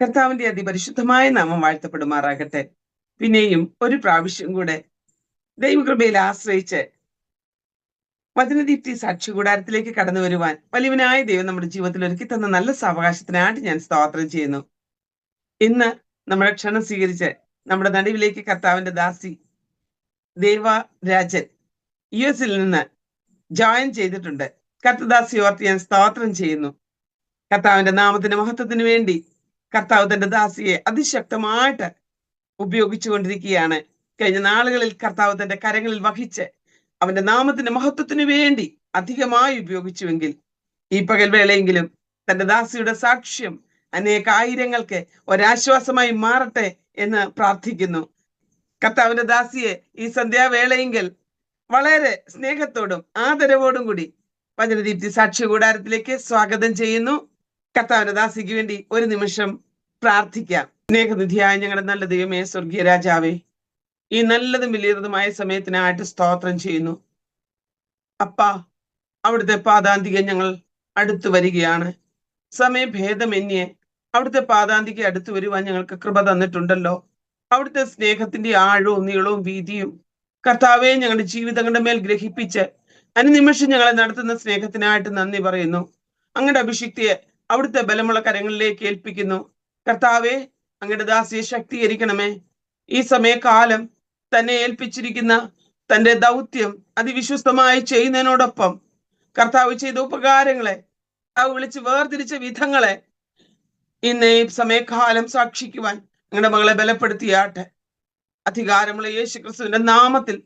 കർത്താവിന്റെ അതിപരിശുദ്ധമായ നാമം വാഴ്ത്തപ്പെടുമാറാകട്ടെ. പിന്നെയും ഒരു പ്രാവശ്യം കൂടെ ദൈവകൃപയിൽ ആശ്രയിച്ച് വചനദീപ്തി സാക്ഷ്യകൂടാരത്തിലേക്ക് കടന്നു വരുവാൻ വലിയവനായ ദൈവം നമ്മുടെ ജീവിതത്തിൽ ഒരുക്കി തന്ന നല്ല സാവകാശത്തിനായിട്ട് ഞാൻ സ്തോത്രം ചെയ്യുന്നു. ഇന്ന് നമ്മുടെ ക്ഷണം സ്വീകരിച്ച് നമ്മുടെ നടുവിലേക്ക് കർത്താവിന്റെ ദാസി ദേവരാജൻ US നിന്ന് ജോയിൻ ചെയ്തിട്ടുണ്ട്. കർത്തദാസി ഓർത്ത് ഞാൻ സ്തോത്രം ചെയ്യുന്നു. കർത്താവിന്റെ നാമത്തിന്റെ മഹത്വത്തിന് വേണ്ടി കർത്താവ് തന്റെ ദാസിയെ അതിശക്തമായിട്ട് ഉപയോഗിച്ചുകൊണ്ടിരിക്കുകയാണ്. കഴിഞ്ഞ നാളുകളിൽ കർത്താവ് തന്റെ കരങ്ങളിൽ വഹിച്ച് അവന്റെ നാമത്തിന്റെ മഹത്വത്തിന് വേണ്ടി അധികമായി ഉപയോഗിച്ചുവെങ്കിൽ ഈ പകൽ വേളയെങ്കിലും തന്റെ ദാസിയുടെ സാക്ഷ്യം അനേകായിരങ്ങൾക്ക് ഒരാശ്വാസമായി മാറട്ടെ എന്ന് പ്രാർത്ഥിക്കുന്നു. കർത്താവിന്റെ ദാസിയെ ഈ സന്ധ്യാവേളയെങ്കിൽ വളരെ സ്നേഹത്തോടും ആദരവോടും കൂടി വചനദീപ്തി സാക്ഷ്യകൂടാരത്തിലേക്ക് സ്വാഗതം ചെയ്യുന്നു. കർത്താവിന്റെ ദാസിക്ക് വേണ്ടി ഒരു നിമിഷം പ്രാർത്ഥിക്കാം. സ്നേഹനിധിയായ ഞങ്ങളുടെ നല്ല ദൈവമേ, സ്വർഗീയ രാജാവേ, ഈ നല്ലതും വലിയതുമായ സമയത്തിനായിട്ട് സ്തോത്രം ചെയ്യുന്നു. അപ്പാ, അവിടുത്തെ പാദാന്തിക ഞങ്ങൾ അടുത്തു വരികയാണ്. സമയഭേദമന്യേ അവിടുത്തെ പാദാന്തിക അടുത്തു വരുവാൻ ഞങ്ങൾക്ക് കൃപ തന്നിട്ടുണ്ടല്ലോ. അവിടുത്തെ സ്നേഹത്തിന്റെ ആഴവും നീളവും വീതിയും കർത്താവെ ഞങ്ങളുടെ ജീവിതങ്ങളുടെ മേൽ ഗ്രഹിപ്പിച്ച് അനുനിമിഷം ഞങ്ങളെ നടത്തുന്ന സ്നേഹത്തിനായിട്ട് നന്ദി പറയുന്നു. അങ്ങയുടെ അഭിഷിക്തിയെ അവിടുത്തെ ബലമുള്ള കരങ്ങളിലേക്ക് ഏൽപ്പിക്കുന്നു. കർത്താവെ, അങ്ങയുടെ ദാസിയെ ശക്തീകരിക്കണമേ. ഈ സമയകാലം തന്നെ ഏൽപ്പിച്ചിരിക്കുന്ന തന്റെ ദൗത്യം അതിവിശ്വസ്തമായി ചെയ്യുന്നതിനോടൊപ്പം കർത്താവ് ചെയ്ത ഉപകാരങ്ങളെ, കർത്താവ് വിളിച്ച് വേർതിരിച്ച വിധങ്ങളെ ഇന്ന് ഈ സമയകാലം സാക്ഷിക്കുവാൻ അങ്ങയുടെ മകളെ ബലപ്പെടുത്തിയാട്ടെ. അധികാരമുള്ള യേശു ക്രിസ്തുവിന്റെ നാമത്തിൽ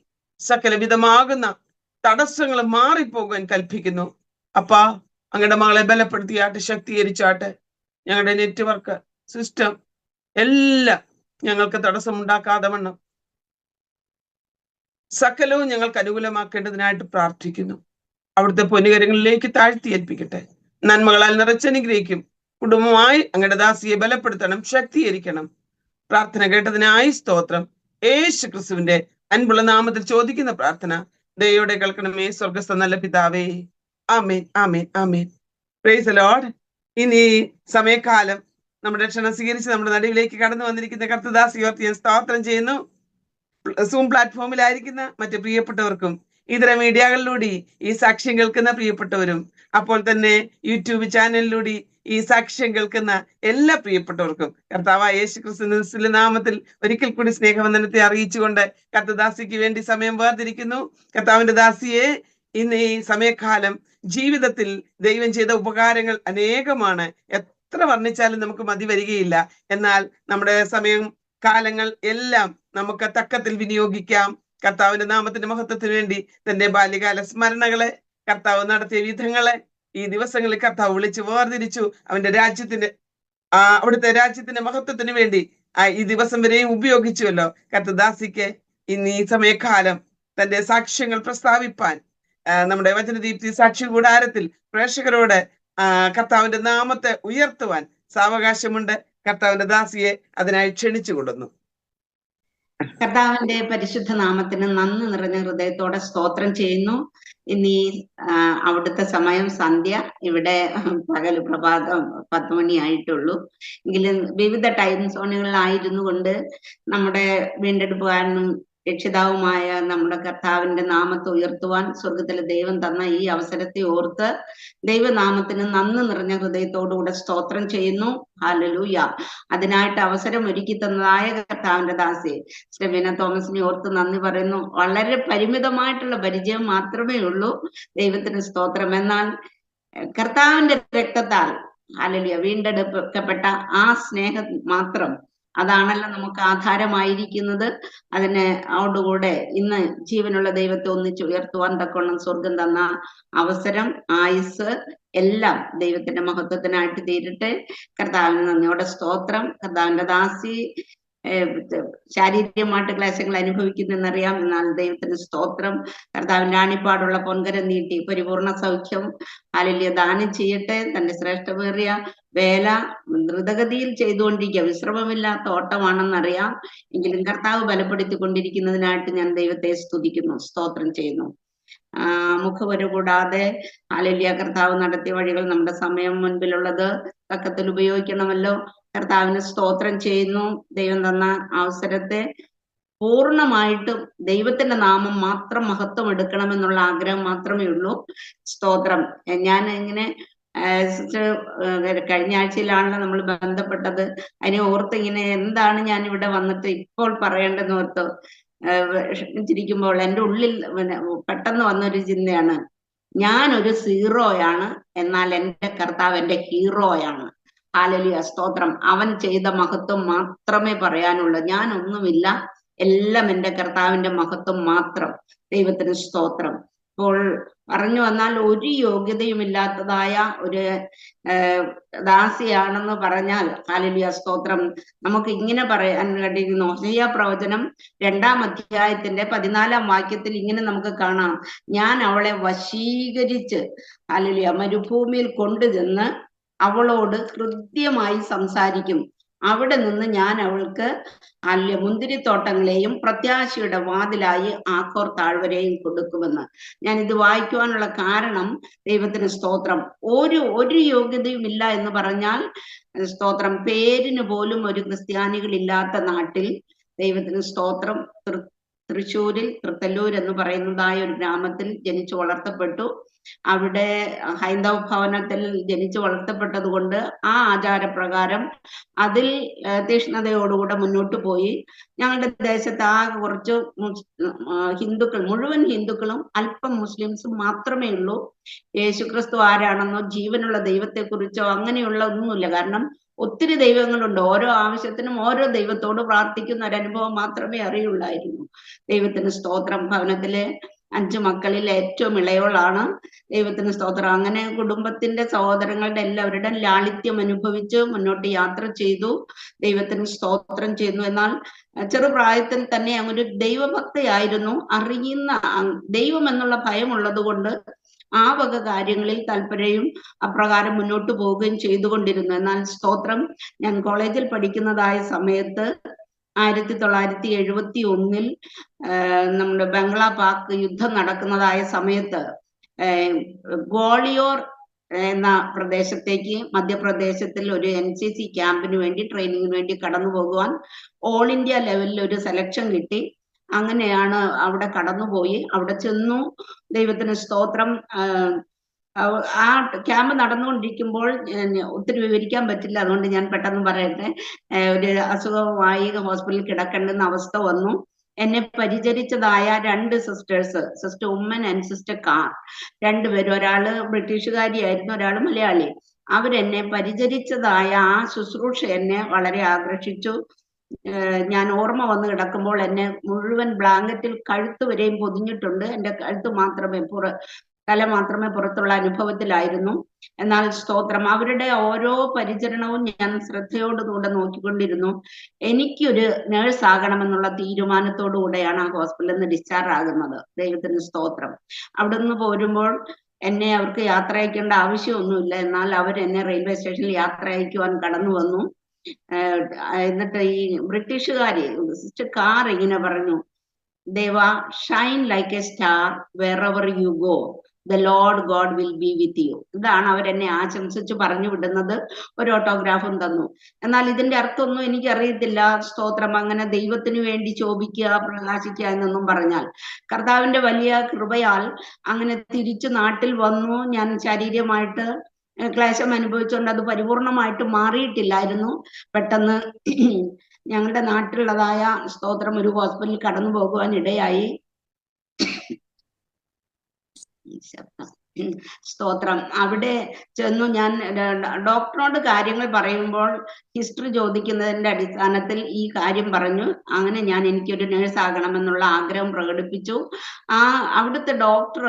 സകലവിധമാകുന്ന തടസ്സങ്ങൾ മാറിപ്പോകാൻ കൽപ്പിക്കുന്നു. അപ്പാ, അങ്ങയുടെ മകളെ ബലപ്പെടുത്തിയാട്ടെ, ശക്തീകരിച്ചാട്ടെ. ഞങ്ങളുടെ നെറ്റ്വർക്ക് സിസ്റ്റം എല്ലാം ഞങ്ങൾക്ക് തടസ്സമുണ്ടാക്കാതെ വണ്ണം സകലവും ഞങ്ങൾക്ക് അനുകൂലമാക്കേണ്ടതിനായിട്ട് പ്രാർത്ഥിക്കുന്നു. അവിടുത്തെ പൊന്നുകരങ്ങളിലേക്ക് താഴ്ത്തി ഏൽപ്പിക്കട്ടെ. നന്മകളാൽ നിറച്ചനുഗ്രഹിക്കും. കുടുംബമായി അങ്ങയുടെ ദാസിയെ ബലപ്പെടുത്തണം, ശക്തീകരിക്കണം. പ്രാർത്ഥന കേട്ടതിനായി സ്തോത്രം. യേശു ക്രിസ്തുവിന്റെ അൻപുള്ള നാമത്തിൽ ചോദിക്കുന്ന പ്രാർത്ഥന ദയോടെ കേൾക്കണമേ, സ്വർഗസ്ഥ നല്ല പിതാവേ. ആമേൻ, ആമേൻ, ആമേൻ. Praise the Lord. ഇനി സമയകാലം നമ്മുടെ ക്ഷണം സ്വീകരിച്ച് നമ്മുടെ നടുവിലേക്ക് കടന്നു വന്നിരിക്കുന്ന കർത്തദാസി ഓർത്ത് ഞാൻ സ്തോത്രം ചെയ്യുന്നു. സൂം പ്ലാറ്റ്ഫോമിലായിരിക്കുന്ന മറ്റു പ്രിയപ്പെട്ടവർക്കും ഇതര മീഡിയകളിലൂടെ ഈ സാക്ഷ്യം കേൾക്കുന്ന പ്രിയപ്പെട്ടവരും, അപ്പോൾ തന്നെ യൂട്യൂബ് ചാനലിലൂടെ ഈ സാക്ഷ്യം കേൾക്കുന്ന എല്ലാ പ്രിയപ്പെട്ടവർക്കും കർത്താവായ യേശു ക്രിസ്തുവിന്റെ നാമത്തിൽ ഒരിക്കൽ കൂടി സ്നേഹവന്ദനത്തെ അറിയിച്ചുകൊണ്ട് കർത്തദാസിക്ക് വേണ്ടി സമയം വേർതിരിക്കുന്നു. കർത്താവിന്റെ ദാസിയെ ഇന്ന് ഈ സമയകാലം ജീവിതത്തിൽ ദൈവം ചെയ്ത ഉപകാരങ്ങൾ അനേകമാണ്. എത്ര വർണ്ണിച്ചാലും നമുക്ക് മതി വരികയില്ല. എന്നാൽ നമ്മുടെ സമയം കാലങ്ങൾ എല്ലാം നമുക്ക് തക്കത്തിൽ വിനിയോഗിക്കാം. കർത്താവിന്റെ നാമത്തിന്റെ മഹത്വത്തിന് വേണ്ടി തന്റെ ബാല്യകാല സ്മരണകളെ, കർത്താവ് നടത്തിയ വിധങ്ങളെ ഈ ദിവസങ്ങളിൽ കർത്താവ് വിളിച്ച് വേർതിരിച്ചു. അവന്റെ രാജ്യത്തിന്റെ അവിടുത്തെ രാജ്യത്തിന്റെ മഹത്വത്തിന് വേണ്ടി ഈ ദിവസം വരെയും ഉപയോഗിച്ചുവല്ലോ. കർത്തദാസിക്ക് ഇന്ന് ഈ സമയകാലം തന്റെ സാക്ഷ്യങ്ങൾ പ്രസ്താവിപ്പാൻ നമ്മുടെ വചനദീപ്തി സാക്ഷ്യകൂടാരത്തിൽ പ്രേക്ഷകരോട് കർത്താവിന്റെ നാമത്തെ ഉയർത്തുവാൻ സാവകാശമുണ്ട്. കർത്താവിന്റെ ദാസിയെ അതിനായി ക്ഷണിച്ചു കൊടുക്കുന്നു. കർത്താവിന്റെ പരിശുദ്ധ നാമത്തിന് നന്ദി നിറഞ്ഞ ഹൃദയത്തോടെ സ്തോത്രം ചെയ്യുന്നു. ഇനി അവിടുത്തെ സമയം സന്ധ്യ, ഇവിടെ പകൽ പ്രഭാതം 10 മണിയായിട്ടുള്ളൂ. എങ്കിലും വിവിധ ടൈം സോണുകളിലായിരുന്നു കൊണ്ട് നമ്മുടെ വീണ്ടെടുപ്പുകാരനും രക്ഷിതാവുമായ നമ്മുടെ കർത്താവിന്റെ നാമത്തെ ഉയർത്തുവാൻ സ്വർഗത്തിലെ ദൈവം തന്ന ഈ അവസരത്തെ ഓർത്ത് ദൈവനാമത്തിന് നന്ദി നിറഞ്ഞ ഹൃദയത്തോടുകൂടെ സ്തോത്രം ചെയ്യുന്നു. ഹല്ലേലൂയ. അതിനായിട്ട് അവസരം ഒരുക്കി തന്നതായ കർത്താവിന്റെ ദാസി ശ്രവീന തോമസിനെ ഓർത്ത് നന്ദി പറയുന്നു. വളരെ പരിമിതമായിട്ടുള്ള പരിചയം മാത്രമേ ഉള്ളൂ. ദൈവത്തിന് സ്തോത്രം. എന്നാൽ കർത്താവിന്റെ രക്തത്താൽ ഹല്ലേലൂയ വീണ്ടെടുക്കപ്പെട്ട ആ സ്നേഹം മാത്രം, അതാണല്ലോ നമുക്ക് ആധാരമായിരിക്കുന്നത്. അതിന് അതോടുകൂടെ ഇന്ന് ജീവനുള്ള ദൈവത്തെ ഒന്നിച്ച് ഉയർത്തുവാൻ തക്കവണ്ണം സ്വർഗം തന്ന അവസരം, ആയുസ് എല്ലാം ദൈവത്തിന്റെ മഹത്വത്തിനായിട്ട് തീരട്ടെ. കർത്താവിന് നന്ദിയോടെ സ്തോത്രം. കർത്താവിന്റെ ദാസി ശാരീരികമായിട്ട് ക്ലേശങ്ങൾ അനുഭവിക്കുന്നെന്നറിയാം. എന്നാൽ ദൈവത്തിന് സ്തോത്രം. കർത്താവിന്റെ ആണിപ്പാടുള്ള പൊൻകരം നീട്ടി പരിപൂർണ സൗഖ്യം ഹല്ലേലൂയ ദാനം ചെയ്യട്ടെ. തന്റെ ശ്രേഷ്ഠമേറിയ വേല ദ്രുതഗതിയിൽ ചെയ്തുകൊണ്ടിരിക്കുക, വിശ്രമമില്ലാത്ത ഓട്ടമാണെന്നറിയാം. എങ്കിലും കർത്താവ് ബലപ്പെടുത്തിക്കൊണ്ടിരിക്കുന്നതിനായിട്ട് ഞാൻ ദൈവത്തെ സ്തുതിക്കുന്നു, സ്തോത്രം ചെയ്യുന്നു. മുഖവര കൂടാതെ ഹല്ലേലൂയ കർത്താവ് നടത്തിയ വഴികൾ നമ്മുടെ സമയം മുൻപിലുള്ളത് തക്കത്തിൽ ഉപയോഗിക്കണമല്ലോ. കർത്താവിന് സ്തോത്രം ചെയ്യുന്നു. ദൈവം തന്ന അവസരത്തെ പൂർണ്ണമായിട്ടും ദൈവത്തിന്റെ നാമം മാത്രം മഹത്വം എടുക്കണമെന്നുള്ള ആഗ്രഹം മാത്രമേ ഉള്ളൂ. സ്തോത്രം. ഞാൻ ഇങ്ങനെ സിസ്റ്റർ കഴിഞ്ഞ ആഴ്ചയിലാണല്ലോ നമ്മൾ ബന്ധപ്പെട്ടത്. അതിനെ ഓർത്ത് ഇങ്ങനെ എന്താണ് ഞാൻ ഇവിടെ വന്നിട്ട് ഇപ്പോൾ പറയേണ്ടെന്ന് ഓർത്ത് വിഷമിച്ചിരിക്കുമ്പോൾ എൻ്റെ ഉള്ളിൽ പെട്ടെന്ന് വന്നൊരു ചിന്തയാണ്, ഞാനൊരു സീറോയാണ്, എന്നാൽ എൻ്റെ കർത്താവ് എൻ്റെ ഹീറോയാണ്. ഹല്ലേലൂയ, സ്തോത്രം. അവൻ ചെയ്ത മഹത്വം മാത്രമേ പറയാനുള്ളൂ. ഞാനൊന്നുമില്ല, എല്ലാം എൻ്റെ കർത്താവിന്റെ മഹത്വം മാത്രം. ദൈവത്തിന് സ്തോത്രം. അപ്പോൾ പറഞ്ഞു വന്നാൽ ഒരു യോഗ്യതയുമില്ലാത്തതായ ഒരു ദാസിയാണെന്ന് പറഞ്ഞാൽ, ഹല്ലേലൂയ, സ്തോത്രം, നമുക്ക് ഇങ്ങനെ പറയാൻ കഴിയുന്നു. ഹോശയ്യ പ്രവചനം 2-ാം അധ്യായത്തിന്റെ 14-ാം വാക്യത്തിൽ ഇങ്ങനെ നമുക്ക് കാണാം, ഞാൻ അവളെ വശീകരിച്ച്, ഹല്ലേലൂയ, മരുഭൂമിയിൽ കൊണ്ടുചെന്ന് അവളോട് ഹൃദ്യമായി സംസാരിക്കും. അവിടെ നിന്ന് ഞാൻ അവൾക്ക് മുന്തിരിത്തോട്ടങ്ങളെയും പ്രത്യാശയുടെ വാതിലായി ആഖോർ താഴ്വരയും കൊടുക്കുമെന്ന്. ഞാൻ ഇത് വായിക്കുവാനുള്ള കാരണം, ദൈവത്തിന് സ്തോത്രം, ഒരു യോഗ്യതയും ഇല്ല എന്ന് പറഞ്ഞാൽ, സ്തോത്രം, പേരിന് പോലും ഒരു ക്രിസ്ത്യാനികളില്ലാത്ത നാട്ടിൽ, ദൈവത്തിന് സ്തോത്രം, തൃശ്ശൂരിൽ തൃത്തല്ലൂർ എന്ന് പറയുന്നതായ ഒരു ഗ്രാമത്തിൽ ജനിച്ചു വളർത്തപ്പെട്ടു. അവിടെ ഹൈന്ദവ ഭവനത്തിൽ ജനിച്ചു വളർത്തപ്പെട്ടത് കൊണ്ട് ആ ആചാരപ്രകാരം അതിൽ തീഷ്ണതയോടുകൂടെ മുന്നോട്ട് പോയി. ഞങ്ങളുടെ ദേശത്ത് ആ കുറച്ച് ഹിന്ദുക്കൾ, മുഴുവൻ ഹിന്ദുക്കളും അല്പം മുസ്ലിംസും മാത്രമേ ഉള്ളൂ. യേശുക്രിസ്തു ആരാണെന്നോ ജീവനുള്ള ദൈവത്തെക്കുറിച്ചോ അങ്ങനെയുള്ള ഒന്നുമില്ല. കാരണം ഒത്തിരി ദൈവങ്ങളുണ്ട്. ഓരോ ആവശ്യത്തിനും ഓരോ ദൈവത്തോട് പ്രാർത്ഥിക്കുന്ന ഒരനുഭവം മാത്രമേ അറിയുള്ളായിരുന്നു. ദൈവത്തിന് സ്തോത്രം. ഭവനത്തിലെ 5 മക്കളിൽ ഏറ്റവും ഇളയോളാണ്. ദൈവത്തിന് സ്തോത്രം. അങ്ങനെ കുടുംബത്തിന്റെ സഹോദരങ്ങളുടെ എല്ലാവരുടെ ലാളിത്യം അനുഭവിച്ച് മുന്നോട്ട് യാത്ര ചെയ്തു. ദൈവത്തിന് സ്തോത്രം ചെയ്യുന്നു. എന്നാൽ ചെറുപ്രായത്തിൽ തന്നെ അങ്ങൊരു ദൈവഭക്തയായിരുന്നു. അറിയുന്ന ദൈവം എന്നുള്ള ഭയമുള്ളത് കൊണ്ട് ആ വക കാര്യങ്ങളിൽ താല്പര്യവും അപ്രകാരം മുന്നോട്ട് പോവുകയും ചെയ്തുകൊണ്ടിരുന്നു. എന്നാൽ സ്തോത്രം, ഞാൻ കോളേജിൽ പഠിക്കുന്നതായ സമയത്ത് 1971 നമ്മുടെ ബംഗ്ലാ പാക് യുദ്ധം നടക്കുന്നതായ സമയത്ത് ഗ്വാളിയോർ എന്ന പ്രദേശത്തേക്ക്, മധ്യപ്രദേശത്തിൽ ഒരു NCC ക്യാമ്പിന് വേണ്ടി, ട്രെയിനിങ്ങിന് വേണ്ടി കടന്നു പോകുവാൻ ഓൾ ഇന്ത്യ ലെവലിൽ ഒരു സെലക്ഷൻ കിട്ടി. അങ്ങനെയാണ് അവിടെ കടന്നുപോയി. അവിടെ ചെന്നു. ദൈവത്തിന് സ്തോത്രം. ആ ക്യാമ്പ് നടന്നുകൊണ്ടിരിക്കുമ്പോൾ ഒത്തിരി വിവരിക്കാൻ പറ്റില്ല, അതുകൊണ്ട് ഞാൻ പെട്ടെന്ന് പറയട്ടെ. ഒരു അസുഖമായി ഹോസ്പിറ്റലിൽ കിടക്കേണ്ടുന്ന അവസ്ഥ വന്നു. എന്നെ പരിചരിച്ചതായ 2 sisters, sister Oommen and sister car, 2 പേരും, ഒരാള് ബ്രിട്ടീഷുകാരിയായിരുന്നു, ഒരാള് മലയാളി. അവരെന്നെ പരിചരിച്ചതായ ആ ശുശ്രൂഷ എന്നെ വളരെ ആകർഷിച്ചു. ഞാൻ ഓർമ്മ വന്ന് കിടക്കുമ്പോൾ എന്നെ മുഴുവൻ ബ്ലാങ്കറ്റിൽ കഴുത്ത് വരെയും പൊതിഞ്ഞിട്ടുണ്ട്. എൻ്റെ കഴുത്ത് മാത്രമേ തല മാത്രമേ പുറത്തുള്ള അനുഭവത്തിലായിരുന്നു. എന്നാൽ സ്തോത്രം, അവരുടെ ഓരോ പരിചരണവും ഞാൻ ശ്രദ്ധയോടുകൂടെ നോക്കിക്കൊണ്ടിരുന്നു. എനിക്കൊരു നേഴ്സ് ആകണമെന്നുള്ള തീരുമാനത്തോടു കൂടെയാണ് ആ ഹോസ്പിറ്റലിൽ നിന്ന് ഡിസ്ചാർജ് ആകുന്നത്. ദൈവത്തിന് സ്തോത്രം. അവിടെ നിന്ന് പോരുമ്പോൾ എന്നെ അവർക്ക് യാത്ര അയക്കേണ്ട ആവശ്യമൊന്നുമില്ല. എന്നാൽ അവരെന്നെ റെയിൽവേ സ്റ്റേഷനിൽ യാത്ര അയക്കുവാൻ കടന്നു വന്നു. എന്നിട്ട് ഈ ബ്രിട്ടീഷുകാരി സിസ്റ്റർ കാർ ഇങ്ങനെ പറഞ്ഞു, Deva, shine like a star wherever you go, the Lord God will be with you. ഇതാണ് അവരെന്നെ ആശംസിച്ച് പറഞ്ഞു വിടുന്നത്. ഒരു ഓട്ടോഗ്രാഫും തന്നു. എന്നാൽ ഇതിന്റെ അർത്ഥമൊന്നും എനിക്കറിയത്തില്ല. സ്തോത്രം. അങ്ങനെ ദൈവത്തിന് വേണ്ടി ശോഭിക്കുക, പ്രകാശിക്കുക എന്നൊന്നും പറഞ്ഞാൽ, കർത്താവിന്റെ വലിയ കൃപയാൽ അങ്ങനെ തിരിച്ചു നാട്ടിൽ വന്നു. ഞാൻ ശാരീരികമായിട്ട് ക്ലേശം അനുഭവിച്ചുകൊണ്ട് അത് പരിപൂർണമായിട്ട് മാറിയിട്ടില്ലായിരുന്നു. പെട്ടെന്ന് ഞങ്ങളുടെ നാട്ടിലുള്ളതായ സ്തോത്രം ഒരു ഹോസ്പിറ്റലിൽ കടന്നു പോകുവാൻ ഇടയായി. സ്തോത്രം. അവിടെ ചെന്നു. ഞാൻ ഡോക്ടറോട് കാര്യങ്ങൾ പറയുമ്പോൾ ഹിസ്റ്ററി ചോദിക്കുന്നതിന്റെ അടിസ്ഥാനത്തിൽ ഈ കാര്യം പറഞ്ഞു. അങ്ങനെ ഞാൻ എനിക്കൊരു നേഴ്സ് ആകണമെന്നുള്ള ആഗ്രഹം പ്രകടിപ്പിച്ചു. അവിടുത്തെ ഡോക്ടർ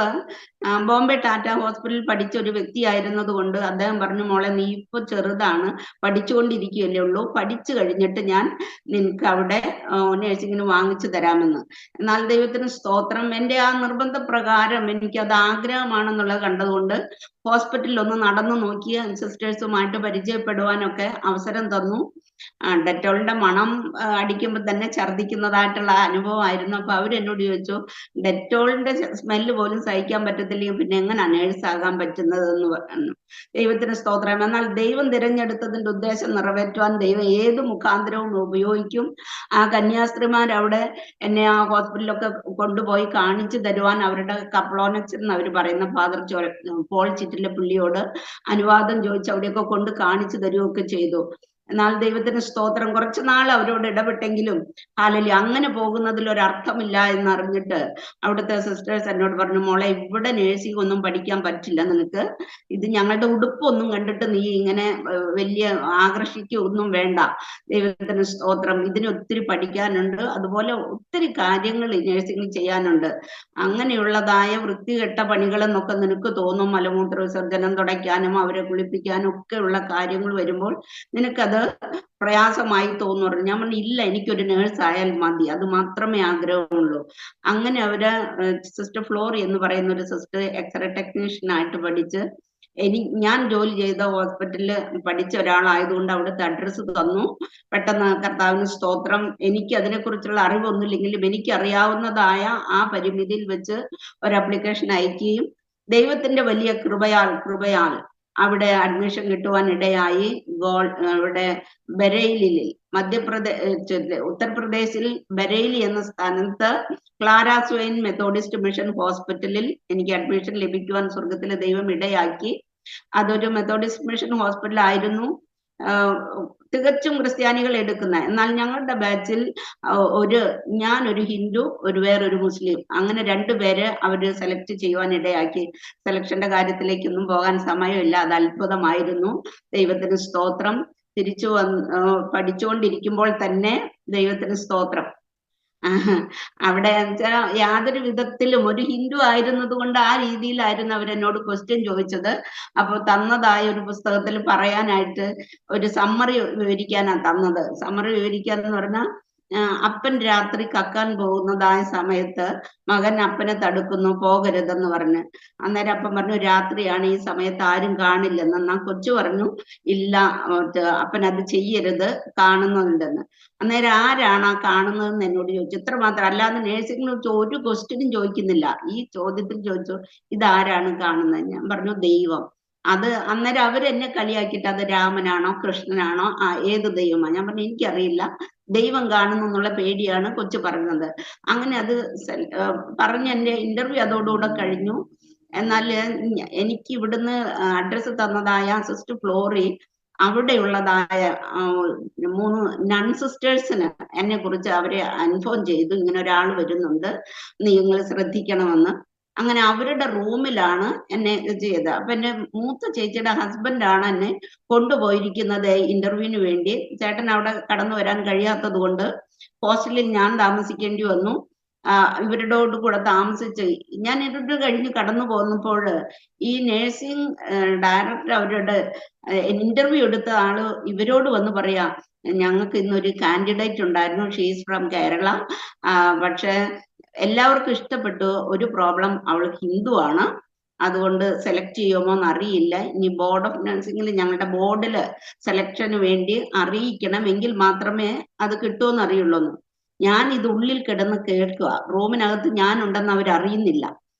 ബോംബെ ടാറ്റ ഹോസ്പിറ്റലിൽ പഠിച്ച ഒരു വ്യക്തിയായിരുന്നത് കൊണ്ട് അദ്ദേഹം പറഞ്ഞു, മോളെ, നീ ഇപ്പൊ ചെറുതാണ്, പഠിച്ചുകൊണ്ടിരിക്കുകയല്ലേ ഉള്ളൂ, പഠിച്ചു കഴിഞ്ഞിട്ട് ഞാൻ നിനക്ക് അവിടെ നേഴ്സിങ്ങിന് വാങ്ങിച്ചു തരാമെന്ന്. എന്നാൽ ദൈവത്തിന് സ്തോത്രം, എൻ്റെ ആ നിർബന്ധ പ്രകാരം എനിക്കത് ആഗ്രഹമാണെന്നുള്ള എന്നുള്ളത് കണ്ടതുകൊണ്ട് ഹോസ്പിറ്റലിൽ ഒന്ന് നടന്നു നോക്കിയ സിസ്റ്റേഴ്സുമായിട്ട് പരിചയപ്പെടുവാനൊക്കെ അവസരം തന്നു. ഡെറ്റോളിന്റെ മണം അടിക്കുമ്പോൾ തന്നെ ഛർദ്ദിക്കുന്നതായിട്ടുള്ള അനുഭവമായിരുന്നു. അപ്പൊ അവരെന്നോട് ചോദിച്ചു, ഡെറ്റോളിന്റെ സ്മെല്ല് പോലും സഹിക്കാൻ പറ്റത്തില്ലെങ്കിൽ പിന്നെ എങ്ങനെയാ നേഴ്സ് ആകാൻ പറ്റുന്നതെന്ന് പറഞ്ഞു. ദൈവത്തിന് സ്തോത്രം. എന്നാൽ ദൈവം തിരഞ്ഞെടുത്തതിന്റെ ഉദ്ദേശം നിറവേറ്റുവാൻ ദൈവം ഏത് മുഖാന്തരവും ഉപയോഗിക്കും. ആ കന്യാസ്ത്രീമാരവിടെ എന്നെ ആ ഹോസ്പിറ്റലിലൊക്കെ കൊണ്ടുപോയി കാണിച്ചു തരുവാൻ അവരുടെ കപ്ലോനച്ചൻ എന്ന് അവർ പറയുന്ന ഫാദർ പോൾ ചിറ്റിലെ പുള്ളിയോട് അനുവാദം ചോദിച്ച് അവിടെയൊക്കെ കൊണ്ട് കാണിച്ചു തരുകയൊക്കെ ചെയ്തു. എന്നാൽ ദൈവത്തിന് സ്തോത്രം, കുറച്ചു നാൾ അവരോട് ഇടപെട്ടെങ്കിലും ഹല്ലേലൂയ അങ്ങനെ പോകുന്നതിൽ ഒരർത്ഥമില്ല എന്നറിഞ്ഞിട്ട് അവിടുത്തെ സിസ്റ്റേഴ്സ് എന്നോട് പറഞ്ഞു, മോളെ ഇവിടെ നേഴ്സിംഗ് ഒന്നും പഠിക്കാൻ പറ്റില്ല നിനക്ക്, ഇത് ഞങ്ങളുടെ ഉടുപ്പൊന്നും കണ്ടിട്ട് നീ ഇങ്ങനെ വലിയ ആകർഷിക്കൊന്നും വേണ്ട. ദൈവത്തിന് സ്തോത്രം, ഇതിന് ഒത്തിരി പഠിക്കാനുണ്ട്, അതുപോലെ ഒത്തിരി കാര്യങ്ങൾ നേഴ്സിംഗിൽ ചെയ്യാനുണ്ട്. അങ്ങനെയുള്ളതായ വൃത്തികെട്ട പണികളെന്നൊക്കെ നിനക്ക് തോന്നും, മലമൂത്ര വിസർജനം തുടയ്ക്കാനും അവരെ കുളിപ്പിക്കാനും ഒക്കെ ഉള്ള കാര്യങ്ങൾ വരുമ്പോൾ നിനക്കത് പ്രയാസമായി തോന്നുന്നു. ഞാൻ പറഞ്ഞു, ഇല്ല, എനിക്കൊരു നേഴ്സ് ആയാൽ മതി, അത് മാത്രമേ ആഗ്രഹമുള്ളൂ. അങ്ങനെ അവര് സിസ്റ്റർ ഫ്ലോറി എന്ന് പറയുന്ന ഒരു സിസ്റ്റർ എക്സ്റേ ടെക്നീഷ്യൻ ആയിട്ട് പഠിച്ച് ഞാൻ ജോലി ചെയ്ത ഹോസ്പിറ്റലില് പഠിച്ച ഒരാളായതുകൊണ്ട് അവിടുത്തെ അഡ്രസ്സ് തന്നു. പെട്ടെന്ന് കർത്താവിന് സ്തോത്രം, എനിക്ക് അതിനെക്കുറിച്ചുള്ള അറിവൊന്നുമില്ലെങ്കിലും എനിക്ക് അറിയാവുന്നതായ ആ പരിമിതിയിൽ വെച്ച് ഒരു ആപ്ലിക്കേഷൻ അയക്കുകയും ദൈവത്തിന്റെ വലിയ കൃപയാൽ അവിടെ അഡ്മിഷൻ കിട്ടുവാൻ ഇടയായി. ഇവിടെ ബരേലിയിൽ ഉത്തർപ്രദേശിൽ ബരേലി എന്ന സ്ഥാനത്ത് ക്ലാര സ്വൈൻ മെത്തോഡിസ്റ്റ് മിഷൻ ഹോസ്പിറ്റലിൽ എനിക്ക് അഡ്മിഷൻ ലഭിക്കുവാൻ സ്വർഗത്തിലെ ദൈവം ഇടയാക്കി. അതൊരു മെത്തോഡിസ്റ്റ് മിഷൻ ഹോസ്പിറ്റൽ ആയിരുന്നു, തികച്ചും ക്രിസ്ത്യാനികൾ എടുക്കുന്ന. എന്നാൽ ഞങ്ങളുടെ ബാച്ചിൽ ഞാനൊരു ഹിന്ദു, വേറൊരു മുസ്ലിം, അങ്ങനെ രണ്ടുപേരെ അവര് സെലക്ട് ചെയ്യുവാൻ ഇടയാക്കി. സെലക്ഷന്റെ കാര്യത്തിലേക്കൊന്നും പോകാൻ സമയമില്ല, അത് അത്ഭുതമായിരുന്നു. ദൈവത്തിന് സ്തോത്രം. തിരിച്ചു പഠിച്ചുകൊണ്ടിരിക്കുമ്പോൾ തന്നെ ദൈവത്തിന് സ്തോത്രം, അവിടെ യാതൊരു വിധത്തിലും ഒരു ഹിന്ദു ആയിരുന്നത് കൊണ്ട് ആ രീതിയിലായിരുന്നു അവരെന്നോട് ക്വസ്റ്റ്യൻ ചോദിച്ചത്. അപ്പൊ തന്നതായ ഒരു പുസ്തകത്തിൽ പറയാനായിട്ട് ഒരു സമ്മറി വിവരിക്കാനാ തന്നത്. സമ്മറി വിവരിക്കാന്ന് പറഞ്ഞാൽ, അപ്പൻ രാത്രി കക്കാൻ പോകുന്നതായ സമയത്ത് മകൻ അപ്പനെ തടുക്കുന്നു, പോകരുതെന്ന് പറഞ്ഞ്. അന്നേരം അപ്പൻ പറഞ്ഞു, രാത്രിയാണ്, ഈ സമയത്ത് ആരും കാണില്ലെന്ന്. എന്നാ കൊച്ചു പറഞ്ഞു, ഇല്ല അപ്പൻ അത് ചെയ്യരുത്, കാണുന്നുണ്ടെന്ന്. അന്നേരം ആരാണ് ആ കാണുന്നതെന്ന് എന്നോട് ചോദിച്ചു. ഇത്ര മാത്രം, അല്ലാതെ നേഴ്സിംഗിനെ കുറിച്ച് ഒരു ക്വസ്റ്റ്യനും ചോദിക്കുന്നില്ല. ഈ ചോദ്യത്തിൽ ചോദിച്ചു, ഇതാരാണ് കാണുന്നത്? ഞാൻ പറഞ്ഞു, ദൈവം. അത് അന്നേരം അവരെന്നെ കളിയാക്കിയിട്ട്, അത് രാമനാണോ കൃഷ്ണനാണോ ഏത് ദൈവമാണ്? ഞാൻ പറഞ്ഞു, എനിക്കറിയില്ല, ദൈവം കാണുന്നു എന്നുള്ള പേടിയാണ് കൊച്ചു പറഞ്ഞത്. അങ്ങനെ അത് പറഞ്ഞ് എന്റെ ഇന്റർവ്യൂ അതോടുകൂടെ കഴിഞ്ഞു. എന്നാൽ എനിക്ക് ഇവിടുന്ന് അഡ്രസ്സ് തന്നതായ സിസ്റ്റർ ഫ്ലോറി അവിടെയുള്ളതായ 3 നൺ സിസ്റ്റേഴ്സിന് എന്നെ കുറിച്ച് അവരെ ഇൻഫോം ചെയ്തു, ഇങ്ങനെ ഒരാൾ വരുന്നുണ്ട്, നിങ്ങൾ ശ്രദ്ധിക്കണമെന്ന്. അങ്ങനെ അവരുടെ റൂമിലാണ് എന്നെ ചെയ്തത്. അപ്പൊ എന്റെ മൂത്ത ചേച്ചിയുടെ ഹസ്ബൻഡാണ് എന്നെ കൊണ്ടുപോയിരിക്കുന്നത് ഇന്റർവ്യൂവിന് വേണ്ടി. ചേട്ടൻ അവിടെ കടന്നു വരാൻ കഴിയാത്തത് കൊണ്ട് ഹോസ്റ്റലിൽ ഞാൻ താമസിക്കേണ്ടി വന്നു. ഇവരോട് കൂടെ താമസിച്ച് ഞാൻ ഇവരുടെ കഴിഞ്ഞ് കടന്നു പോന്നപ്പോൾ ഈ നേഴ്സിംഗ് ഡയറക്ടർ അവരുടെ ഇന്റർവ്യൂ എടുത്ത ആള് ഇവരോട് വന്ന് പറയാ, ഞങ്ങൾക്ക് ഇന്നൊരു കാൻഡിഡേറ്റ് ഉണ്ടായിരുന്നു, ഷീസ് ഫ്രം കേരള, പക്ഷെ എല്ലാവർക്കും ഇഷ്ടപ്പെട്ടു. ഒരു പ്രോബ്ലം, അവൾ ഹിന്ദു ആണ്, അതുകൊണ്ട് സെലക്ട് ചെയ്യുമോ എന്ന് അറിയില്ല. ഇനി ബോർഡ് ഓഫ് നഴ്സിംഗിൽ ഞങ്ങളുടെ ബോർഡില് സെലക്ഷന് വേണ്ടി അറിയിക്കണം, എങ്കിൽ മാത്രമേ അത് കിട്ടുമെന്ന് അറിയുള്ളൂ. ഞാൻ ഇത് ഉള്ളിൽ കിടന്ന് കേൾക്കുക, റൂമിനകത്ത് ഞാനുണ്ടെന്ന് അവരറിയുന്നില്ല.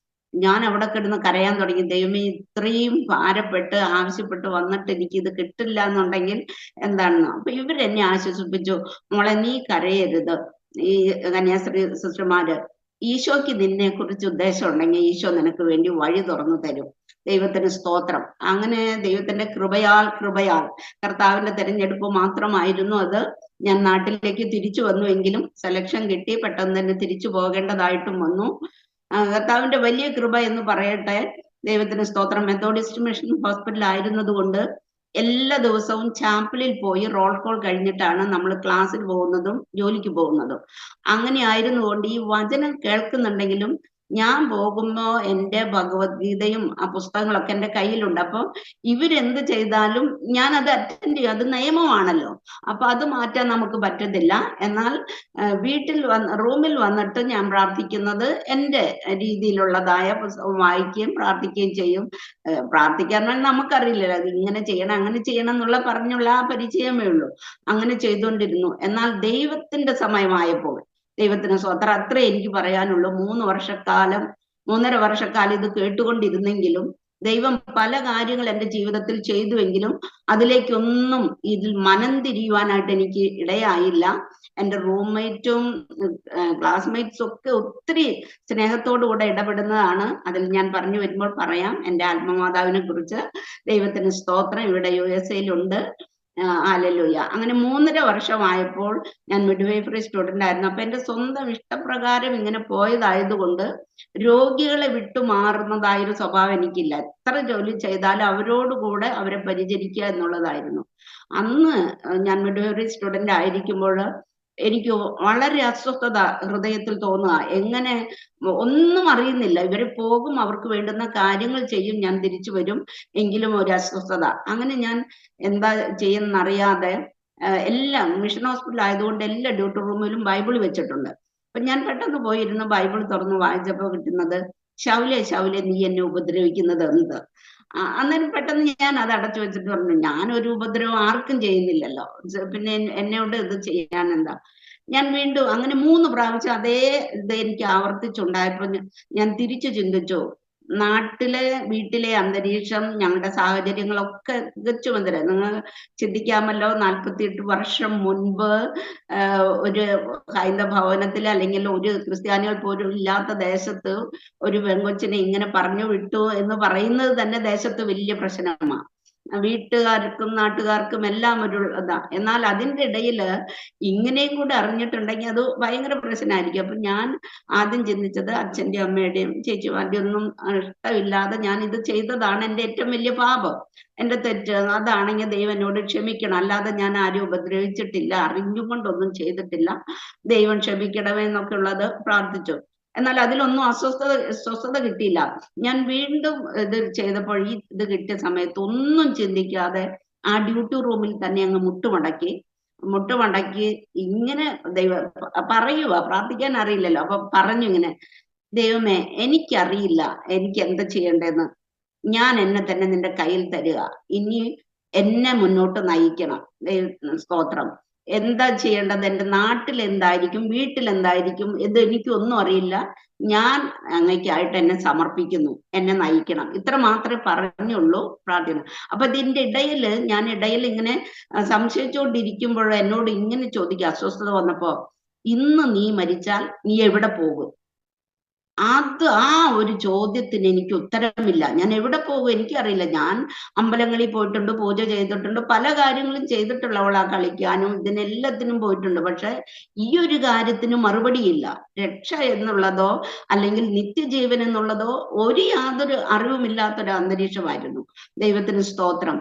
ഞാൻ അവിടെ കിടന്ന് കരയാൻ തുടങ്ങി. ദൈവമേ, ഇത്രയും ഭാരപ്പെട്ട് ആവശ്യപ്പെട്ട് വന്നിട്ട് എനിക്ക് ഇത് കിട്ടില്ല എന്നുണ്ടെങ്കിൽ എന്താണെന്ന്. അപ്പൊ ഇവരെന്നെ ആശ്വസിപ്പിച്ചു, മോളെ നീ കരയരുത്, ഈ കന്യാസ്ത്രീ സിസ്റ്റർമാര്, ഈശോയ്ക്ക് നിന്നെ കുറിച്ച് ഉദ്ദേശം ഉണ്ടെങ്കിൽ ഈശോ നിനക്ക് വേണ്ടി വഴി തുറന്നു തരും. ദൈവത്തിന് സ്തോത്രം. അങ്ങനെ ദൈവത്തിന്റെ കൃപയാൽ കർത്താവിന്റെ തെരഞ്ഞെടുപ്പ് മാത്രമായിരുന്നു അത്. ഞാൻ നാട്ടിലേക്ക് തിരിച്ചു വന്നുവെങ്കിലും സെലക്ഷൻ കിട്ടി, പെട്ടെന്ന് തന്നെ തിരിച്ചു പോകേണ്ടതായിട്ടും വന്നു. കർത്താവിന്റെ വലിയ കൃപ എന്ന് പറയട്ടെ. ദൈവത്തിന് സ്തോത്രം. മെത്തോഡിസ്റ്റ് മിഷൻ ഹോസ്പിറ്റൽ ആയിരുന്നത് കൊണ്ട് എല്ലാ ദിവസവും ചാപ്പലിൽ പോയി റോൾ കോൾ കഴിഞ്ഞിട്ടാണ് നമ്മൾ ക്ലാസ്സിൽ പോകുന്നതും ജോലിക്ക് പോകുന്നതും. അങ്ങനെ ആയിരുന്നുകൊണ്ട് ഈ വചനം കേൾക്കുന്നുണ്ടെങ്കിലും ഞാൻ പോകുമ്പോ എൻ്റെ ഭഗവത്ഗീതയും ആ പുസ്തകങ്ങളൊക്കെ എൻ്റെ കയ്യിലുണ്ട്. അപ്പൊ ഇവരെന്ത് ചെയ്താലും ഞാൻ അത് അറ്റൻഡ് ചെയ്യും. അത് നിയമമാണല്ലോ. അപ്പൊ അത് മാറ്റാൻ നമുക്ക് പറ്റത്തില്ല. എന്നാൽ വീട്ടിൽ റൂമിൽ വന്നിട്ട് ഞാൻ പ്രാർത്ഥിക്കുന്നത് എൻ്റെ രീതിയിലുള്ളതായ പുസ്തകം വായിക്കുകയും പ്രാർത്ഥിക്കുകയും ചെയ്യും. പ്രാർത്ഥിക്കാൻ നമുക്കറിയില്ലല്ലോ, അത് ഇങ്ങനെ ചെയ്യണം അങ്ങനെ ചെയ്യണം എന്നുള്ള പറഞ്ഞുള്ള ആ പരിചയമേ ഉള്ളൂ. അങ്ങനെ ചെയ്തുകൊണ്ടിരുന്നു. എന്നാൽ ദൈവത്തിന്റെ സമയമായപ്പോൾ, ദൈവത്തിന് സ്വത്രം, അത്രേ എനിക്ക് പറയാനുള്ളൂ. 3.5 വർഷക്കാലം ഇത് കേട്ടുകൊണ്ടിരുന്നെങ്കിലും ദൈവം പല കാര്യങ്ങൾ എൻ്റെ ജീവിതത്തിൽ ചെയ്തുവെങ്കിലും അതിലേക്കൊന്നും ഇതിൽ മനം തിരിയുവാനായിട്ട് എനിക്ക് ഇടയായില്ല. എൻ്റെ റൂംമേറ്റും ക്ലാസ്മേറ്റ്സും ഒക്കെ ഒത്തിരി സ്നേഹത്തോടു കൂടെ ഇടപെടുന്നതാണ്. അതിൽ ഞാൻ പറഞ്ഞു വരുമ്പോൾ പറയാം എൻ്റെ ആത്മമാതാവിനെ കുറിച്ച്. ദൈവത്തിന് സ്തോത്രം. ഇവിടെ USA-യിലുണ്ട്. ഹല്ലേലൂയ. അങ്ങനെ 3.5 വർഷമായപ്പോൾ ഞാൻ മിഡ്വൈഫറി സ്റ്റുഡന്റ് ആയിരുന്നു. അപ്പൊ എന്റെ സ്വന്തം ഇഷ്ടപ്രകാരം ഇങ്ങനെ പോയതായതുകൊണ്ട് രോഗികളെ വിട്ടുമാറുന്നതായൊരു സ്വഭാവം എനിക്കില്ല. എത്ര ജോലി ചെയ്താലും അവരോടുകൂടെ അവരെ പരിചരിക്കുക എന്നുള്ളതായിരുന്നു. അന്ന് ഞാൻ മിഡ്വൈഫറി സ്റ്റുഡന്റ് ആയിരിക്കുമ്പോൾ എനിക്ക് വളരെ അസ്വസ്ഥത ഹൃദയത്തിൽ തോന്നുക. എങ്ങനെ, ഒന്നും അറിയുന്നില്ല. ഇവര് പോകും, അവർക്ക് വേണ്ടുന്ന കാര്യങ്ങൾ ചെയ്യും, ഞാൻ തിരിച്ചു വരും, എങ്കിലും ഒരു അസ്വസ്ഥത. അങ്ങനെ ഞാൻ എന്താ ചെയ്യുന്നറിയാതെ എല്ലാം മിഷൻ ഹോസ്പിറ്റൽ ആയതുകൊണ്ട് എല്ലാ ഡ്യൂട്ടി റൂമിലും ബൈബിൾ വെച്ചിട്ടുണ്ട്. അപ്പൊ ഞാൻ പെട്ടെന്ന് പോയിരുന്ന് ബൈബിൾ തുറന്ന് വായിച്ചപ്പോ കിട്ടുന്നത്, ശൗലേ ശൗലേ നീ എന്നെ ഉപദ്രവിക്കുന്നത് എന്ത്. അന്നേരം പെട്ടെന്ന് ഞാൻ അത് അടച്ചു വെച്ചിട്ട് പറഞ്ഞു, ഞാനൊരു ഉപദ്രവം ആർക്കും ചെയ്യുന്നില്ലല്ലോ, പിന്നെ എന്നോട് ഇത് ചെയ്യാൻ എന്താ. ഞാൻ വീണ്ടും അങ്ങനെ 3 പ്രാവശ്യം അതേ ഇത് എനിക്ക് ആവർത്തിച്ചുണ്ടായപ്പോ ഞാൻ തിരിച്ചു ചിന്തിച്ചു, വീട്ടിലെ അന്തരീക്ഷം, ഞങ്ങളുടെ സാഹചര്യങ്ങളൊക്കെ തികച്ചും എതിരെ. നിങ്ങൾ ചിന്തിക്കാമല്ലോ, 48 വർഷം മുൻപ് ഒരു ഹൈന്ദവ ഭവനത്തിൽ അല്ലെങ്കിൽ ഒരു ക്രിസ്ത്യാനികൾ പോലും ഇല്ലാത്ത ദേശത്ത് ഒരു പെങ്കൊച്ചിനെ ഇങ്ങനെ പറഞ്ഞു വിട്ടു എന്ന് പറയുന്നത് തന്നെ ദേശത്ത് വലിയ പ്രശ്നമാണ്. വീട്ടുകാർക്കും നാട്ടുകാർക്കും എല്ലാം ഒരു ഇതാ. എന്നാൽ അതിൻ്റെ ഇടയില് ഇങ്ങനെയും കൂടെ അറിഞ്ഞിട്ടുണ്ടെങ്കിൽ അത് ഭയങ്കര പ്രശ്നമായിരിക്കും. അപ്പൊ ഞാൻ ആദ്യം ചിന്തിച്ചത് അച്ഛൻ്റെയും അമ്മയുടെയും ചേച്ചിമാരുടെയും ഒന്നും ഇഷ്ടമില്ലാതെ ഞാൻ ഇത് ചെയ്തതാണ് എൻ്റെ ഏറ്റവും വലിയ പാപം, എൻ്റെ തെറ്റ്. അതാണെങ്കിൽ ദൈവം എന്നോട് ക്ഷമിക്കണം, അല്ലാതെ ഞാൻ ആരും ഉപദ്രവിച്ചിട്ടില്ല, അറിഞ്ഞുകൊണ്ടൊന്നും ചെയ്തിട്ടില്ല, ദൈവം ക്ഷമിക്കണമേ എന്നൊക്കെ ഉള്ളത് പ്രാർത്ഥിച്ചു. എന്നാൽ അതിലൊന്നും സ്വസ്ഥത കിട്ടിയില്ല. ഞാൻ വീണ്ടും ഇത് ചെയ്തപ്പോൾ, ഈ ഇത് കിട്ടിയ സമയത്ത് ഒന്നും ചിന്തിക്കാതെ ആ ഡ്യൂട്ടി റൂമിൽ തന്നെ അങ്ങ് മുട്ടുമടക്കി ഇങ്ങനെ പ്രാർത്ഥിക്കാൻ അറിയില്ലല്ലോ. അപ്പൊ പറഞ്ഞു ഇങ്ങനെ, ദൈവമേ എനിക്കറിയില്ല എനിക്ക് എന്താ ചെയ്യേണ്ടതെന്ന്, ഞാൻ എന്നെ തന്നെ നിന്റെ കയ്യിൽ തരിക, ഇനി എന്നെ മുന്നോട്ട് നയിക്കണം. സ്തോത്രം. എന്താ ചെയ്യേണ്ടത്, എൻ്റെ നാട്ടിൽ എന്തായിരിക്കും, വീട്ടിൽ എന്തായിരിക്കും, ഇത് എനിക്കൊന്നും അറിയില്ല, ഞാൻ അങ്ങേക്കായിട്ട് എന്നെ സമർപ്പിക്കുന്നു, എന്നെ നയിക്കണം. ഇത്ര മാത്രമേ പറഞ്ഞുള്ളൂ പ്രാർത്ഥന. അപ്പൊ ഇതിന്റെ ഞാൻ ഇടയിൽ ഇങ്ങനെ സംശയിച്ചുകൊണ്ടിരിക്കുമ്പോൾ എന്നോട് ഇങ്ങനെ ചോദിക്കുക, അസ്വസ്ഥത വന്നപ്പോ, ഇന്ന് നീ മരിച്ചാൽ നീ എവിടെ പോകും? ആ ഒരു ചോദ്യത്തിന് എനിക്ക് ഉത്തരമില്ല. ഞാൻ എവിടെ പോകും എനിക്കറിയില്ല. ഞാൻ അമ്പലങ്ങളിൽ പോയിട്ടുണ്ട്, പൂജ ചെയ്തിട്ടുണ്ട്, പല കാര്യങ്ങളും ചെയ്തിട്ടുള്ളവളാ, കളിക്കാനും ഇതിനെല്ലാത്തിനും പോയിട്ടുണ്ട്. പക്ഷെ ഈ ഒരു കാര്യത്തിന് മറുപടിയില്ല. രക്ഷ എന്നുള്ളതോ അല്ലെങ്കിൽ നിത്യജീവൻ എന്നുള്ളതോ യാതൊരു അറിവുമില്ലാത്തൊരു അന്തരീക്ഷമായിരുന്നു. ദൈവത്തിന് സ്തോത്രം.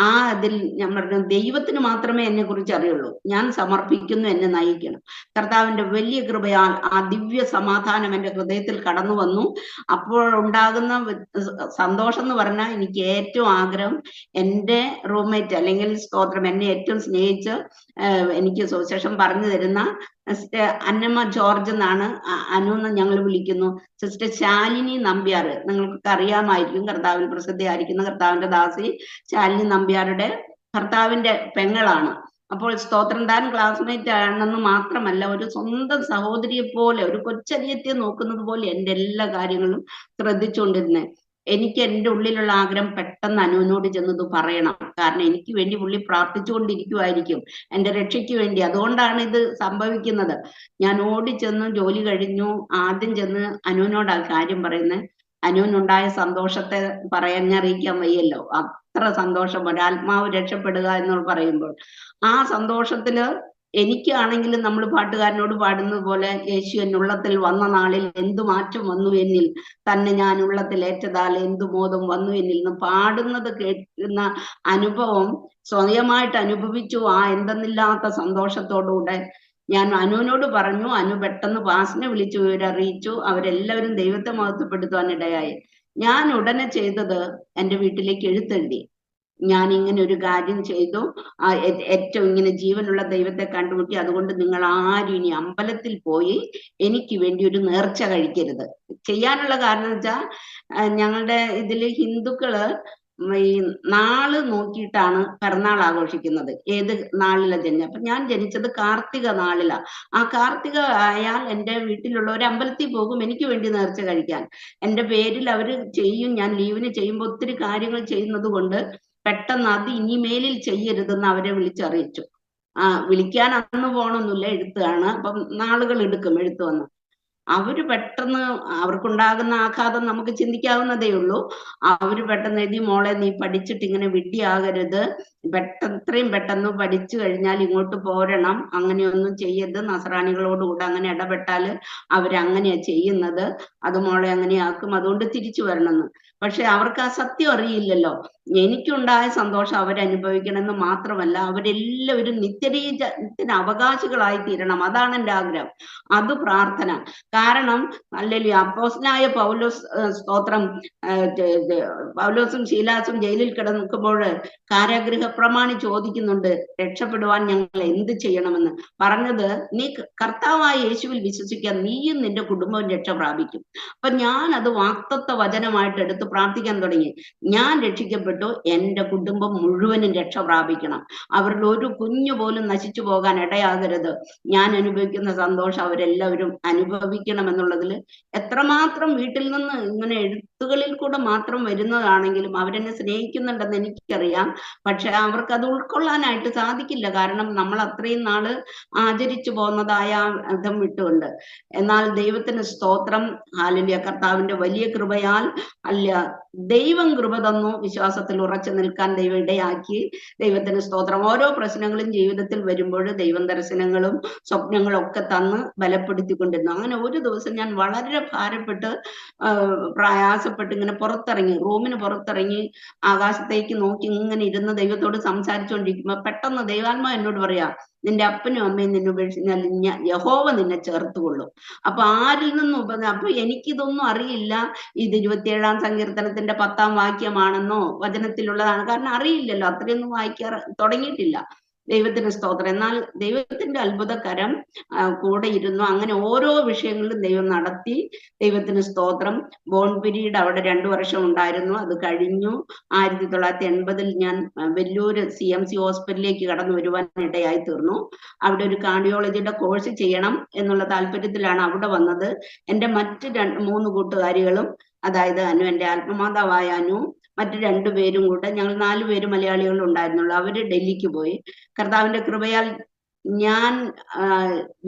അതിൽ ഞാൻ പറഞ്ഞു, ദൈവത്തിന് മാത്രമേ എന്നെ കുറിച്ച് അറിയുള്ളൂ, ഞാൻ സമർപ്പിക്കുന്നു, എന്നെ നയിക്കണം. കർത്താവിന്റെ വലിയ കൃപയാൽ ആ ദിവ്യ സമാധാനം എൻ്റെ ഹൃദയത്തിൽ കടന്നു വന്നു. അപ്പോൾ ഉണ്ടാകുന്ന സന്തോഷം എന്ന് പറഞ്ഞാൽ, എനിക്ക് ഏറ്റവും ആഗ്രഹം എൻ്റെ റൂംമേറ്റ് അല്ലെങ്കിൽ സ്തോത്രം എന്നെ ഏറ്റവും സ്നേഹിച്ച് എനിക്ക് സുവിശേഷം പറഞ്ഞു തരുന്ന അന്നമ്മ ജോർജ് എന്നാണ്, അനു എന്ന് ഞങ്ങൾ വിളിക്കുന്നു, സിസ്റ്റർ ശാലിനി നമ്പ്യാർ. നിങ്ങൾക്കൊക്കെ അറിയാമായിരിക്കും, കർത്താവിൽ പ്രസിദ്ധിയായിരിക്കുന്ന കർത്താവിന്റെ ദാസി ശാലിനി നമ്പ്യാരുടെ ഭർത്താവിന്റെ പെങ്ങളാണ്. അപ്പോൾ സ്തോത്രം, താൻ ക്ലാസ്മേറ്റ് ആണെന്ന് മാത്രമല്ല, ഒരു സ്വന്തം സഹോദരിയെ പോലെ, ഒരു കൊച്ചനിയത്തെ നോക്കുന്നത് പോലെ എൻ്റെ എല്ലാ കാര്യങ്ങളും ശ്രദ്ധിച്ചുകൊണ്ടിരുന്നേ. എനിക്ക് എൻ്റെ ഉള്ളിലുള്ള ആഗ്രഹം പെട്ടെന്ന് അനുവിനോട് ചെന്നത് പറയണം. കാരണം എനിക്ക് വേണ്ടി പുള്ളി പ്രാർത്ഥിച്ചുകൊണ്ടിരിക്കുമായിരിക്കും, എൻ്റെ രക്ഷയ്ക്ക് വേണ്ടി. അതുകൊണ്ടാണ് ഇത് സംഭവിക്കുന്നത്. ഞാൻ ഓടിച്ചെന്ന് ജോലി കഴിഞ്ഞു, ആദ്യം ചെന്ന് അനുവിനോട് ആ കാര്യം പറയുന്നത്. അനുവിനുണ്ടായ സന്തോഷത്തെ പറഞ്ഞറിയിക്കാൻ വയ്യല്ലോ. അത്ര സന്തോഷം, ഒരാത്മാവ് രക്ഷപ്പെടുക എന്ന് പറയുമ്പോൾ ആ സന്തോഷത്തില് എനിക്കാണെങ്കിലും നമ്മൾ പാട്ടുകാരനോട് പാടുന്നത് പോലെ, യേശു എന്നുള്ളത്തിൽ വന്ന നാളിൽ എന്തു മാറ്റം വന്നു എന്നിൽ, തന്നെ ഞാൻ ഉള്ളത്തിൽ ഏറ്റതാൽ എന്തു മോദം വന്നു എന്നിൽ എന്ന് പാടുന്നത് കേൾക്കുന്ന അനുഭവം സ്വയമായിട്ട് അനുഭവിച്ചു. ആ എന്തെന്നില്ലാത്ത സന്തോഷത്തോടുകൂടെ ഞാൻ അനുവിനോട് പറഞ്ഞു. അനു പെട്ടെന്ന് പാസിനെ വിളിച്ചു വിവരറിയിച്ചു. അവരെല്ലാവരും ദൈവത്തെ മഹത്വപ്പെടുത്തുവാൻ ഇടയായി. ഞാൻ ഉടനെ ചെയ്തത് എൻ്റെ വീട്ടിലേക്ക് എഴുത്തെഴുതി. ഞാൻ ഇങ്ങനെ ഒരു കാര്യം ചെയ്തു, ഏറ്റവും ഇങ്ങനെ ജീവനുള്ള ദൈവത്തെ കണ്ടുമുട്ടി, അതുകൊണ്ട് നിങ്ങൾ ആരും ഇനി അമ്പലത്തിൽ പോയി എനിക്ക് വേണ്ടി ഒരു നേർച്ച കഴിക്കരുത്. ചെയ്യാനുള്ള കാരണം വെച്ചാൽ ഞങ്ങളുടെ ഇതില് ഹിന്ദുക്കള് ഈ നാള് നോക്കിയിട്ടാണ് പിറന്നാൾ ആഘോഷിക്കുന്നത്. ഏത് നാളിലാ ജനിച്ചത്. അപ്പൊ ഞാൻ ജനിച്ചത് കാർത്തിക നാളിലാ. ആ കാർത്തിക ആയാൽ എൻ്റെ വീട്ടിലുള്ളവർ അമ്പലത്തിൽ പോകും എനിക്ക് വേണ്ടി നേർച്ച കഴിക്കാൻ. എൻ്റെ പേരിൽ അവര് ചെയ്യും. ഞാൻ ലീവിന് ചെയ്യുമ്പോൾ ഒത്തിരി കാര്യങ്ങൾ ചെയ്യുന്നത് കൊണ്ട് പെട്ടെന്ന് അത് ഇനി മേലിൽ ചെയ്യരുതെന്ന് അവരെ വിളിച്ചറിയിച്ചു. വിളിക്കാൻ അന്ന് പോണൊന്നുമില്ല, എഴുത്താണ്. അപ്പം നാളുകൾ എടുക്കും എഴുത്ത് വന്ന്. അവര് പെട്ടെന്ന് അവർക്കുണ്ടാകുന്ന ആഘാതം നമുക്ക് ചിന്തിക്കാവുന്നതേ ഉള്ളൂ. അവര് പെട്ടെന്ന് എഴുതി, മോളെ നീ പഠിച്ചിട്ട് ഇങ്ങനെ വിഡ്ഢിയാകരുത്, എത്രയും പെട്ടെന്ന് പഠിച്ചു കഴിഞ്ഞാൽ ഇങ്ങോട്ട് പോരണം, അങ്ങനെയൊന്നും ചെയ്യരുത്, നസ്രാണികളോടുകൂടെ അങ്ങനെ ഇടപെട്ടാല് അവരങ്ങനെയാ ചെയ്യുന്നത്, അത് മോളെ അങ്ങനെയാക്കും, അതുകൊണ്ട് തിരിച്ചു വരണമെന്ന്. പക്ഷെ അവർക്ക് ആ സത്യം അറിയില്ലല്ലോ. എനിക്കുണ്ടായ സന്തോഷം അവരനുഭവിക്കണമെന്ന് മാത്രമല്ല, അവരെല്ലാവരും നിത്യജീവത്തിന് അവകാശികളായി തീരണം. അതാണ് എൻ്റെ ആഗ്രഹം. അത് പ്രാർത്ഥന. കാരണം അല്ലെങ്കിൽ അപ്പോസ്തലനായ പൗലോസ് സ്തോത്രം, പൗലോസും ശീലാസും ജയിലിൽ കിടക്കുമ്പോൾ കാരാഗൃഹ പ്രമാണി ചോദിക്കുന്നുണ്ട്, രക്ഷപ്പെടുവാൻ ഞങ്ങൾ എന്ത് ചെയ്യണമെന്ന്. പറഞ്ഞത്, നീ കർത്താവായ യേശുവിൽ വിശ്വസിക്കാൻ നീയും നിന്റെ കുടുംബവും രക്ഷ പ്രാപിക്കും. അപ്പൊ ഞാൻ അത് വാക്തത്വ വചനമായിട്ട് എടുത്ത് പ്രാർത്ഥിക്കാൻ തുടങ്ങി. ഞാൻ രക്ഷിക്കപ്പെട്ടു, എൻ്റെ കുടുംബം മുഴുവനും രക്ഷ പ്രാപിക്കണം, അവരുടെ ഒരു കുഞ്ഞു പോലും നശിച്ചു പോകാൻ ഇടയാകരുത്, ഞാൻ അനുഭവിക്കുന്ന സന്തോഷം അവരെല്ലാവരും അനുഭവിക്കണം എന്നുള്ളതിൽ എത്രമാത്രം വീട്ടിൽ നിന്ന് ഇങ്ങനെ എഴുത്തുകളിൽ കൂടെ മാത്രം വരുന്നതാണെങ്കിലും അവരെന്നെ സ്നേഹിക്കുന്നുണ്ടെന്ന് എനിക്കറിയാം. പക്ഷെ അവർക്ക് അത് ഉൾക്കൊള്ളാനായിട്ട് സാധിക്കില്ല. കാരണം നമ്മൾ അത്രയും നാള് ആചരിച്ചു പോന്നതായ അർത്ഥം വിട്ടുകൊണ്ട്. എന്നാൽ ദൈവത്തിന് സ്തോത്രം, ഹല്ലേലൂയ, കർത്താവിന്റെ വലിയ കൃപയാൽ അല്ല ദൈവം കൃപ തന്നു, വിശ്വാസത്തിൽ ഉറച്ചു നിൽക്കാൻ ദൈവം ഇടയാക്കി. ദൈവത്തിന് സ്തോത്രം. ഓരോ പ്രശ്നങ്ങളും ജീവിതത്തിൽ വരുമ്പോൾ ദൈവം ദർശനങ്ങളും സ്വപ്നങ്ങളും ഒക്കെ തന്ന് ബലപ്പെടുത്തിക്കൊണ്ടിരുന്നു. അങ്ങനെ ഒരു ദിവസം ഞാൻ വളരെ ഭാരപ്പെട്ട് പ്രയാസപ്പെട്ട് ഇങ്ങനെ പുറത്തിറങ്ങി, റൂമിന് പുറത്തിറങ്ങി ആകാശത്തേക്ക് നോക്കി ഇങ്ങനെ ഇരുന്ന് ദൈവത്തോട് സംസാരിച്ചുകൊണ്ടിരിക്കുമ്പോ പെട്ടെന്ന് ദൈവാത്മാവ് എന്നോട് പറയാ, നിന്റെ അപ്പനും അമ്മയും നിന്നെ ഉപേക്ഷിച്ചാൽ യഹോവ നിന്നെ ചേർത്തുകൊള്ളും. അപ്പൊ ആരിൽ നിന്നും അപ്പൊ എനിക്കിതൊന്നും അറിയില്ല. ഇത് 27-ാം സങ്കീർത്തനത്തിന്റെ 10-ാം വാക്യമാണെന്നോ വചനത്തിലുള്ളതാണ്. കാരണം അറിയില്ലല്ലോ, അത്രയൊന്നും വായിക്കാർ തുടങ്ങിയിട്ടില്ല. ദൈവത്തിന് സ്തോത്രം. എന്നാൽ ദൈവത്തിന്റെ അത്ഭുതകരം കൂടെ ഇരുന്നു. അങ്ങനെ ഓരോ വിഷയങ്ങളിലും ദൈവം നടത്തി. ദൈവത്തിന് സ്തോത്രം. ബോൺ പീരീഡ് അവിടെ 2 വർഷം ഉണ്ടായിരുന്നു. അത് കഴിഞ്ഞു. 1980 ഞാൻ വെല്ലൂര് CMC ഹോസ്പിറ്റലിലേക്ക് കടന്നു വരുവാൻ ഇടയായി തീർന്നു. അവിടെ ഒരു കാർഡിയോളജിയുടെ കോഴ്സ് ചെയ്യണം എന്നുള്ള താല്പര്യത്തിലാണ് അവിടെ വന്നത്. എൻ്റെ മറ്റ് 3 കൂട്ടുകാരികളും, അതായത് അനു, എൻ്റെ ആത്മമാതാവായ അനു, മറ്റു 2 പേരും കൂടെ, ഞങ്ങൾ 4 പേര് മലയാളികൾ ഉണ്ടായിരുന്നുള്ളൂ. അവര് ഡൽഹിക്ക് പോയി. കർത്താവിന്റെ കൃപയാൽ ഞാൻ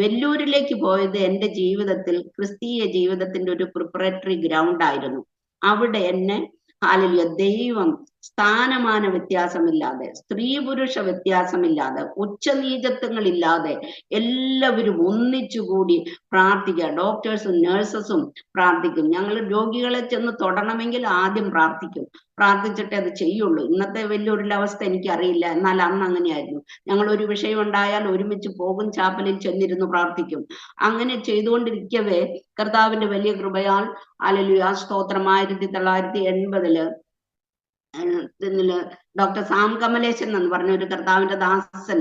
വെല്ലൂരിലേക്ക് പോയത് എൻ്റെ ജീവിതത്തിൽ ക്രിസ്തീയ ജീവിതത്തിന്റെ ഒരു പ്രിപ്പറേറ്ററി ഗ്രൗണ്ട് ആയിരുന്നു. അവിടെ എന്നെ ഹല്ലേലൂയ ദൈവം സ്ഥാനമാന വ്യത്യാസമില്ലാതെ, സ്ത്രീ പുരുഷ വ്യത്യാസമില്ലാതെ, ഉച്ചനീചത്വങ്ങളില്ലാതെ എല്ലാവരും ഒന്നിച്ചുകൂടി പ്രാർത്ഥിക്കുക. ഡോക്ടേഴ്സും നഴ്സസും പ്രാർത്ഥിക്കും. ഞങ്ങൾ രോഗികളെ ചെന്ന് തൊടണമെങ്കിൽ ആദ്യം പ്രാർത്ഥിക്കും, പ്രാർത്ഥിച്ചിട്ടേ അത് ചെയ്യുള്ളൂ. ഇന്നത്തെ വലിയൊരു അവസ്ഥ എനിക്കറിയില്ല, എന്നാൽ അന്ന് അങ്ങനെയായിരുന്നു. ഞങ്ങൾ ഒരു വിഷയം ഉണ്ടായാൽ ഒരുമിച്ച് പോകും, ചാപ്പലിൽ ചെന്നിരുന്ന് പ്രാർത്ഥിക്കും. അങ്ങനെ ചെയ്തുകൊണ്ടിരിക്കവേ കർത്താവിന്റെ വലിയ കൃപയാൽ ഹല്ലേലൂയ സ്തോത്രം 1980 ഡോക്ടർ സാം കമലേശൻ എന്ന് പറഞ്ഞ ഒരു കർത്താവിന്റെ ദാസൻ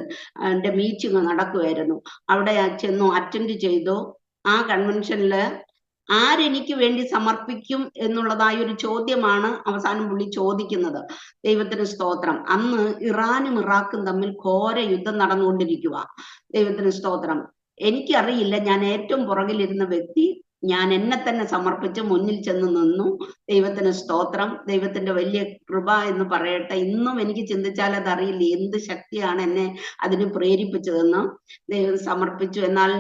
മീറ്റിംഗ് നടക്കുമായിരുന്നു. അവിടെ ചെന്നു അറ്റൻഡ് ചെയ്തു. ആ കൺവെൻഷനില് ആരെനിക്ക് വേണ്ടി സമർപ്പിക്കും എന്നുള്ളതായ ഒരു ചോദ്യമാണ് അവസാനം പുള്ളി ചോദിക്കുന്നത്. ദൈവത്തിന് സ്തോത്രം. അന്ന് ഇറാനും ഇറാഖും തമ്മിൽ ഘോര യുദ്ധം നടന്നുകൊണ്ടിരിക്കുക. ദൈവത്തിന് സ്തോത്രം. എനിക്കറിയില്ല, ഞാൻ ഏറ്റവും പുറകിലിരുന്ന വ്യക്തി ഞാൻ എന്നെ തന്നെ സമർപ്പിച്ച് മുന്നിൽ ചെന്ന് നിന്നു. ദൈവത്തിന് സ്തോത്രം. ദൈവത്തിന്റെ വലിയ കൃപ എന്ന് പറയട്ടെ. ഇന്നും എനിക്ക് ചിന്തിച്ചാൽ അതറിയില്ല എന്ത് ശക്തിയാണ് എന്നെ അതിന് പ്രേരിപ്പിച്ചതെന്ന്. ദൈവം സമർപ്പിച്ചു. എന്നാൽ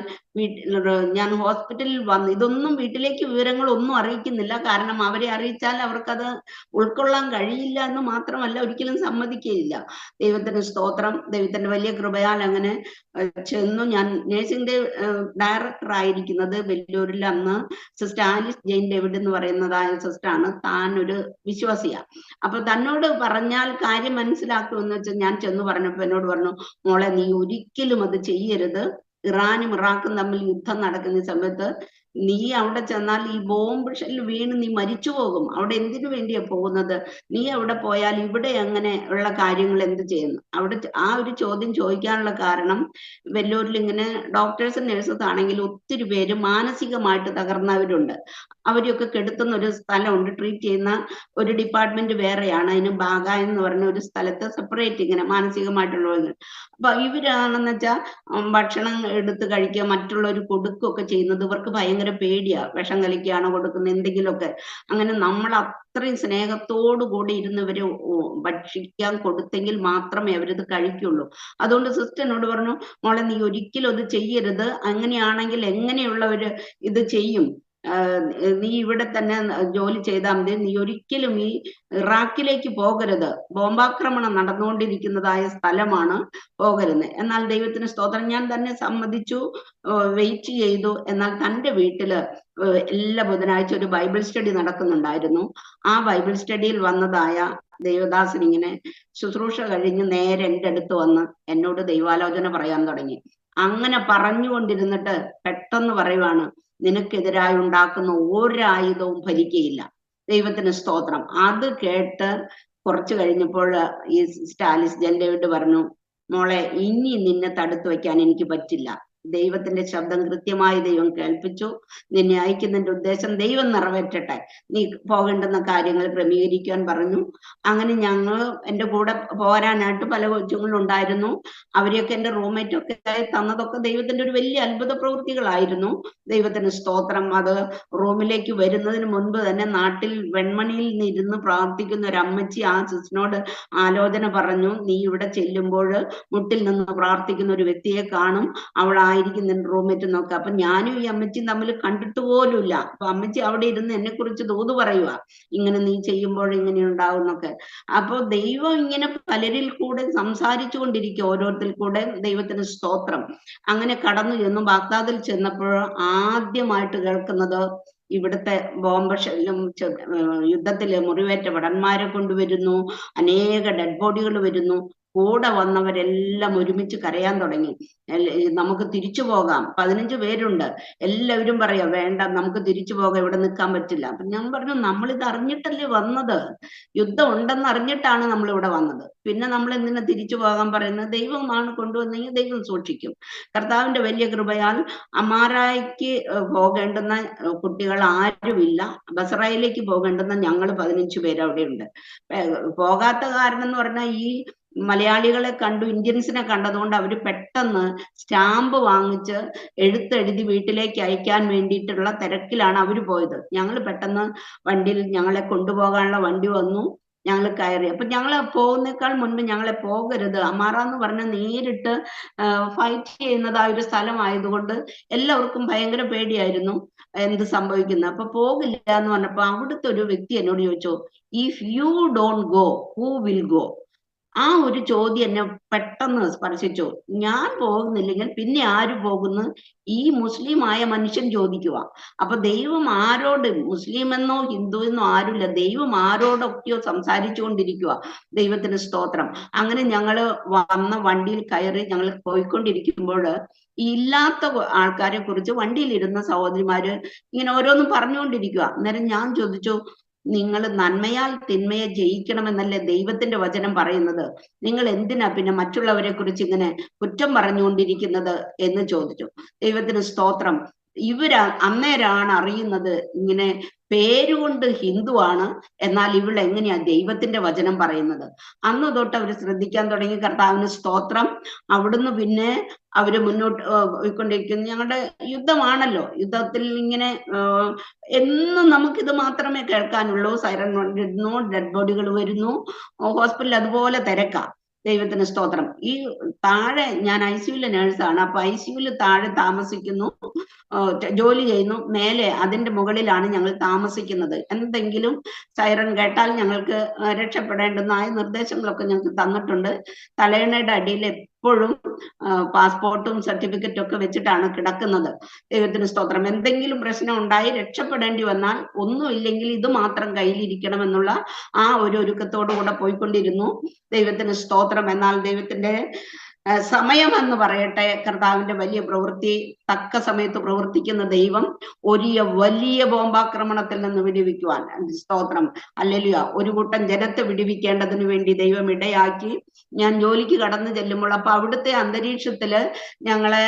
ഞാൻ ഹോസ്പിറ്റലിൽ വന്നു. ഇതൊന്നും വീട്ടിലേക്ക് വിവരങ്ങളൊന്നും അറിയിക്കുന്നില്ല. കാരണം അവരെ അറിയിച്ചാൽ അവർക്കത് ഉൾക്കൊള്ളാൻ കഴിയില്ല എന്ന് മാത്രമല്ല, ഒരിക്കലും സമ്മതിക്കുകയില്ല. ദൈവത്തിന് സ്തോത്രം. ദൈവത്തിന്റെ വലിയ കൃപയാൽ അങ്ങനെ ചെന്നു. ഞാൻ നേഴ്സിംഗ് ഡയറക്ടർ ആയിരിക്കുന്നത് വെല്ലൂരിൽ അന്ന് സിസ്റ്റർ ആലിസ് ജെയിൻ ഡേവിഡ് എന്ന് പറയുന്നതായ സിസ്റ്ററാണ്. താൻ ഒരു വിശ്വാസിയാ. അപ്പൊ തന്നോട് പറഞ്ഞാൽ കാര്യം മനസ്സിലാക്കുമെന്ന് വെച്ചാൽ ഞാൻ ചെന്ന് പറഞ്ഞപ്പോ എന്നോട് പറഞ്ഞു, മോളെ നീ ഒരിക്കലും അത് ചെയ്യരുത്, ഇറാനും ഇറാഖും തമ്മിൽ യുദ്ധം നടക്കുന്ന സമയത്ത് നീ അവിടെ ചെന്നാൽ ഈ ബോംബ് ഷെല്ല് വീണ് നീ മരിച്ചു പോകും. അവിടെ എന്തിനു വേണ്ടിയാ പോകുന്നത്? നീ അവിടെ പോയാൽ ഇവിടെ അങ്ങനെ ഉള്ള കാര്യങ്ങൾ എന്ത് ചെയ്യുന്നു? അവിടെ ആ ഒരു ചോദ്യം ചോദിക്കാനുള്ള കാരണം വെല്ലൂരിൽ ഇങ്ങനെ ഡോക്ടേഴ്സും നഴ്സസ് ആണെങ്കിൽ ഒത്തിരി പേര് മാനസികമായിട്ട് തകർന്നവരുണ്ട്. അവരെയൊക്കെ കെടുത്തുന്ന ഒരു സ്ഥലമുണ്ട്, ട്രീറ്റ് ചെയ്യുന്ന ഒരു ഡിപ്പാർട്ട്മെന്റ് വേറെയാണ്. അതിന് ബാഗ എന്ന് പറഞ്ഞ ഒരു സ്ഥലത്ത് സെപ്പറേറ്റ് ഇങ്ങനെ മാനസികമായിട്ടുള്ളവർ. അപ്പൊ ഇവരാണെന്ന് വെച്ചാൽ ഭക്ഷണം എടുത്ത് കഴിക്കുക, മറ്റുള്ളവർ കൊടുക്കുകയൊക്കെ ചെയ്യുന്നത് ഇവർക്ക് ഭയങ്കര പേടിയാ. വിഷം കലിക്കുകയാണോ കൊടുക്കുന്നത് എന്തെങ്കിലുമൊക്കെ. അങ്ങനെ നമ്മൾ അത്രയും സ്നേഹത്തോടു കൂടി ഇരുന്ന് ഇവര് ഭക്ഷിക്കാൻ കൊടുത്തെങ്കിൽ മാത്രമേ അവരിത് കഴിക്കുള്ളൂ. അതുകൊണ്ട് സിസ്റ്റർ എന്നോട് പറഞ്ഞു, മോളെ നീ ഒരിക്കലും അത് ചെയ്യരുത്, അങ്ങനെയാണെങ്കിൽ എങ്ങനെയുള്ളവര് ഇത് ചെയ്യും? നീ ഇവിടെ തന്നെ ജോലി ചെയ്താൽ മതി, നീ ഒരിക്കലും ഈ ഇറാഖിലേക്ക് പോകരുത്, ബോംബാക്രമണം നടന്നുകൊണ്ടിരിക്കുന്നതായ സ്ഥലമാണ്, പോകരുത്. എന്നാൽ ദൈവത്തിന് സ്തോത്രം, ഞാൻ തന്നെ സമ്മതിച്ചു, വെയിറ്റ് ചെയ്തു. എന്നാൽ തൻ്റെ വീട്ടില് എല്ലാ ബുധനാഴ്ച ഒരു ബൈബിൾ സ്റ്റഡി നടക്കുന്നുണ്ടായിരുന്നു. ആ ബൈബിൾ സ്റ്റഡിയിൽ വന്നതായ ദേവദാസൻ ഇങ്ങനെ ശുശ്രൂഷ കഴിഞ്ഞ് നേരെ എൻ്റെ അടുത്ത് വന്ന് എന്നോട് ദൈവാലോചന പറയാൻ തുടങ്ങി. അങ്ങനെ പറഞ്ഞുകൊണ്ടിരുന്നിട്ട് പെട്ടെന്ന് പറയുവാണ്, നിനക്കെതിരായി ഉണ്ടാക്കുന്ന ഒരായുധവും ഫലിക്കയില്ല. ദൈവത്തിന് സ്തോത്രം. അത് കേട്ട് കുറച്ച് കഴിഞ്ഞപ്പോൾ ഈ സ്റ്റാലിസ് ജെൻഡേവിഡ് പറഞ്ഞു, മോളെ ഇനി നിന്നെ തടുത്തു വയ്ക്കാൻ എനിക്ക് പറ്റില്ല. ദൈവത്തിന്റെ ശബ്ദം കൃത്യമായി ദൈവം കേൾപ്പിച്ചു. നിന്നെ അയക്കുന്നതിന്റെ ഉദ്ദേശം ദൈവം നിറവേറ്റട്ടെ, നീ പോകേണ്ടുന്ന കാര്യങ്ങൾ ക്രമീകരിക്കാൻ പറഞ്ഞു. അങ്ങനെ ഞങ്ങൾ എൻ്റെ കൂടെ പോരാനായിട്ട് പല കൊച്ചുങ്ങളുണ്ടായിരുന്നു. അവരെയൊക്കെ എൻ്റെ റൂംമേറ്റ് ഒക്കെ തന്നതൊക്കെ ദൈവത്തിന്റെ ഒരു വലിയ അത്ഭുത പ്രവൃത്തികളായിരുന്നു. ദൈവത്തിന് സ്തോത്രം. അത് റൂമിലേക്ക് വരുന്നതിന് മുൻപ് തന്നെ നാട്ടിൽ വെൺമണിയിൽ നിന്നിരുന്ന് പ്രാർത്ഥിക്കുന്ന ഒരു അമ്മച്ചി ആ സിസ്റ്ററിനോട് ആലോചന പറഞ്ഞു, നീ ഇവിടെ ചെല്ലുമ്പോൾ മുട്ടിൽ നിന്ന് പ്രാർത്ഥിക്കുന്ന ഒരു വ്യക്തിയെ കാണും, അവളായിരിക്കും നിന്റെ റൂംമേറ്റ് നോക്കുക. അപ്പൊ ഞാനും ഈ അമ്മച്ചിയും തമ്മിൽ കണ്ടിട്ട് പോലുമില്ല. അപ്പൊ അമ്മച്ചി അവിടെ ഇരുന്ന് എന്നെ കുറിച്ച് തോതു പറയുക, ഇങ്ങനെ നീ ചെയ്യുമ്പോൾ ഇങ്ങനെ ഉണ്ടാവും എന്നൊക്കെ. അപ്പൊ ദൈവം ഇങ്ങനെ പലരിൽ കൂടെ സംസാരിച്ചു കൊണ്ടിരിക്കുക, ഓരോരുത്തരിൽ കൂടെ. ദൈവത്തിന് സ്തോത്രം. അങ്ങനെ കടന്നു ചെന്നു. ബാഗ്ദാദിൽ ചെന്നപ്പോൾ ആദ്യമായിട്ട് കേൾക്കുന്നത് ഇവിടുത്തെ ബോംബ് യുദ്ധത്തില് മുറിവേറ്റ ഭടന്മാരെ കൊണ്ടുവരുന്നു, അനേക ഡെഡ് ബോഡികൾ വരുന്നു. കൂടെ വന്നവരെല്ലാം ഒരുമിച്ച് കരയാൻ തുടങ്ങി. നമുക്ക് തിരിച്ചു പോകാം, 15 പേരുണ്ട്. എല്ലാവരും പറയാ വേണ്ട, നമുക്ക് തിരിച്ചു പോകാം, ഇവിടെ നിൽക്കാൻ പറ്റില്ല. അപ്പൊ ഞാൻ പറഞ്ഞു, നമ്മളിത് അറിഞ്ഞിട്ടല്ലേ വന്നത്, യുദ്ധം ഉണ്ടെന്ന് അറിഞ്ഞിട്ടാണ് നമ്മൾ ഇവിടെ വന്നത്. പിന്നെ നമ്മൾ എന്തിനാ തിരിച്ചു പോകാൻ പറയുന്നത്? ദൈവമാണ് കൊണ്ടുവന്നെങ്കിൽ ദൈവം സൂക്ഷിക്കും. കർത്താവിന്റെ വലിയ കൃപയാൽ അമാറായിക്ക് പോകേണ്ടുന്ന കുട്ടികൾ ആരുമില്ല. ബസറയിലേക്ക് പോകേണ്ടുന്ന ഞങ്ങൾ 15 പേര് അവിടെ ഉണ്ട്. പോകാത്ത കാരണം എന്ന് പറഞ്ഞാൽ ഈ മലയാളികളെ കണ്ടു, ഇന്ത്യൻസിനെ കണ്ടതുകൊണ്ട് അവര് പെട്ടെന്ന് സ്റ്റാമ്പ് വാങ്ങിച്ച് എഴുത്തെഴുതി വീട്ടിലേക്ക് അയക്കാൻ വേണ്ടിയിട്ടുള്ള തിരക്കിലാണ് അവര് പോയത്. ഞങ്ങൾ പെട്ടെന്ന് വണ്ടിയിൽ ഞങ്ങളെ കൊണ്ടുപോകാനുള്ള വണ്ടി വന്നു, ഞങ്ങൾ കയറി. അപ്പൊ ഞങ്ങൾ പോകുന്നേക്കാൾ മുൻപ് ഞങ്ങളെ പോകരുത്, അമാറ എന്ന് പറഞ്ഞ നേരിട്ട് ഫൈറ്റ് ചെയ്യുന്നതായ ഒരു സ്ഥലമായതുകൊണ്ട് എല്ലാവർക്കും ഭയങ്കര പേടിയായിരുന്നു എന്ത് സംഭവിക്കുന്നത്. അപ്പൊ പോകില്ല എന്ന് പറഞ്ഞപ്പോ അവിടുത്തെ ഒരു വ്യക്തി എന്നോട് ചോദിച്ചു, if you don't go who will go? ആ ഒരു ചോദ്യം എന്നെ പെട്ടെന്ന് സ്പർശിച്ചു. ഞാൻ പോകുന്നില്ലെങ്കിൽ പിന്നെ ആര് പോകുന്നു? ഈ മുസ്ലിം ആയ മനുഷ്യൻ ചോദിക്കുക. അപ്പൊ ദൈവം ആരോട്, മുസ്ലിം എന്നോ ഹിന്ദു എന്നോ ആരുമില്ല, ദൈവം ആരോടൊക്കെയോ സംസാരിച്ചു കൊണ്ടിരിക്കുക. ദൈവത്തിന് സ്തോത്രം. അങ്ങനെ ഞങ്ങള് വന്ന വണ്ടിയിൽ കയറി ഞങ്ങൾ പോയിക്കൊണ്ടിരിക്കുമ്പോൾ ഇല്ലാത്ത ആൾക്കാരെ കുറിച്ച് വണ്ടിയിലിരുന്ന സഹോദരിമാര് ഇങ്ങനെ ഓരോന്നും പറഞ്ഞുകൊണ്ടിരിക്കുക. അന്നേരം ഞാൻ ചോദിച്ചു, നിങ്ങൾ നന്മയാൽ തിന്മയെ ജയിക്കണമെന്നല്ലേ ദൈവത്തിന്റെ വചനം പറയുന്നത്, നിങ്ങൾ എന്തിനാ പിന്നെ മറ്റുള്ളവരെ കുറിച്ച് ഇങ്ങനെ കുറ്റം പറഞ്ഞുകൊണ്ടിരിക്കുന്നത് എന്ന് ചോദിച്ചു. ദൈവത്തിന് സ്തോത്രം. അന്നേരാണ് അറിയുന്നത്, ഇങ്ങനെ പേരുകൊണ്ട് ഹിന്ദുവാണ്, എന്നാൽ ഇവിടെ എങ്ങനെയാ ദൈവത്തിന്റെ വചനം പറയുന്നത്. അന്ന് തൊട്ട് അവർ ശ്രദ്ധിക്കാൻ തുടങ്ങി. കർത്താവിന് സ്തോത്രം. അവിടുന്ന് പിന്നെ അവര് മുന്നോട്ട് പോയിക്കൊണ്ടിരിക്കുന്നു. ഞങ്ങളുടെ യുദ്ധമാണല്ലോ, യുദ്ധത്തിൽ ഇങ്ങനെ എന്നും നമുക്കിത് മാത്രമേ കേൾക്കാനുള്ളൂ. സൈറൻ വരുന്നു, ഡെഡ് ബോഡികൾ വരുന്നു, ഹോസ്പിറ്റലിൽ അതുപോലെ തിരക്കാം. ദൈവത്തിന് സ്തോത്രം. ഈ താഴെ ഞാൻ ICUവിലെ നേഴ്സാണ്. അപ്പൊ ICUവിൽ താഴെ താമസിക്കുന്നു, ജോലി ചെയ്യുന്നു. മേലെ അതിന്റെ മുകളിലാണ് ഞങ്ങൾ താമസിക്കുന്നത്. എന്തെങ്കിലും സൈറൻ കേട്ടാൽ ഞങ്ങൾക്ക് രക്ഷപ്പെടേണ്ടുന്നതായ നിർദ്ദേശങ്ങളൊക്കെ ഞങ്ങൾക്ക് തന്നിട്ടുണ്ട്. തലയണയുടെ അടിയിൽ എപ്പോഴും പാസ്പോർട്ടും സർട്ടിഫിക്കറ്റും ഒക്കെ വെച്ചിട്ടാണ് കിടക്കുന്നത്. ദൈവത്തിന് സ്തോത്രം. എന്തെങ്കിലും പ്രശ്നം ഉണ്ടായി രക്ഷപ്പെടേണ്ടി വന്നാൽ ഒന്നുമില്ലെങ്കിൽ ഇത് മാത്രം കയ്യിലിരിക്കണം എന്നുള്ള ആ ഒരു ഒരുക്കത്തോടു കൂടെ പോയിക്കൊണ്ടിരുന്നു. ദൈവത്തിന് സ്തോത്രം. എന്നാൽ ദൈവത്തിന്റെ സമയം എന്ന് പറയട്ടെ, കർത്താവിന്റെ വലിയ പ്രവൃത്തി, തക്ക സമയത്ത് പ്രവർത്തിക്കുന്ന ദൈവം വലിയ ബോംബാക്രമണത്തിൽ നിന്ന് വിടുവിക്കുവാൻ, സ്തോത്രം, ഹല്ലേലൂയ, ഒരു കൂട്ടം ജനത്തെ വിടുവിക്കേണ്ടതിന് വേണ്ടി ദൈവം ഇടയാക്കി. ഞാൻ ജോലിക്ക് കടന്നു ചെല്ലുമ്പോൾ അപ്പൊ അവിടുത്തെ അന്തരീക്ഷത്തില് ഞങ്ങളെ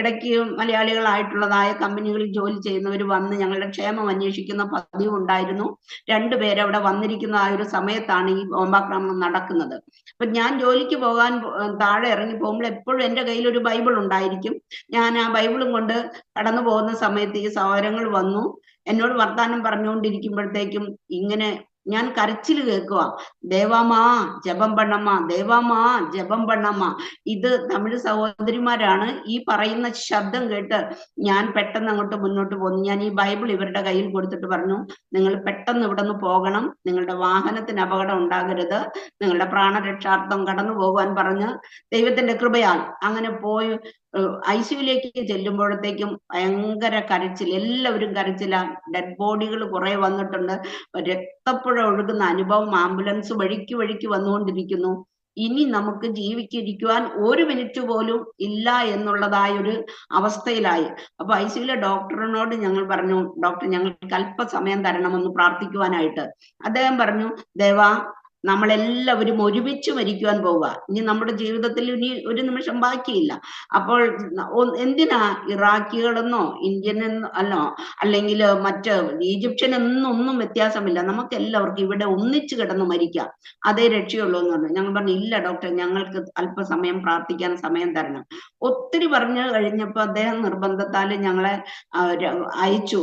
ഇടയ്ക്ക് മലയാളികളായിട്ടുള്ളതായ കമ്പനികളിൽ ജോലി ചെയ്യുന്നവർ വന്ന് ഞങ്ങളുടെ ക്ഷേമം അന്വേഷിക്കുന്ന പതിവ് ഉണ്ടായിരുന്നു. രണ്ടുപേരെ അവിടെ വന്നിരിക്കുന്ന ആ ഒരു സമയത്താണ് ഈ ബോംബാക്രമണം നടക്കുന്നത്. അപ്പൊ ഞാൻ ജോലിക്ക് പോകാൻ താഴെ ഇറങ്ങി പോകുമ്പോൾ എപ്പോഴും എൻ്റെ കയ്യിൽ ഒരു ബൈബിൾ ഉണ്ടായിരിക്കും. ഞാൻ ആ ബൈബിളും കൊണ്ട് കടന്നു പോകുന്ന സമയത്ത് ഈ സഹോദരങ്ങൾ വന്നു എന്നോട് വർത്താനം പറഞ്ഞുകൊണ്ടിരിക്കുമ്പോഴത്തേക്കും ഇങ്ങനെ ഞാൻ കരച്ചിൽ കേൾക്കുക, ദേവാമാ ജപം പണ്ണമ്മ, ദേവാമാ ജപം പണ്ണമ്മ. ഇത് തമിഴ് സഹോദരിമാരാണ്. ഈ പറയുന്ന ശബ്ദം കേട്ട് ഞാൻ പെട്ടെന്ന് അങ്ങോട്ട് മുന്നോട്ട് പോന്നു. ഞാൻ ഈ ബൈബിൾ ഇവരുടെ കയ്യിൽ കൊടുത്തിട്ട് പറഞ്ഞു, നിങ്ങൾ പെട്ടെന്ന് ഇവിടെ നിന്ന് പോകണം, നിങ്ങളുടെ വാഹനത്തിന് അപകടം ഉണ്ടാകരുത്, നിങ്ങളുടെ പ്രാണരക്ഷാർത്ഥം കടന്നു പോകാൻ പറഞ്ഞ് ദൈവത്തിന്റെ കൃപയാൽ അങ്ങനെ പോയി ICUലേക്ക് ചെല്ലുമ്പോഴത്തേക്കും ഭയങ്കര കരച്ചിൽ, എല്ലാവരും കരച്ചില. ഡെഡ് ബോഡികൾ കുറെ വന്നിട്ടുണ്ട്, രക്തപ്പുഴ ഒഴുകുന്ന അനുഭവം. ആംബുലൻസ് വഴിക്ക് വന്നുകൊണ്ടിരിക്കുന്നു. ഇനി നമുക്ക് ജീവിച്ചിരിക്കുവാൻ ഒരു മിനിറ്റ് പോലും ഇല്ല എന്നുള്ളതായ ഒരു അവസ്ഥയിലായി. അപ്പൊ ICUലെ ഡോക്ടറിനോട് ഞങ്ങൾ പറഞ്ഞു, ഡോക്ടർ ഞങ്ങൾക്ക് അല്പസമയം തരണമെന്ന് പ്രാർത്ഥിക്കുവാനായിട്ട്. അദ്ദേഹം പറഞ്ഞു, ദേവാ നമ്മളെല്ലാവരും ഒരുമിച്ച് മരിക്കുവാൻ പോവുക, ഇനി നമ്മുടെ ജീവിതത്തിൽ ഇനി ഒരു നിമിഷം ബാക്കിയില്ല. അപ്പോൾ എന്തിനാ ഇറാഖികളെന്നോ ഇന്ത്യനെന്നോ അല്ലോ അല്ലെങ്കിൽ മറ്റ് ഈജിപ്ഷ്യൻ എന്നൊന്നും വ്യത്യാസമില്ല, നമുക്ക് എല്ലാവർക്കും ഇവിടെ ഒന്നിച്ചു കിടന്ന് മരിക്കാം, അതേ രക്ഷയുള്ളൂ എന്ന് പറഞ്ഞു. ഞങ്ങൾ പറഞ്ഞു, ഇല്ല ഡോക്ടർ, ഞങ്ങൾക്ക് അല്പസമയം പ്രാർത്ഥിക്കാൻ സമയം തരണം. ഒത്തിരി പറഞ്ഞു കഴിഞ്ഞപ്പോൾ അദ്ദേഹം നിർബന്ധത്താൽ ഞങ്ങളെ അയച്ചു.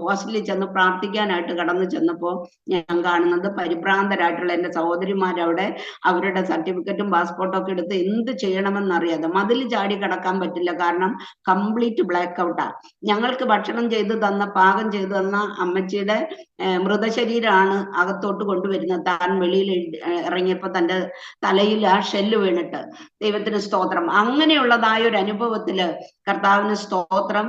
ഹോസ്റ്റലിൽ ചെന്ന് പ്രാർത്ഥിക്കാനായിട്ട് കടന്നു ചെന്നപ്പോ ഞാൻ കാണുന്നത് പരിഭ്രാന്തരായിട്ടുള്ള എന്റെ സഹോദരിമാരവിടെ അവരുടെ സർട്ടിഫിക്കറ്റും പാസ്പോർട്ടും ഒക്കെ എടുത്ത് എന്ത് ചെയ്യണമെന്നറിയാതെ, മതിൽ ചാടി കടക്കാൻ പറ്റില്ല, കാരണം കംപ്ലീറ്റ് ബ്ലാക്ക് ഔട്ടാ. ഞങ്ങൾക്ക് ഭക്ഷണം പാകം ചെയ്തു തന്ന അമ്മച്ചിയുടെ മൃതശരീരമാണ് അകത്തോട്ട് കൊണ്ടുവരുന്നത്. താൻ വെളിയിൽ ഇറങ്ങിയപ്പോ തന്റെ തലയിൽ ആ ഷെല്ല് വീണിട്ട്. ദൈവത്തിന് സ്തോത്രം. അങ്ങനെയുള്ളതായ ഒരു അനുഭവത്തില് കർത്താവിന് സ്തോത്രം.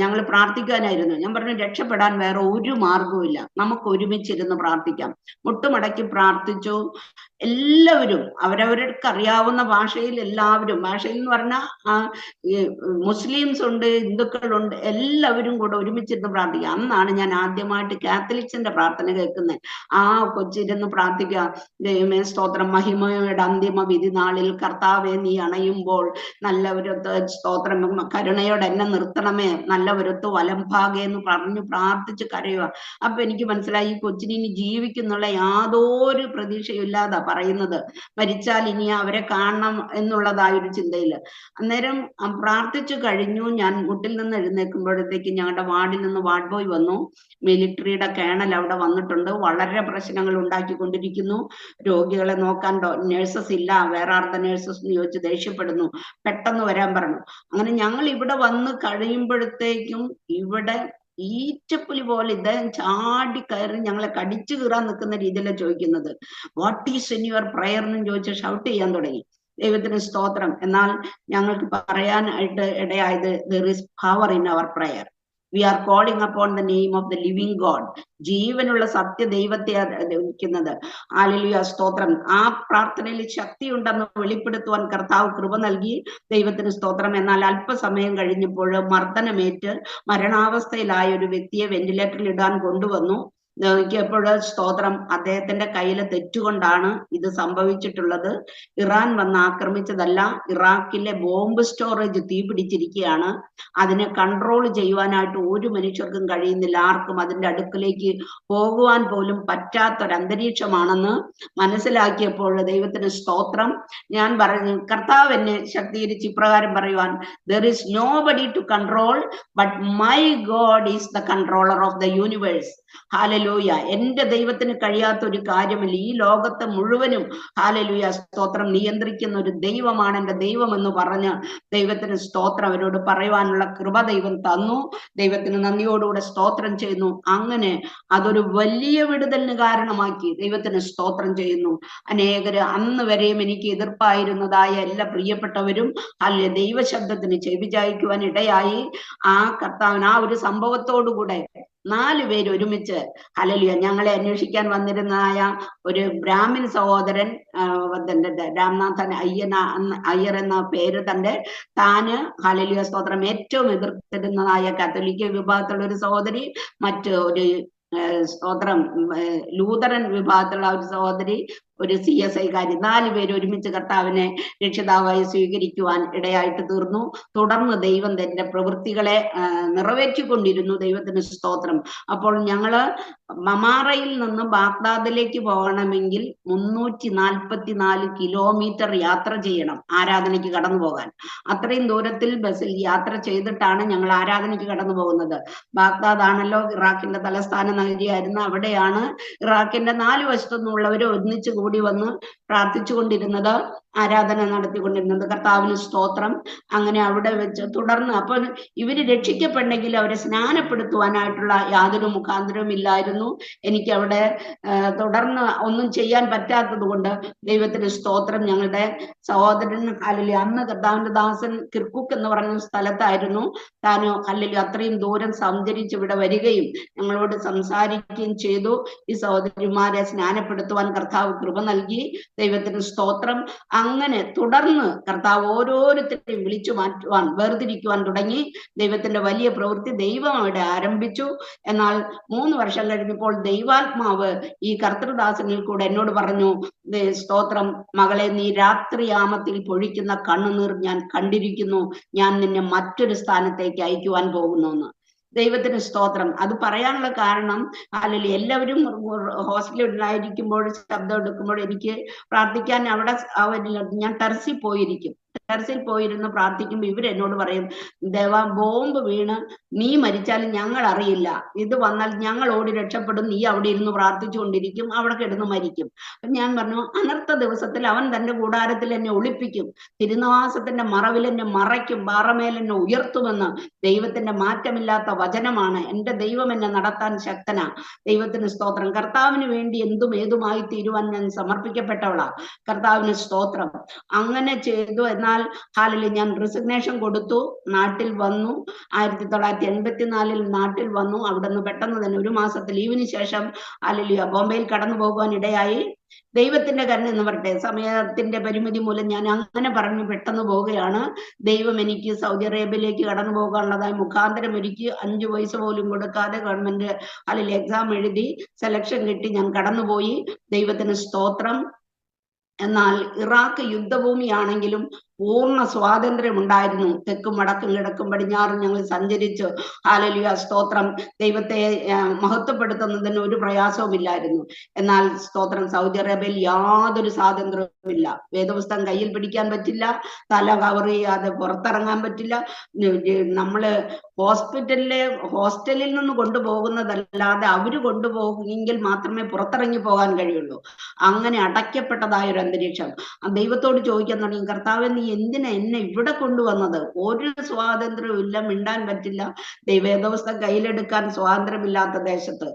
ഞങ്ങൾ പ്രാർത്ഥിക്കാനായിരുന്നു. ഞാൻ പറഞ്ഞു, രക്ഷപ്പെടാൻ വേറെ ഒരു മാർഗവും ഇല്ല, നമുക്ക് ഒരുമിച്ചിരുന്ന് പ്രാർത്ഥിക്കാം. മുട്ടുമടക്കി പ്രാർത്ഥിച്ചു. എല്ലാവരും അവരവർക്ക് അറിയാവുന്ന ഭാഷയിൽ, ഭാഷയിൽ എന്ന് പറഞ്ഞാൽ മുസ്ലിംസ് ഉണ്ട്, ഹിന്ദുക്കളുണ്ട്, എല്ലാവരും കൂടെ ഒരുമിച്ചിരുന്ന് പ്രാർത്ഥിക്കുക. അന്നാണ് ഞാൻ ആദ്യമായിട്ട് കാത്തലിക്സിന്റെ പ്രാർത്ഥന കേൾക്കുന്നത്. ആ കൊച്ചിരുന്ന് പ്രാർത്ഥിക്കുക, ദൈവമേ സ്തോത്രം, മഹിമയുടെ അന്തിമ വിധി നാളിൽ കർത്താവെ നീ അണയുമ്പോൾ നല്ലവരത്ത് സ്തോത്രം, കരുണയോടെ എന്നെ നിർത്തണമേ, നല്ലവരത്ത് വലംഭാഗേ എന്ന് പറഞ്ഞു പ്രാർത്ഥിച്ച് കരയുക. അപ്പൊ എനിക്ക് മനസ്സിലായി, ഈ കൊച്ചിന് ഇനി ജീവിക്കുന്നുള്ള യാതൊരു പ്രതീക്ഷയില്ലാതെ പറയുന്നത്, മരിച്ചാൽ ഇനി അവരെ കാണണം എന്നുള്ളതായൊരു ചിന്തയില്. അന്നേരം പ്രാർത്ഥിച്ചു കഴിഞ്ഞു. ഞാൻ മുട്ടിൽ നിന്ന് എഴുന്നേൽക്കുമ്പോഴത്തേക്ക് ഞങ്ങളുടെ വാർഡിൽ നിന്ന് വാർഡ് ബോയ് വന്നു. മിലിറ്ററിയുടെ കേണൽ അവിടെ വന്നിട്ടുണ്ട്, വളരെ പ്രശ്നങ്ങൾ ഉണ്ടാക്കിക്കൊണ്ടിരിക്കുന്നു, രോഗികളെ നോക്കാൻ നഴ്സസ് ഇല്ല, വേറെ ആർത്ത നഴ്സസ് എന്ന് ചോദിച്ച് ദേഷ്യപ്പെടുന്നു, പെട്ടെന്ന് വരാൻ പറഞ്ഞു. അങ്ങനെ ഞങ്ങൾ ഇവിടെ വന്ന് കഴിയുമ്പോഴത്തേക്കും ഇവിടെ ഈറ്റപ്പുലി പോലെ ഇദ്ദേഹം ചാടി കയറി ഞങ്ങളെ കടിച്ചു കീറാൻ നിൽക്കുന്ന രീതിയിലാണ് ചോദിക്കുന്നത്. What is in your prayer എന്നും ചോദിച്ച് ഷൗട്ട് ചെയ്യാൻ തുടങ്ങി. ദൈവത്തിന് സ്തോത്രം. എന്നാൽ ഞങ്ങൾക്ക് പറയാനായിട്ട് ഇടയായത്, there is power in our prayer. We are calling upon the name of the living God. ജീവനുള്ള സത്യ ദൈവത്തെ വിളിക്കുന്നത്. ഹല്ലേലൂയ, സ്തോത്രം. ആ പ്രാർത്ഥനയിൽ ശക്തി ഉണ്ടെന്ന് വെളിപ്പെടുത്തുവാൻ കർത്താവ് കൃപ നൽകി. ദൈവത്തിന് സ്തോത്രം. എന്നാൽ അല്പസമയം കഴിഞ്ഞപ്പോൾ മർദ്ദനമേറ്റ് മരണാവസ്ഥയിലായ ഒരു വ്യക്തിയെ വെന്റിലേറ്ററിൽ ഇടാൻ കൊണ്ടുവന്നു. നോക്കിയപ്പോൾ സ്തോത്രം, അദ്ദേഹത്തിന്റെ കയ്യിലെ തെറ്റുകൊണ്ടാണ് ഇത് സംഭവിച്ചിട്ടുള്ളത്. ഇറാൻ വന്ന് ആക്രമിച്ചതല്ല, ഇറാഖിലെ ബോംബ് സ്റ്റോറേജ് തീപിടിച്ചിരിക്കുകയാണ്. അതിനെ കൺട്രോൾ ചെയ്യുവാനായിട്ട് ഒരു മനുഷ്യർക്കും കഴിയുന്നില്ല, ആർക്കും അതിന്റെ അടുക്കിലേക്ക് പോകുവാൻ പോലും പറ്റാത്തൊരന്തരീക്ഷമാണെന്ന് മനസ്സിലാക്കിയപ്പോൾ ദൈവത്തിന് സ്തോത്രം. ഞാൻ പറഞ്ഞു, കർത്താവ് എന്നെ ശക്തീകരിച്ച് ഇപ്രകാരം പറയുവാൻ, there is nobody to control but my God is the controller of the universe. Hallelujah. എന്റെ ദൈവത്തിന് കഴിയാത്ത ഒരു കാര്യമില്ല. ഈ ലോകത്തെ മുഴുവനും ഹല്ലേലൂയ സ്തോത്രം നിയന്ത്രിക്കുന്ന ഒരു ദൈവമാണ് എന്റെ ദൈവം എന്ന് പറഞ്ഞ് ദൈവത്തിന് സ്തോത്രം അവരോട് പറയുവാനുള്ള കൃപ ദൈവം തന്നു. ദൈവത്തിന് നന്ദിയോടുകൂടെ സ്തോത്രം ചെയ്യുന്നു. അങ്ങനെ അതൊരു വലിയ വിടുതലിന് കാരണമാക്കി. ദൈവത്തിന് സ്തോത്രം ചെയ്യുന്നു. അനേകര് അന്ന് വരെയും എനിക്ക് എതിർപ്പായിരുന്നതായ എല്ലാ പ്രിയപ്പെട്ടവരും ദൈവശബ്ദത്തിന് ചെവിചായിക്കുവാൻ ഇടയായി. ആ കർത്താവിന് ആ ഒരു സംഭവത്തോടുകൂടെ 4 പേര് ഒരുമിച്ച് ഹല്ലേലൂയ ഞങ്ങളെ അന്വേഷിക്കാൻ വന്നിരുന്നതായ ഒരു ബ്രാഹ്മിൻ സഹോദരൻ, രാംനാഥൻ അയ്യർ എന്ന പേര് താന് ഹല്ലേലൂയ സ്തോത്രം ഏറ്റവും എതിർത്തിരുന്നതായ കത്തോലിക്ക വിഭാഗത്തിലുള്ള ഒരു സഹോദരി, മറ്റ് ഒരു സ്തോത്രം ലൂതറൻ വിഭാഗത്തിലുള്ള ഒരു സഹോദരി, ഒരു CSI കാരി, 4 പേര് ഒരുമിച്ച് കർത്താവിനെ രക്ഷിതാവായി സ്വീകരിക്കുവാൻ ഇടയായിട്ട് തീർന്നു. തുടർന്ന് ദൈവം തന്റെ പ്രവൃത്തികളെ നിറവേറ്റിക്കൊണ്ടിരുന്നു. ദൈവത്തിന് സ്തോത്രം. അപ്പോൾ ഞങ്ങള് മമാറയിൽ നിന്ന് ബാഗ്ദാദിലേക്ക് പോകണമെങ്കിൽ 344 കിലോമീറ്റർ യാത്ര ചെയ്യണം ആരാധനയ്ക്ക് കടന്നു പോകാൻ. അത്രയും ദൂരത്തിൽ ബസ്സിൽ യാത്ര ചെയ്തിട്ടാണ് ഞങ്ങൾ ആരാധനയ്ക്ക് കടന്നു പോകുന്നത്. ബാഗ്ദാദ് ആണല്ലോ ഇറാഖിന്റെ തലസ്ഥാന നഗരിയായിരുന്നു. അവിടെയാണ് ഇറാഖിന്റെ 4 വശത്തു നിന്നുള്ളവർ ഒന്നിച്ചു കൂടി വന്ന് പ്രാർത്ഥിച്ചുകൊണ്ടിരുന്നത്, ആരാധന നടത്തിക്കൊണ്ടിരുന്നത്. കർത്താവിന് സ്തോത്രം. അങ്ങനെ അവിടെ വെച്ച് തുടർന്ന് അപ്പോൾ ഇവര് രക്ഷിക്കപ്പെട്ടെങ്കിൽ അവരെ സ്നാനപ്പെടുത്തുവാനായിട്ടുള്ള യാതൊരു മുഖാന്തരവും ഇല്ലായിരുന്നു. എനിക്ക് അവിടെ തുടർന്ന് ഒന്നും ചെയ്യാൻ പറ്റാത്തത് കൊണ്ട് ദൈവത്തിന് സ്തോത്രം. ഞങ്ങളുടെ സഹോദരൻ ഹല്ലേലൂയ, അന്ന് കർത്താവിന്റെ ദാസൻ കിർക്കുക്ക് എന്ന് പറഞ്ഞ സ്ഥലത്തായിരുന്നു താൻ. ഹല്ലേലൂയ അത്രയും ദൂരം സഞ്ചരിച്ച് ഇവിടെ വരികയും ഞങ്ങളോട് സംസാരിക്കുകയും ചെയ്തു. ഈ സഹോദരിമാരെ സ്നാനപ്പെടുത്തുവാൻ കർത്താവ് കൃപ നൽകി. ദൈവത്തിന് സ്തോത്രം. അങ്ങനെ തുടർന്ന് കർത്താവ് ഓരോരുത്തരെയും വിളിച്ചു മാറ്റുവാൻ, വേർതിരിക്കുവാൻ തുടങ്ങി. ദൈവത്തിന്റെ വലിയ പ്രവൃത്തി ദൈവം അവിടെ ആരംഭിച്ചു. എന്നാൽ 3 വർഷം കഴിഞ്ഞപ്പോൾ ദൈവാത്മാവ് ഈ കർത്തൃദാസനിൽ കൂടെ എന്നോട് പറഞ്ഞു, സ്തോത്രം, മകളെ, നീ രാത്രിയാമത്തിൽ പൊഴിക്കുന്ന കണ്ണുനീർ ഞാൻ കണ്ടിരിക്കുന്നു. ഞാൻ നിന്നെ മറ്റൊരു സ്ഥാനത്തേക്ക് അയക്കുവാൻ പോകുന്നു എന്ന്. ദൈവത്തിന് സ്തോത്രം. അത് പറയാനുള്ള കാരണം അല്ലെങ്കിൽ എല്ലാവരും ഹോസ്റ്റലിലായിരിക്കുമ്പോൾ ശബ്ദം എടുക്കുമ്പോൾ എനിക്ക് പ്രാർത്ഥിക്കാൻ അവിടെ ഞാൻ ടെറസിൽ പോയിരിക്കും. ടെറസിൽ പോയിരുന്ന് പ്രാർത്ഥിക്കുമ്പോൾ ഇവരെന്നോട് പറയും, ദേവാ, ബോംബ് വീണ് നീ മരിച്ചാലും ഞങ്ങൾ അറിയില്ല, ഇത് വന്നാൽ ഞങ്ങൾ ഓടി രക്ഷപ്പെടും, നീ അവിടെ ഇരുന്ന് പ്രാർത്ഥിച്ചുകൊണ്ടിരിക്കും, അവിടെ കിടന്ന് മരിക്കും. അപ്പൊ ഞാൻ പറഞ്ഞു, അനർത്ഥ ദിവസത്തിൽ അവൻ തന്റെ കൂടാരത്തിൽ എന്നെ ഒളിപ്പിക്കും, തിരുനിവാസത്തിന്റെ മറവിൽ എന്നെ മറയ്ക്കും, പാറമേൽ എന്നെ ഉയർത്തുമെന്ന് ദൈവത്തിന്റെ മാറ്റമില്ലാത്ത വചനമാണ്. എന്റെ ദൈവം എന്നെ നടത്താൻ ശക്തനാ. ദൈവത്തിന് സ്തോത്രം. കർത്താവിന് വേണ്ടി എന്തും ഏതുമായി തീരുവാൻ ഞാൻ സമർപ്പിക്കപ്പെട്ടവളാ. കർത്താവിന് സ്തോത്രം. അങ്ങനെ ചെയ്തു. എന്നാൽ ഹാലിൽ ഞാൻ റിസിഗ്നേഷൻ കൊടുത്തു, നാട്ടിൽ വന്നു. 1984 നാട്ടിൽ വന്നു. അവിടെ നിന്ന് പെട്ടെന്ന് തന്നെ 1 മാസത്തെ ലീവിന് ശേഷം ഹല്ലേലൂയ ബോംബെയിൽ കടന്നു പോകുവാൻ ഇടയായി. ദൈവത്തിന്റെ കരുണ എന്ന് പറട്ടെ, സമയത്തിന്റെ പരിമിതി മൂലം ഞാൻ അങ്ങനെ പറഞ്ഞു പെട്ടെന്ന് പോവുകയാണ്. ദൈവം എനിക്ക് സൗദി അറേബ്യയിലേക്ക് കടന്നു പോകാനുള്ളതായി മുഖാന്തരം ഒരുക്കി. 5 പൈസ പോലും കൊടുക്കാതെ ഗവൺമെന്റ് അല്ലെങ്കിൽ എക്സാം എഴുതി സെലക്ഷൻ കിട്ടി. ഞാൻ കടന്നുപോയി. ദൈവത്തിന് സ്തോത്രം. എന്നാൽ ഇറാഖ് യുദ്ധഭൂമിയാണെങ്കിലും പൂർണ്ണ സ്വാതന്ത്ര്യം ഉണ്ടായിരുന്നു. തെക്കും വടക്കും കിഴക്കും പടിഞ്ഞാറും ഞങ്ങൾ സഞ്ചരിച്ചു. ഹല്ലേലൂയ സ്തോത്രം. ദൈവത്തെ മഹത്വപ്പെടുത്തുന്നതിന് ഒരു പ്രയാസവും ഇല്ലായിരുന്നു. എന്നാൽ സ്തോത്രം, സൗദി അറേബ്യയിൽ യാതൊരു സ്വാതന്ത്ര്യവുമില്ല. വേദപുസ്തകം കയ്യിൽ പിടിക്കാൻ പറ്റില്ല, തല കവർ ചെയ്യാതെ പുറത്തിറങ്ങാൻ പറ്റില്ല. നമ്മള് ഹോസ്റ്റലിൽ നിന്ന് കൊണ്ടുപോകുന്നതല്ലാതെ അവര് കൊണ്ടുപോകുമെങ്കിൽ മാത്രമേ പുറത്തിറങ്ങി പോകാൻ കഴിയുള്ളൂ. അങ്ങനെ അടയ്ക്കപ്പെട്ടതായ ഒരു അന്തരീക്ഷം. ദൈവത്തോട് ചോദിക്കാൻ തുടങ്ങി, കർത്താവേ, നീ എന്തിനാ എന്നെ ഇവിടെ കൊണ്ടുവന്നത്? ഒരു സ്വാതന്ത്ര്യവും ഇല്ല, മിണ്ടാൻ പറ്റില്ല, വേദപുസ്തകം കയ്യിലെടുക്കാൻ സ്വാതന്ത്ര്യമില്ലാത്ത ദേശത്ത്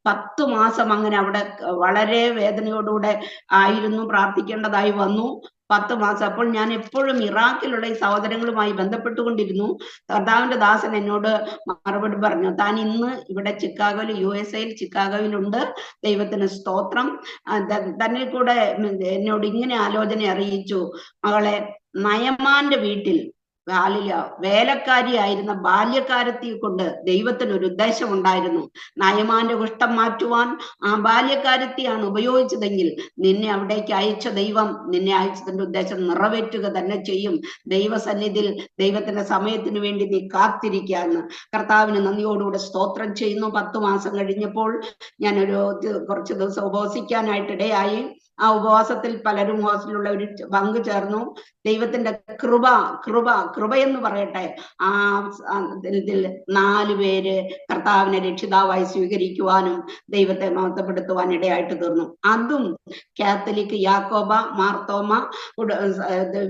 10 മാസം അങ്ങനെ അവിടെ വളരെ വേദനയോടുകൂടെ ആയിരുന്നു പ്രാർത്ഥിക്കേണ്ടതായി വന്നു. 10 മാസം. അപ്പോൾ ഞാൻ എപ്പോഴും ഇറാഖിലുള്ള ഈ സഹോദരങ്ങളുമായി ബന്ധപ്പെട്ടുകൊണ്ടിരുന്നു. കർത്താവിന്റെ ദാസൻ എന്നോട് മറുപടി പറഞ്ഞു, താൻ ഇന്ന് ഇവിടെ ചിക്കാഗോയിൽ, USA ചിക്കാഗോയിലുണ്ട്. ദൈവത്തിന് സ്തോത്രം. തന്നെ കൂടെ എന്നോട് ഇങ്ങനെ ആലോചന അറിയിച്ചു, മകളെ, നയമാന്റെ വീട്ടിൽ വേലക്കാരിയായിരുന്ന ബാല്യക്കാരത്തിയെ കൊണ്ട് ദൈവത്തിന് ഒരു ഉദ്ദേശം ഉണ്ടായിരുന്നു. നയമാന്റെ കുഷ്ഠം മാറ്റുവാൻ ആ ബാല്യക്കാരത്തിയാണ് ഉപയോഗിച്ചതെങ്കിൽ നിന്നെ അവിടേക്ക് അയച്ച ദൈവം നിന്നെ അയച്ചതിന്റെ ഉദ്ദേശം നിറവേറ്റുക തന്നെ ചെയ്യും. ദൈവസന്നിധിയിൽ ദൈവത്തിന്റെ സമയത്തിന് വേണ്ടി നീ കാത്തിരിക്കാന്ന് കർത്താവിന് നന്ദിയോടുകൂടെ സ്തോത്രം ചെയ്യുന്നു. 10 മാസം കഴിഞ്ഞപ്പോൾ ഞാനൊരു കുറച്ച് ദിവസം ഉപവസിക്കാനായിട്ട് ഇടയായി. ആ ഉപവാസത്തിൽ പലരും ഹോസ്റ്റലിലുള്ളവർ പങ്കു ചേർന്നു. ദൈവത്തിന്റെ കൃപ എന്ന് പറയട്ടെ, ആ 4 പേര് കർത്താവിനെ രക്ഷിതാവായി സ്വീകരിക്കുവാനും ദൈവത്തെ മഹത്വപ്പെടുത്തുവാൻ ഇടയായിട്ട് തീർന്നു. അതും കാത്തലിക്, യാക്കോബ, മാർത്തോമ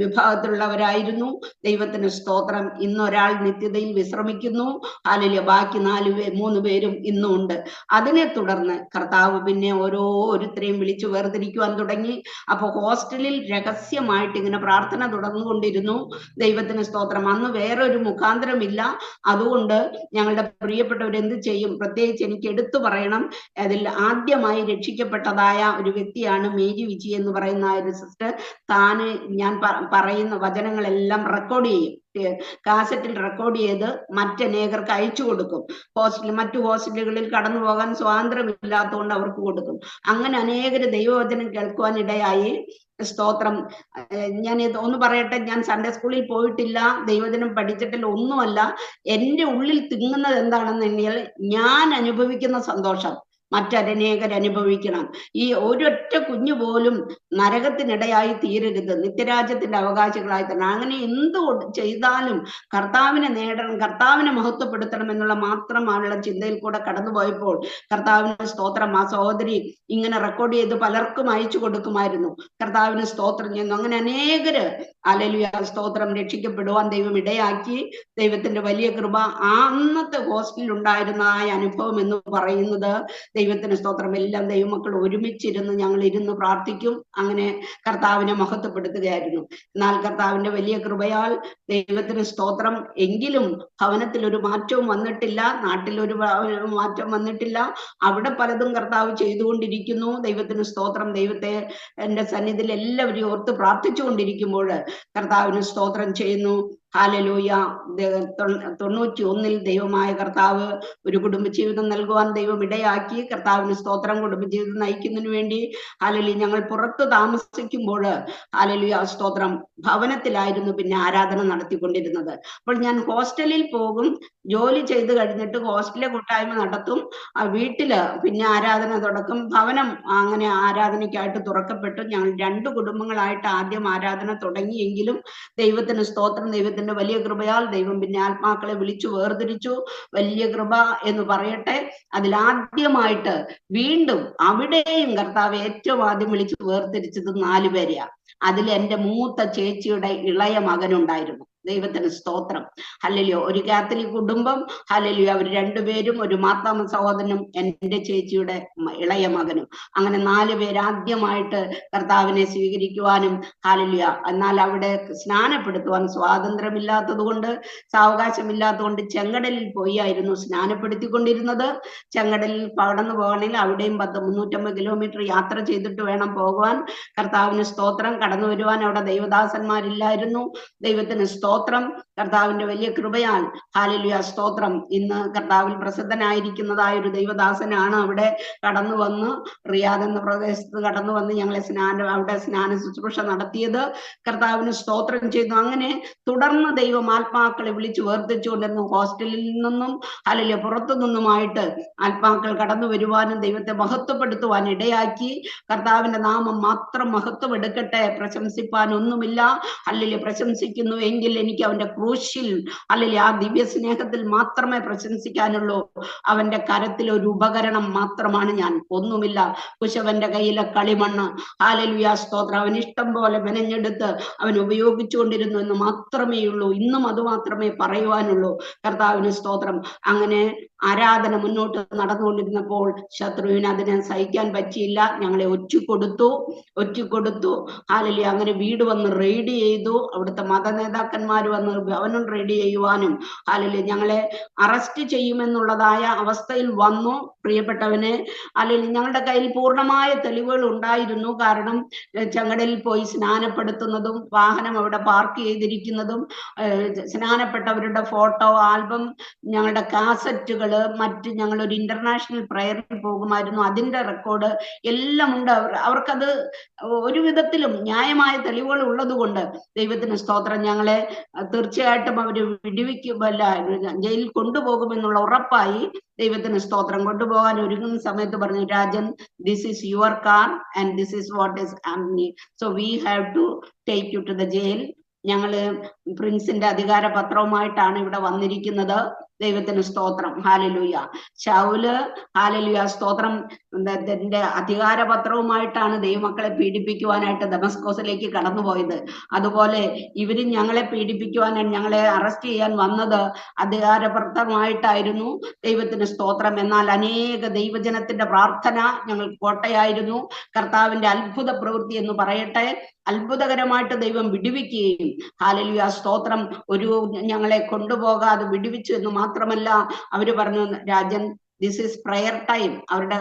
വിഭാഗത്തിലുള്ളവരായിരുന്നു. ദൈവത്തിന് സ്തോത്രം. ഇന്നൊരാൾ നിത്യതയിൽ വിശ്രമിക്കുന്നു. ഹല്ലേലൂയ. ബാക്കി 3 പേരും ഇന്നും ഉണ്ട്. അതിനെ തുടർന്ന് കർത്താവ് പിന്നെ ഓരോരുത്തരെയും വിളിച്ചു വേർതിരിക്കുവാൻ തുടങ്ങി. അപ്പൊ ഹോസ്റ്റലിൽ രഹസ്യമായിട്ട് ഇങ്ങനെ പ്രാർത്ഥന തുടർന്നുകൊണ്ടിരുന്നു. ദൈവത്തിന് സ്തോത്രം. അന്ന് വേറൊരു മുഖാന്തരമില്ല. അതുകൊണ്ട് ഞങ്ങളുടെ പ്രിയപ്പെട്ടവർ എന്ത് ചെയ്യും? പ്രത്യേകിച്ച് എനിക്ക് എടുത്തു പറയണം, അതിൽ ആദ്യമായി രക്ഷിക്കപ്പെട്ടതായ ഒരു വ്യക്തിയാണ് മേരി വിജി എന്ന് പറയുന്ന ഒരു സിസ്റ്റർ. താന് ഞാൻ പറയുന്ന വചനങ്ങളെല്ലാം റെക്കോർഡ് ചെയ്യും, കാസറ്റിൽ റെക്കോർഡ് ചെയ്ത് മറ്റനേകർക്ക് അയച്ചു കൊടുക്കും. മറ്റു ഹോസ്പിറ്റലുകളിൽ കടന്നു പോകാൻ സ്വാതന്ത്ര്യമില്ലാത്തതുകൊണ്ട് അവർക്ക് കൊടുക്കും. അങ്ങനെ അനേകര് ദൈവവചനം കേൾക്കുവാൻ ഇടയായി. സ്തോത്രം. ഞാൻ ഇത് ഒന്ന് പറയട്ടെ, ഞാൻ സൺഡേ സ്കൂളിൽ പോയിട്ടില്ല, ദൈവവചനം പഠിച്ചിട്ടില്ല, ഒന്നുമല്ല. എൻ്റെ ഉള്ളിൽ തിങ്ങുന്നത് എന്താണെന്ന് ഞാൻ അനുഭവിക്കുന്ന സന്തോഷം മറ്റനേകർ അനുഭവിക്കണം. ഈ ഒരൊറ്റ കുഞ്ഞു പോലും നരകത്തിനിടയായി തീരരുത്, നിത്യരാജ്യത്തിന്റെ അവകാശികളായി തന്നെ. അങ്ങനെ എന്ത് ചെയ്താലും കർത്താവിനെ നേടണം, കർത്താവിനെ മഹത്വപ്പെടുത്തണം എന്നുള്ള മാത്രമായുള്ള ചിന്തയിൽ കൂടെ കടന്നുപോയപ്പോൾ കർത്താവിന് സ്തോത്രം. ആ സഹോദരി ഇങ്ങനെ റെക്കോർഡ് ചെയ്ത് പലർക്കും അയച്ചു കൊടുക്കുമായിരുന്നു. കർത്താവിന് സ്തോത്രം ചെയ്യുന്നു. അങ്ങനെ അനേകര് ഹല്ലേലൂയ സ്തോത്രം രക്ഷിക്കപ്പെടുവാൻ ദൈവം ഇടയാക്കി. ദൈവത്തിന്റെ വലിയ കൃപ. ആ അന്നത്തെ ഹോസ്റ്റലിൽ ഉണ്ടായിരുന്ന ആ അനുഭവം എന്ന് പറയുന്നത് ദൈവത്തിന് സ്തോത്രം. എല്ലാം ദൈവമക്കൾ ഒരുമിച്ചിരുന്ന് ഞങ്ങൾ ഇരുന്ന് പ്രാർത്ഥിക്കും. അങ്ങനെ കർത്താവിനെ മഹത്വപ്പെടുത്തുകയായിരുന്നു. എന്നാൽ കർത്താവിന്റെ വലിയ കൃപയാൽ ദൈവത്തിന് സ്തോത്രം. എങ്കിലും ഭവനത്തിൽ ഒരു മാറ്റവും വന്നിട്ടില്ല, നാട്ടിൽ ഒരു മാറ്റം വന്നിട്ടില്ല. അവിടെ പലതും കർത്താവ് ചെയ്തുകൊണ്ടിരിക്കുന്നു. ദൈവത്തിന് സ്തോത്രം. ദൈവത്തെ എന്റെ സന്നിധിയിൽ എല്ലാവരും ഓർത്ത് പ്രാർത്ഥിച്ചുകൊണ്ടിരിക്കുമ്പോൾ കർത്താവിന് സ്തോത്രം ചെയ്യുന്നു. ഹല്ലേലൂയ. 91 ദൈവമായ കർത്താവ് ഒരു കുടുംബജീവിതം നൽകുവാൻ ദൈവം ഇടയാക്കി. കർത്താവിന് സ്തോത്രം. കുടുംബജീവിതം നയിക്കുന്നതിന് വേണ്ടി ഹല്ലേലൂയ ഞങ്ങൾ പുറത്ത് താമസിക്കുമ്പോൾ ഹല്ലേലൂയ സ്തോത്രം ഭവനത്തിലായിരുന്നു പിന്നെ ആരാധന നടത്തിക്കൊണ്ടിരുന്നത്. അപ്പോൾ ഞാൻ ഹോസ്റ്റലിൽ പോകും, ജോലി ചെയ്ത് കഴിഞ്ഞിട്ട് ഹോസ്റ്റലിലെ കൂട്ടായ്മ നടത്തും, വീട്ടില് പിന്നെ ആരാധന തുടക്കും. ഭവനം അങ്ങനെ ആരാധനയ്ക്കായിട്ട് തുറക്കപ്പെട്ടു. ഞങ്ങൾ 2 കുടുംബങ്ങളായിട്ട് ആദ്യം ആരാധന തുടങ്ങിയെങ്കിലും ദൈവത്തിന് സ്തോത്രം. ദൈവത്തിന്റെ വലിയ കൃപയാൽ ദൈവം പിന്നെ ആത്മാക്കളെ വിളിച്ചു വേർതിരിച്ചു. വലിയ കൃപ എന്ന് പറയട്ടെ. അതിലാദ്യമായിട്ട് വീണ്ടും അവിടെയും കർത്താവ് ഏറ്റവും ആദ്യം വിളിച്ചു വേർതിരിച്ചത് 4 പേരെയാ. അതിൽ എൻ്റെ മൂത്ത ചേച്ചിയുടെ ഇളയ മകനുണ്ടായിരുന്നു. ദൈവത്തിന് സ്തോത്രം. ഹല്ലേലൂയ. ഒരു കാത്തലിക് കുടുംബം. ഹല്ലേലൂയ. അവർ 2 പേരും, ഒരു മാർത്താമ സഹോദരനും എൻ്റെ ചേച്ചിയുടെ ഇളയ മകനും. അങ്ങനെ 4 പേര് ആദ്യമായിട്ട് കർത്താവിനെ സ്വീകരിക്കുവാനും ഹല്ലേലൂയ. എന്നാൽ അവിടെ സ്നാനപ്പെടുത്തുവാൻ സ്വാതന്ത്ര്യമില്ലാത്തത് കൊണ്ട്, സാവകാശമില്ലാത്തതുകൊണ്ട് ചെങ്കടലിൽ പോയായിരുന്നു സ്നാനപ്പെടുത്തിക്കൊണ്ടിരുന്നത്. ചെങ്കടലിൽ കടന്നു പോകണമെങ്കിൽ അവിടെയും 350 കിലോമീറ്റർ യാത്ര ചെയ്തിട്ട് വേണം പോകുവാൻ. കർത്താവിന് സ്തോത്രം. കടന്നു വരുവാൻ അവിടെ ദൈവദാസന്മാരില്ലായിരുന്നു. ദൈവത്തിന് സ്തോത്രം. കർത്താവിന്റെ വലിയ കൃപയാൽ ഹല്ലേലൂയ സ്തോത്രം. ഇന്ന് കർത്താവിൽ പ്രസിദ്ധനായിരിക്കുന്നതായ ഒരു ദൈവദാസനാണ് അവിടെ കടന്നു വന്ന്, റിയാദ് എന്ന പ്രദേശത്ത് കടന്നു വന്ന് ഞങ്ങളെ അവിടെ സ്നാന ശുശ്രൂഷ നടത്തിയത്. കർത്താവിന് സ്തോത്രം ചെയ്തു. അങ്ങനെ തുടർന്ന് ദൈവം ആത്മാക്കളെ വിളിച്ചു വേർതിരിച്ചുകൊണ്ടിരുന്നു. ഹോസ്റ്റലിൽ നിന്നും ഹല്ലേലൂയ പുറത്തു നിന്നുമായിട്ട് ആത്മാക്കൾ കടന്നു വരുവാനും ദൈവത്തെ മഹത്വപ്പെടുത്തുവാൻ ഇടയാക്കി. കർത്താവിന്റെ നാമം മാത്രം മഹത്വം എടുക്കട്ടെ, പ്രശംസിപ്പാൻ ഒന്നുമില്ല. ഹല്ലേലൂയ. പ്രശംസിക്കുന്നു എങ്കിൽ എനിക്ക് അവന്റെ ക്രൂശിൽ അല്ലെങ്കിൽ ആ ദിവ്യ സ്നേഹത്തിൽ മാത്രമേ പ്രശംസിക്കാനുള്ളൂ. അവന്റെ കരത്തിൽ ഒരു ഉപകരണം മാത്രമാണ് ഞാൻ, ഒന്നുമില്ല. കുശവന്റെ കയ്യിലെ കളിമണ്ണ്. ഹല്ലേലൂയ സ്തോത്രം. അവൻ ഇഷ്ടം പോലെ മെനഞ്ഞെടുത്ത് അവൻ ഉപയോഗിച്ചുകൊണ്ടിരുന്നു എന്ന് മാത്രമേ ഉള്ളൂ. ഇന്നും അത് മാത്രമേ പറയുവാനുള്ളൂ. കർത്താവിന് സ്തോത്രം. അങ്ങനെ ആരാധന മുന്നോട്ട് നടന്നുകൊണ്ടിരുന്നപ്പോൾ ശത്രുവിന് അതിനെ സഹിക്കാൻ പറ്റിയില്ല. ഞങ്ങളെ ഒറ്റിക്കൊടുത്തു. ഹല്ലേലൂയ. അങ്ങനെ വീട് വന്ന് റെയ്ഡ് ചെയ്തു. അവിടുത്തെ മത നേതാക്കന്മാർ വന്ന് ഭവനം റെയ്ഡ് ചെയ്യുവാനും ഹല്ലേലൂയ ഞങ്ങളെ അറസ്റ്റ് ചെയ്യുമെന്നുള്ളതായ അവസ്ഥയിൽ വന്നു. പ്രിയപ്പെട്ടവനെ, അല്ലെങ്കിൽ ഞങ്ങളുടെ കയ്യിൽ പൂർണ്ണമായ തെളിവുകൾ ഉണ്ടായിരുന്നു. കാരണം ചെങ്കടലിൽ പോയി സ്നാനപ്പെടുത്തുന്നതും വാഹനം അവിടെ പാർക്ക് ചെയ്തിരിക്കുന്നതും സ്നാനപ്പെട്ടവരുടെ ഫോട്ടോ ആൽബം, ഞങ്ങളുടെ കാസറ്റുകള്, മറ്റ് ഞങ്ങളൊരു ഇന്റർനാഷണൽ പ്രയറിൽ പോകുമായിരുന്നു, അതിന്റെ റെക്കോർഡ് എല്ലാം ഉണ്ട്. അവർക്കത് ഒരു വിധത്തിലും ന്യായമായ തെളിവുകൾ ഉള്ളത് കൊണ്ട് ദൈവത്തിന് സ്തോത്രം. ഞങ്ങളെ തീർച്ചയായിട്ടും അവര് വിടുവിക്കുമല്ല, ജയിലിൽ കൊണ്ടുപോകുമെന്നുള്ള ഉറപ്പായി. ദൈവത്തിന് സ്തോത്രം. കൊണ്ടുപോകാൻ ഒരുങ്ങുന്ന സമയത്ത് പറഞ്ഞു, Rajan, this is your car and this is what is so we have to take you to the jail. ഞങ്ങള് പ്രിൻസിന്റെ അധികാര പത്രവുമായിട്ടാണ് ഇവിടെ വന്നിരിക്കുന്നത്. ദൈവത്തിന് സ്തോത്രം. ഹാലലൂയ. ശൗല് ഹാലലൂയ സ്തോത്രം ന്റെ അധികാരപത്രവുമായിട്ടാണ് ദൈവമക്കളെ പീഡിപ്പിക്കുവാനായിട്ട് ദമസ്കോസിലേക്ക് കടന്നുപോയത്. അതുപോലെ ഇവരും ഞങ്ങളെ പീഡിപ്പിക്കുവാനായി, ഞങ്ങളെ അറസ്റ്റ് ചെയ്യാൻ വന്നത് അധികാരപത്രമായിട്ടായിരുന്നു. ദൈവത്തിന് സ്തോത്രം. എന്നാൽ അനേക ദൈവജനത്തിന്റെ പ്രാർത്ഥന ഞങ്ങൾക്ക് കോട്ടയായിരുന്നു. കർത്താവിന്റെ അത്ഭുത പ്രവൃത്തി എന്ന് പറയട്ടെ, അത്ഭുതകരമായിട്ട് ദൈവം വിടുവിക്കുകയും ഹല്ലേലൂയ സ്തോത്രം ഞങ്ങളെ കൊണ്ടുപോകാതെ വിടുവിച്ചു എന്ന് മാത്രമല്ല, അവര് പറഞ്ഞു, Rajan this is prayer time. അവരുടെ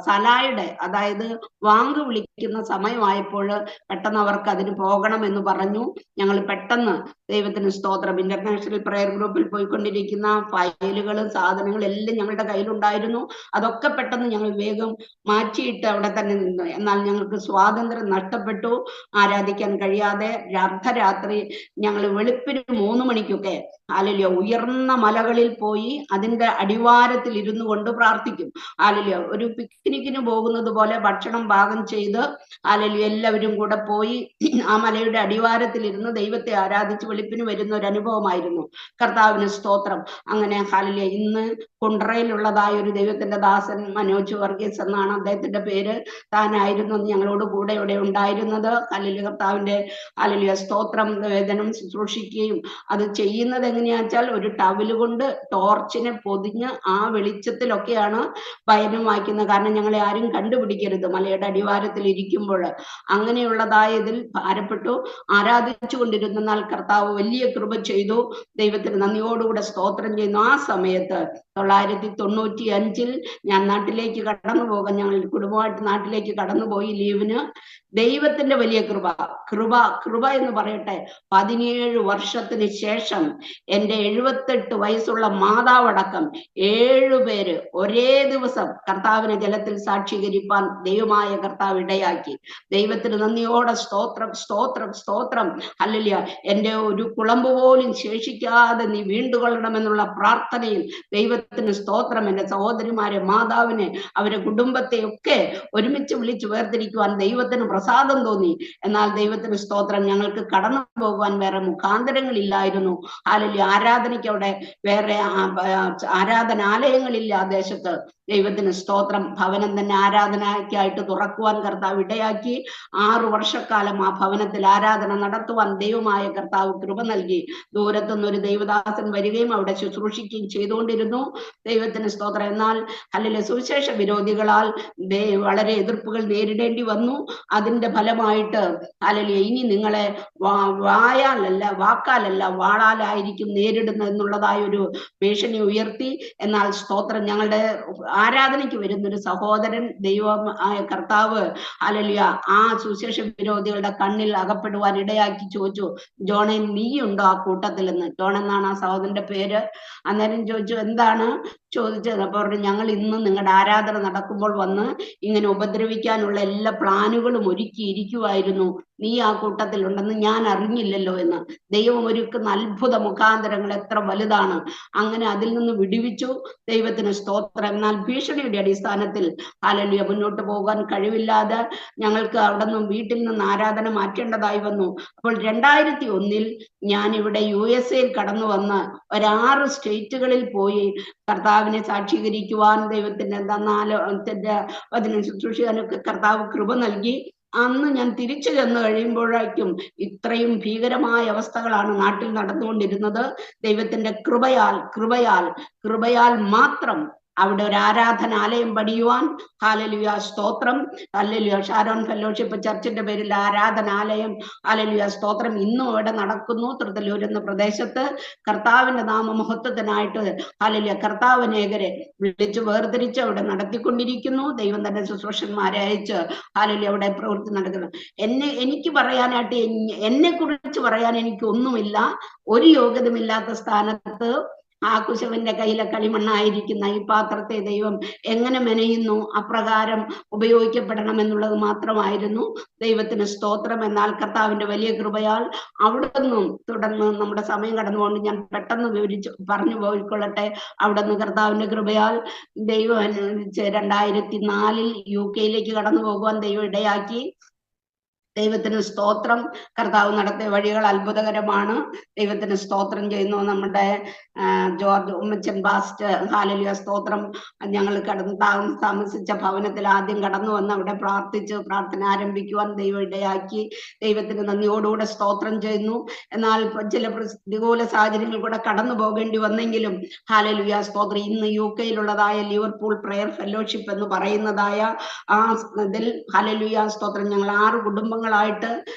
സലായുടെ, അതായത് വാങ്ക് വിളിക്കുന്ന സമയമായപ്പോൾ പെട്ടെന്ന് അവർക്ക് അതിന് പോകണം എന്ന് പറഞ്ഞു. ഞങ്ങൾ പെട്ടെന്ന് ദൈവത്തിന് സ്തോത്രം ഇന്റർനാഷണൽ പ്രയർ ഗ്രൂപ്പിൽ പോയിക്കൊണ്ടിരിക്കുന്ന ഫയലുകളും സാധനങ്ങളും എല്ലാം ഞങ്ങളുടെ കയ്യിലുണ്ടായിരുന്നു. അതൊക്കെ പെട്ടെന്ന് ഞങ്ങൾ വേഗം മാറ്റിയിട്ട് അവിടെ തന്നെ നിന്നു. എന്നാൽ ഞങ്ങൾക്ക് സ്വാതന്ത്ര്യം നഷ്ടപ്പെട്ടു. ആരാധിക്കാൻ കഴിയാതെ അർദ്ധരാത്രി ഞങ്ങൾ വെളുപ്പിന് 3 മണിക്കൊക്കെ ഹല്ലേലൂയ ഉയർന്ന മലകളിൽ പോയി അതിന്റെ അടിവാരത്തിൽ ഇരുന്നു കൊണ്ട് പ്രാർത്ഥിക്കും. ഹല്ലേലൂയ ഒരു പിക്നിക്കിന് പോകുന്നത് പോലെ ഭക്ഷണം പാകം ചെയ്ത് ഹല്ലേലൂയ എല്ലാവരും കൂടെ പോയി ആ മലയുടെ അടിവാരത്തിൽ ഇരുന്ന് ദൈവത്തെ ആരാധിച്ച് വെളുപ്പിന് വരുന്ന ഒരു അനുഭവമായിരുന്നു. കർത്താവിന് സ്തോത്രം. അങ്ങനെ ഹല്ലേലൂയ ഇന്ന് കുണ്ട്രയിലുള്ളതായ ഒരു ദൈവത്തിന്റെ ദാസൻ മനോജ് വർഗീസ് എന്നാണ് അദ്ദേഹത്തിന്റെ പേര്. താനായിരുന്നു ഞങ്ങളോട് കൂടെ ഇവിടെ ഉണ്ടായിരുന്നത്. ഹല്ലേലൂയ കർത്താവിന്റെ ഹല്ലേലൂയ സ്തോത്രം വേദനം ശുശ്രൂഷിക്കുകയും അത് ചെയ്യുന്നത് എങ്ങനെയാ വെച്ചാൽ ഒരു ടവല് കൊണ്ട് ടോർച്ചിനെ പൊതിഞ്ഞ് ആ വെളിച്ചത്തിലൊക്കെയാണ് ഭജനം വായിക്കുന്നത്. കാരണം ഞങ്ങളെ ആരും കണ്ടുപിടിക്കരുത് മലയുടെ അടിവാരത്തിൽ ഇരിക്കുമ്പോൾ. അങ്ങനെയുള്ളതായ ഇതിൽ ഭാരപ്പെട്ടു ആരാധിച്ചു കൊണ്ടിരുന്നാൽ കർത്താവ് വലിയ കൃപ ചെയ്തു. ദൈവത്തിന് നന്ദിയോടുകൂടെ സ്തോത്രം ചെയ്യുന്നു. ആ സമയത്ത് 1995 ഞാൻ നാട്ടിലേക്ക് കടന്നു പോകാൻ, ഞങ്ങൾ കുടുംബമായിട്ട് നാട്ടിലേക്ക് കടന്നുപോയി ലീവിന്. ദൈവത്തിന്റെ വലിയ കൃപ എന്ന് പറയട്ടെ, 17 വർഷത്തിന് ശേഷം എൻ്റെ 78 വയസ്സുള്ള മാതാവടക്കം 7 പേര് ഒരേ ദിവസം കർത്താവിനെ ജലത്തിൽ സാക്ഷീകരിപ്പാൻ ദൈവമായ കർത്താവ് ഇടയാക്കി. ദൈവത്തിന് നന്ദിയോടെ സ്തോത്രം സ്തോത്രം സ്തോത്രം. ഹല്ലേലൂയ. എൻ്റെ ഒരു കുളമ്പ് പോലും ശേഷിക്കാതെ നീ വീണ്ടുകൊള്ളണമെന്നുള്ള പ്രാർത്ഥനയിൽ ദൈവത്തിന് സ്തോത്രം. എൻ്റെ സഹോദരിമാരെ, മാതാവിനെ, അവരുടെ കുടുംബത്തെ ഒക്കെ ഒരുമിച്ച് വിളിച്ചു വേർതിരിക്കുവാൻ ദൈവത്തിന് പ്രസാദം തോന്നി. എന്നാൽ ദൈവത്തിന് സ്തോത്രം, ഞങ്ങൾക്ക് കടന്നു പോകുവാൻ വേറെ മുഖാന്തരങ്ങളില്ലായിരുന്നു. ഹല്ലേലൂയ. ആരാധനയ്ക്ക് അവിടെ വേറെ ആരാധനാലയങ്ങളില്ല ആ ദേശത്ത്. ദൈവത്തിന് സ്തോത്രം. ഭവനം തന്നെ ആരാധനയ്ക്കായിട്ട് തുറക്കുവാൻ കർത്താവ് ഇടയാക്കി. 6 വർഷക്കാലം ആ ഭവനത്തിൽ ആരാധന നടത്തുവാൻ ദൈവമായ കർത്താവ് കൃപ നൽകി. ദൂരത്തുനിന്ന് ഒരു ദൈവദാസൻ വരികയും അവിടെ ശുശ്രൂഷിക്കുകയും ചെയ്തുകൊണ്ടിരുന്നു. ദൈവത്തിന് സ്തോത്രം. എന്നാൽ ഹല്ലേലൂയ സുവിശേഷ വിരോധികളാൽ വളരെ എതിർപ്പുകൾ നേരിടേണ്ടി വന്നു. അതിന്റെ ഫലമായിട്ട് ഹല്ലേലൂയ ഇനി നിങ്ങളെ വാക്കാലല്ല വാളാലായിരിക്കും നേരിടുന്നത് എന്നുള്ളതായ ഒരു ഭീഷണി ഉയർത്തി. എന്നാൽ സ്തോത്രം, ഞങ്ങളുടെ ആരാധനയ്ക്ക് വരുന്നൊരു സഹോദരൻ ദൈവം കർത്താവ് ഹല്ലേലൂയ ആ സുവിശേഷ വിരോധികളുടെ കണ്ണിൽ അകപ്പെടുവാൻ ഇടയാക്കി. ചോദിച്ചു, ജോണെ നീയുണ്ടോ ആ കൂട്ടത്തിൽ എന്ന്. ജോൺ എന്നാണ് ആ സഹോദരന്റെ പേര്. അന്നേരം ചോദിച്ചു, എന്താണ് ചോദിച്ചത്? അപ്പൊ പറഞ്ഞു, ഞങ്ങൾ ഇന്ന് നിങ്ങളുടെ ആരാധന നടക്കുമ്പോൾ വന്ന് ഇങ്ങനെ ഉപദ്രവിക്കാനുള്ള എല്ലാ പ്ലാനുകളും ഒരുക്കിയിരിക്കുമായിരുന്നു. നീ ആ കൂട്ടത്തിലുണ്ടെന്ന് ഞാൻ അറിഞ്ഞില്ലല്ലോ എന്ന്. ദൈവം ഒരുക്കുന്ന അത്ഭുത മുഖാന്തരങ്ങൾ എത്ര വലുതാണ്. അങ്ങനെ അതിൽ നിന്ന് വിടുവിച്ചു. ദൈവത്തിന് സ്തോത്രം. എന്നാൽ ഭീഷണിയുടെ അടിസ്ഥാനത്തിൽ ഹല്ലേലൂയ മുന്നോട്ട് പോകാൻ കഴിവില്ലാതെ ഞങ്ങൾക്ക് അവിടെ നിന്നും വീട്ടിൽ നിന്ന് ആരാധന മാറ്റേണ്ടതായി വന്നു. അപ്പോൾ 2001 ഞാൻ ഇവിടെ USA കടന്നു വന്ന് 6 സ്റ്റേറ്റുകളിൽ പോയി കർത്താവിനെ സാക്ഷീകരിക്കുവാൻ ദൈവത്തിന്റെ അതിനെ ശുശ്രൂഷിക്കാനൊക്കെ കർത്താവ് കൃപ നൽകി. അന്ന് ഞാൻ തിരിച്ചു ചെന്ന് കഴിയുമ്പോഴേക്കും ഇത്രയും ഭീകരമായ അവസ്ഥകളാണ് നാട്ടിൽ നടന്നുകൊണ്ടിരുന്നത്. ദൈവത്തിന്റെ കൃപയാൽ മാത്രം അവിടെ ഒരു ആരാധനാലയം പണിയുവാൻ ഹല്ലേലൂയ സ്തോത്രം. ഹല്ലേലൂയ ഷാരോൺ ഫെലോഷിപ്പ് ചർച്ചിന്റെ പേരിൽ ആരാധനാലയം ഹല്ലേലൂയ സ്തോത്രം ഇന്നും അവിടെ നടക്കുന്നു. തൃത്തല്ലൂർ എന്ന പ്രദേശത്ത് കർത്താവിന്റെ നാമമഹത്വത്തിനായിട്ട് ഹല്ലേലൂയ കർത്താവിനേകരെ വിളിച്ചു വേർതിരിച്ച് അവിടെ നടത്തിക്കൊണ്ടിരിക്കുന്നു. ദൈവം തന്നെ ശുശ്രൂഷന്മാരെ അയച്ച് ഹല്ലേലൂയ അവിടെ പ്രവൃത്തി നടക്കുന്നു. എനിക്ക് പറയാനായിട്ട്, എന്നെ കുറിച്ച് പറയാൻ എനിക്ക് ഒന്നുമില്ല. ഒരു യോഗ്യതമില്ലാത്ത സ്ഥാനത്ത് ആ കുശവന്റെ കയ്യിലെ കളിമണ്ണായിരിക്കുന്ന ഈ പാത്രത്തെ ദൈവം എങ്ങനെ മെനയുന്നു അപ്രകാരം ഉപയോഗിക്കപ്പെടണം എന്നുള്ളത് മാത്രമായിരുന്നു. ദൈവത്തിന് സ്തോത്രം. എന്നാൽ കർത്താവിന്റെ വലിയ കൃപയാൽ അവിടെ നിന്നും തുടർന്ന് നമ്മുടെ സമയം കടന്നുകൊണ്ട് ഞാൻ പെട്ടെന്ന് പറഞ്ഞു പോയിക്കൊള്ളട്ടെ. അവിടെ നിന്ന് കർത്താവിന്റെ കൃപയാൽ ദൈവം 2004 UK കടന്നു പോകുവാൻ ദൈവം ഇടയാക്കി. ദൈവത്തിന് സ്തോത്രം. കർത്താവ് നടത്തിയ വഴികൾ അത്ഭുതകരമാണ്. ദൈവത്തിന് സ്തോത്രം ചെയ്യുന്നു. നമ്മുടെ ജോർജ് ഉമ്മച്ചൻ പാസ്റ്റർ, ഹല്ലേലൂയ സ്തോത്രം. ഞങ്ങൾ താമസിച്ച ഭവനത്തിൽ ആദ്യം കടന്നു വന്ന് അവിടെ പ്രാർത്ഥിച്ച് പ്രാർത്ഥന ആരംഭിക്കുവാൻ ദൈവം ഇടയാക്കി. ദൈവത്തിന് നന്ദിയോടുകൂടെ സ്തോത്രം ചെയ്യുന്നു. എന്നാൽ ചില പ്രതികൂല സാഹചര്യങ്ങൾ കൂടെ കടന്നു പോകേണ്ടി വന്നെങ്കിലും ഹല്ലേലൂയ സ്തോത്രം. ഇന്ന് UK-യിലുള്ളതായ ലിവർപൂൾ പ്രയർ ഫെലോഷിപ്പ് എന്ന് പറയുന്നതായ ആ ഇതിൽ ഹല്ലേലൂയ സ്തോത്രം ഞങ്ങൾ 6 കുടുംബങ്ങളായിട്ട്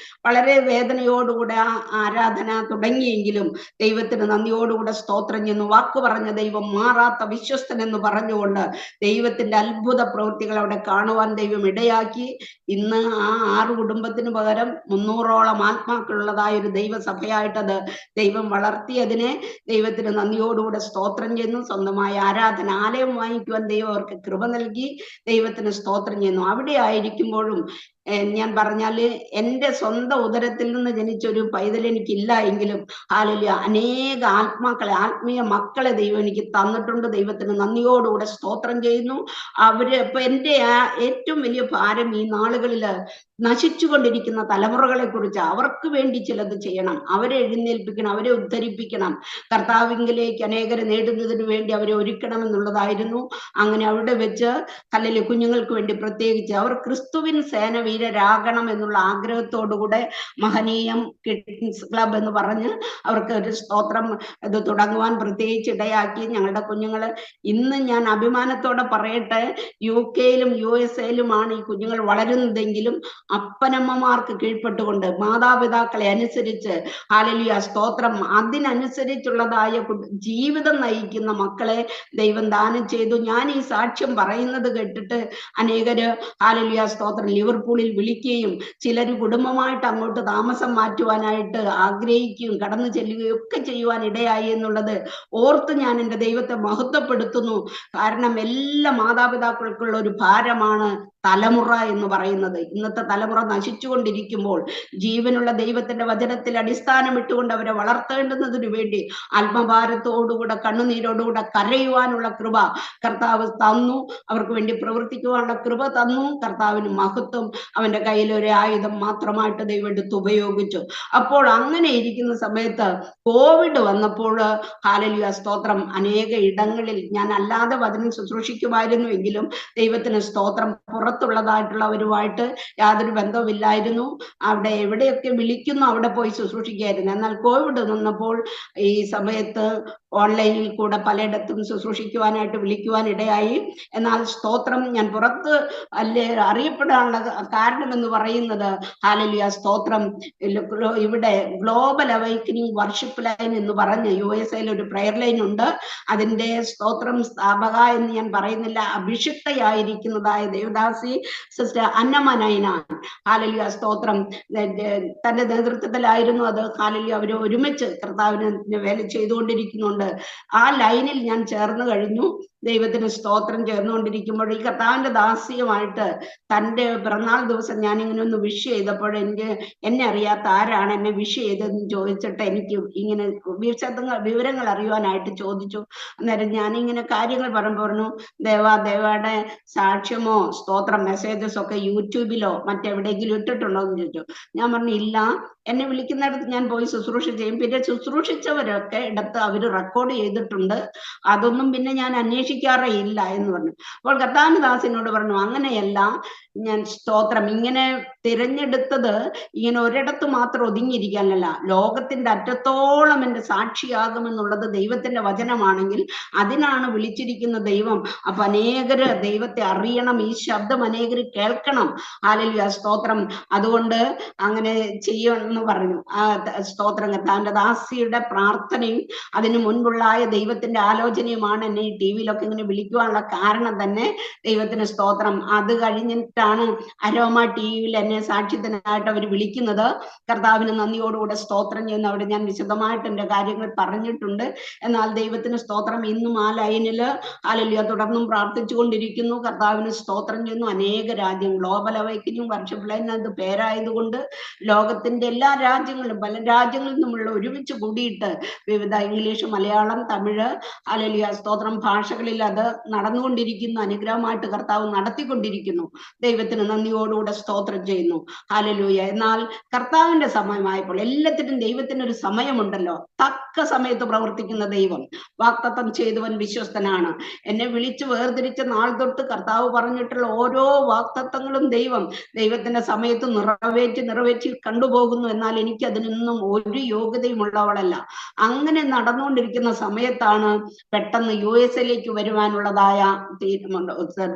വളരെ വേദനയോടുകൂടെ ആ ആരാധന തുടങ്ങിയെങ്കിലും ദൈവത്തിന് നന്ദിയോടുകൂടെ സ്തോത്രം ചെയ്യുന്നു. വാക്ക് പറഞ്ഞ ദൈവം മാറാത്ത വിശ്വസ്തൻ എന്ന് പറഞ്ഞുകൊണ്ട് ദൈവത്തിന്റെ അത്ഭുത പ്രവൃത്തികൾ അവിടെ കാണുവാൻ ദൈവം ഇടയാക്കി. ഇന്ന് ആ 6 കുടുംബത്തിന് പകരം 300ഓളം ആത്മാക്കളുള്ളതായ ഒരു ദൈവസഭയായിട്ടത് ദൈവം വളർത്തിയതിനെ ദൈവത്തിന് നന്ദിയോടുകൂടെ സ്തോത്രം ചെയ്യുന്നു. സ്വന്തമായ ആരാധന ആലയം വാങ്ങിക്കുവാൻ ദൈവം അവർക്ക് കൃപ നൽകി. ദൈവത്തിന് സ്തോത്രം ചെയ്യുന്നു. അവിടെ ആയിരിക്കുമ്പോഴും ഞാൻ പറഞ്ഞാല് എൻ്റെ സ്വന്തം ഉദരത്തിൽ നിന്ന് ജനിച്ചൊരു പൈതൽ എനിക്കില്ല എങ്കിലും ഹല്ലേലൂയ അനേക ആത്മാക്കളെ, ആത്മീയ മക്കളെ ദൈവം എനിക്ക് തന്നിട്ടുണ്ട്. ദൈവത്തിന് നന്ദിയോടുകൂടെ സ്തോത്രം ചെയ്യുന്നു. അവര് ഇപ്പൊ എൻ്റെ ഏറ്റവും വലിയ ഭാരം ഈ നാളുകളില് നശിച്ചുകൊണ്ടിരിക്കുന്ന തലമുറകളെ കുറിച്ച് അവർക്ക് വേണ്ടി ചിലത് ചെയ്യണം, അവരെ എഴുന്നേൽപ്പിക്കണം, അവരെ ഉദ്ധരിപ്പിക്കണം, കർത്താവിങ്കിലേക്ക് അനേകരെ നേടുന്നതിന് വേണ്ടി അവരെ ഒരുക്കണമെന്നുള്ളതായിരുന്നു. അങ്ങനെ അവിടെ വെച്ച് ഹല്ലേലൂയ കുഞ്ഞുങ്ങൾക്ക് വേണ്ടി പ്രത്യേകിച്ച് അവർ ക്രിസ്തുവിൻ സേനവീരരാകണം എന്നുള്ള ആഗ്രഹത്തോടുകൂടെ മഹനീയം കിഡ്സ് ക്ലബ് എന്ന് പറഞ്ഞ് അവർക്ക് ഒരു സ്തോത്രം ഇത് തുടങ്ങുവാൻ പ്രത്യേകിച്ച് ഇടയാക്കി. ഞങ്ങളുടെ കുഞ്ഞുങ്ങള് ഇന്ന് ഞാൻ അഭിമാനത്തോടെ പറയട്ടെ, UK-യിലും USA-യിലുമാണ് ഈ കുഞ്ഞുങ്ങൾ വളരുന്നതെങ്കിലും അപ്പനമ്മമാർക്ക് കീഴ്പ്പെട്ടുകൊണ്ട് മാതാപിതാക്കളെ അനുസരിച്ച് ഹല്ലേലൂയ സ്തോത്രം അതിനനുസരിച്ചുള്ളതായ ജീവിതം നയിക്കുന്ന മക്കളെ ദൈവം ദാനം ചെയ്തു. ഞാൻ ഈ സാക്ഷ്യം പറയുന്നത് കേട്ടിട്ട് അനേകര് ഹല്ലേലൂയ സ്തോത്രം ലിവർപൂളിൽ വിളിക്കുകയും ചിലര് കുടുംബമായിട്ട് അങ്ങോട്ട് താമസം മാറ്റുവാനായിട്ട് ആഗ്രഹിക്കുകയും കടന്നു ചെല്ലുകയും ഒക്കെ ചെയ്യുവാൻ ഇടയായി എന്നുള്ളത് ഓർത്ത് ഞാൻ എൻ്റെ ദൈവത്തെ മഹത്വപ്പെടുത്തുന്നു. കാരണം എല്ലാ മാതാപിതാക്കൾക്കുള്ള ഒരു ഭാരമാണ് തലമുറ എന്ന് പറയുന്നത്. ഇന്നത്തെ തലമുറ നശിച്ചുകൊണ്ടിരിക്കുമ്പോൾ ജീവനുള്ള ദൈവത്തിന്റെ വചനത്തിൽ അടിസ്ഥാനമിട്ടുകൊണ്ട് അവരെ വളർത്തേണ്ടുന്നതിനു വേണ്ടി ആത്മഭാരത്തോടുകൂടെ കണ്ണുനീരോടുകൂടെ കരയുവാനുള്ള കൃപ കർത്താവ് തന്നു. അവർക്ക് വേണ്ടി പ്രവർത്തിക്കുവാനുള്ള കൃപ തന്നു. കർത്താവിന് മഹത്വം. അവന്റെ കയ്യിൽ ഒരു ആയുധം മാത്രമായിട്ട് ദൈവം എടുത്ത് ഉപയോഗിച്ചു. അപ്പോൾ അങ്ങനെ ഇരിക്കുന്ന സമയത്ത് കോവിഡ് വന്നപ്പോൾ ഹല്ലേലൂയ സ്തോത്രം അനേക ഇടങ്ങളിൽ ഞാൻ അല്ലാതെ വചനം ശുശ്രൂഷിക്കുമായിരുന്നു എങ്കിലും ദൈവത്തിന് സ്തോത്രം പുറത്തുള്ളതായിട്ടുള്ളവരുമായിട്ട് യാതൊരു ബന്ധവുമില്ലായിരുന്നു. അവിടെ എവിടെയൊക്കെ വിളിക്കുന്നു അവിടെ പോയി ശുശ്രൂഷിക്കായിരുന്നു. എന്നാൽ കോവിഡ് വന്നപ്പോൾ ഈ സമയത്ത് ഓൺലൈനിൽ കൂടെ പലയിടത്തും ശുശ്രൂഷിക്കുവാനായിട്ട് വിളിക്കുവാൻ ഇടയായി. എന്നാൽ സ്തോത്രം ഞാൻ പുറത്ത് അറിയപ്പെടാനുള്ള കാരണം എന്ന് പറയുന്നത് ഹല്ലേലൂയ സ്തോത്രം ഇവിടെ ഗ്ലോബൽ അവൈക്കനിങ് വർഷിപ്പ് ലൈൻ എന്ന് പറഞ്ഞ് USA-യിൽ ഒരു പ്രയർ ലൈൻ ഉണ്ട്. അതിന്റെ സ്തോത്രം സ്ഥാപക എന്ന് ഞാൻ പറയുന്നില്ല, അഭിഷിക്തയായിരിക്കുന്നതായ ദേവദാസി സിസ്റ്റർ അന്നമനൈന ഹല്ലേലൂയ സ്തോത്രം തന്റെ നേതൃത്വത്തിലായിരുന്നു അത്. ഹല്ലേലൂയ അവര് ഒരുമിച്ച് കർത്താവിന് വേല ചെയ്തുകൊണ്ടിരിക്കുന്നുണ്ട്. ആ ലൈനിൽ ഞാൻ ചേർന്ന് കഴിഞ്ഞു. ദൈവത്തിന് സ്തോത്രം ചേർന്നുകൊണ്ടിരിക്കുമ്പോൾ ഈ കർത്താവിന്റെ ദാസിയുമായിട്ട് തൻ്റെ പിറന്നാൾ ദിവസം ഞാനിങ്ങനെ ഒന്ന് വിഷ് ചെയ്തപ്പോൾ എന്നെ അറിയാത്ത ആരാണ് എന്നെ വിഷ് ചെയ്തതെന്ന് ചോദിച്ചിട്ട് എനിക്ക് ഇങ്ങനെ വിവരങ്ങൾ അറിയുവാനായിട്ട് ചോദിച്ചു. അന്നേരം ഞാനിങ്ങനെ കാര്യങ്ങൾ പറഞ്ഞു ദേവയുടെ സാക്ഷ്യമോ സ്തോത്രം മെസ്സേജസ് ഒക്കെ യൂട്യൂബിലോ മറ്റെവിടെയെങ്കിലും ഇട്ടിട്ടുണ്ടോ എന്ന് ചോദിച്ചു. ഞാൻ പറഞ്ഞു ഇല്ല, എന്നെ വിളിക്കുന്നിടത്ത് ഞാൻ പോയി ശുശ്രൂഷ ചെയ്യും. പിന്നെ ശുശ്രൂഷിച്ചവരൊക്കെ ഇടത്ത് അവര് റെക്കോർഡ് ചെയ്തിട്ടുണ്ട്, അതൊന്നും പിന്നെ ഞാൻ അന്വേഷിക്കാറേ ഇല്ല എന്ന് പറഞ്ഞു. അപ്പോൾ കർത്താവിദാസിനോട് പറഞ്ഞു അങ്ങനെയല്ല, ഞാൻ സ്തോത്രം ഇങ്ങനെ തിരഞ്ഞെടുത്തത് ഇങ്ങനെ ഒരിടത്ത് മാത്രം ഒതുങ്ങിയിരിക്കാനല്ല, ലോകത്തിന്റെ അറ്റത്തോളം എൻ്റെ സാക്ഷിയാകുമെന്നുള്ളത് ദൈവത്തിന്റെ വചനമാണെങ്കിൽ അതിനാണ് വിളിച്ചിരിക്കുന്ന ദൈവം. അപ്പൊ അനേകര് ദൈവത്തെ അറിയണം, ഈ ശബ്ദം അനേകര് കേൾക്കണം. ഹല്ലേലൂയ സ്തോത്രം. അതുകൊണ്ട് അങ്ങനെ ചെയ്യുമെന്ന് പറഞ്ഞു. ആ സ്തോത്രം കർത്താവിന്റെ ദാസിയുടെ പ്രാർത്ഥനയും അതിനു മുൻപുള്ളായ ദൈവത്തിന്റെ ആലോചനയുമാണ് എന്നെ ഈ TV-യിലൊക്കെ ഇങ്ങനെ വിളിക്കുവാനുള്ള കാരണം തന്നെ. ദൈവത്തിന് സ്തോത്രം. അത് കഴിഞ്ഞിട്ടാണ് അരോമ TV-യിൽ എന്നെ സാക്ഷ്യത്തിനായിട്ട് അവർ വിളിക്കുന്നത്. കർത്താവിന് നന്ദിയോടുകൂടെ സ്തോത്രം ചെയ്യുന്ന അവിടെ ഞാൻ വിശദമായിട്ട് എൻ്റെ കാര്യങ്ങൾ പറഞ്ഞിട്ടുണ്ട്. എന്നാൽ ദൈവത്തിന് സ്തോത്രം ഇന്നും ആ ലൈനില് ഹല്ലേലൂയ തുടർന്നും പ്രാർത്ഥിച്ചു കൊണ്ടിരിക്കുന്നു. കർത്താവിന് സ്തോത്രം ചെയ്യുന്നു. അനേക രാജ്യം ഗ്ലോബൽ അവൈക്കനിങ് വർഷിപ്പ് ലൈൻ അത് പേരായതുകൊണ്ട് ലോകത്തിന്റെ എല്ലാ രാജ്യങ്ങളിലും പല രാജ്യങ്ങളിൽ നിന്നുള്ള ഒരുമിച്ച് കൂടിയിട്ട് വിവിധ ഇംഗ്ലീഷ്, മലയാളം, തമിഴ് ഹല്ലേലൂയ സ്തോത്രം ഭാഷകളിൽ നാളുകളിൽ അത് നടന്നുകൊണ്ടിരിക്കുന്നു, അനുഗ്രഹമായിട്ട് കർത്താവ് നടത്തിക്കൊണ്ടിരിക്കുന്നു. ദൈവത്തിന് നന്ദിയോടുകൂടെ സ്തോത്രം ചെയ്യുന്നു. ഹല്ലേലൂയ. എന്നാൽ കർത്താവിന്റെ സമയമായപ്പോൾ, എല്ലാത്തിനും ദൈവത്തിനൊരു സമയമുണ്ടല്ലോ, തക്ക സമയത്ത് പ്രവർത്തിക്കുന്ന ദൈവം. വാഗ്ദത്തം ചെയ്തവൻ വിശ്വസ്തനാണ്. എന്നെ വിളിച്ച് വേർതിരിച്ച നാൾ തൊട്ട് കർത്താവ് പറഞ്ഞിട്ടുള്ള ഓരോ വാഗ്ദത്തങ്ങളും ദൈവത്തിന്റെ സമയത്ത് നിറവേറ്റി കണ്ടുപോകുന്നു. എന്നാൽ എനിക്ക് അതിനൊന്നും ഒരു യോഗ്യതയും ഉള്ളവളല്ല. അങ്ങനെ നടന്നുകൊണ്ടിരിക്കുന്ന സമയത്താണ് പെട്ടെന്ന് USA വരുവാനുള്ളതായ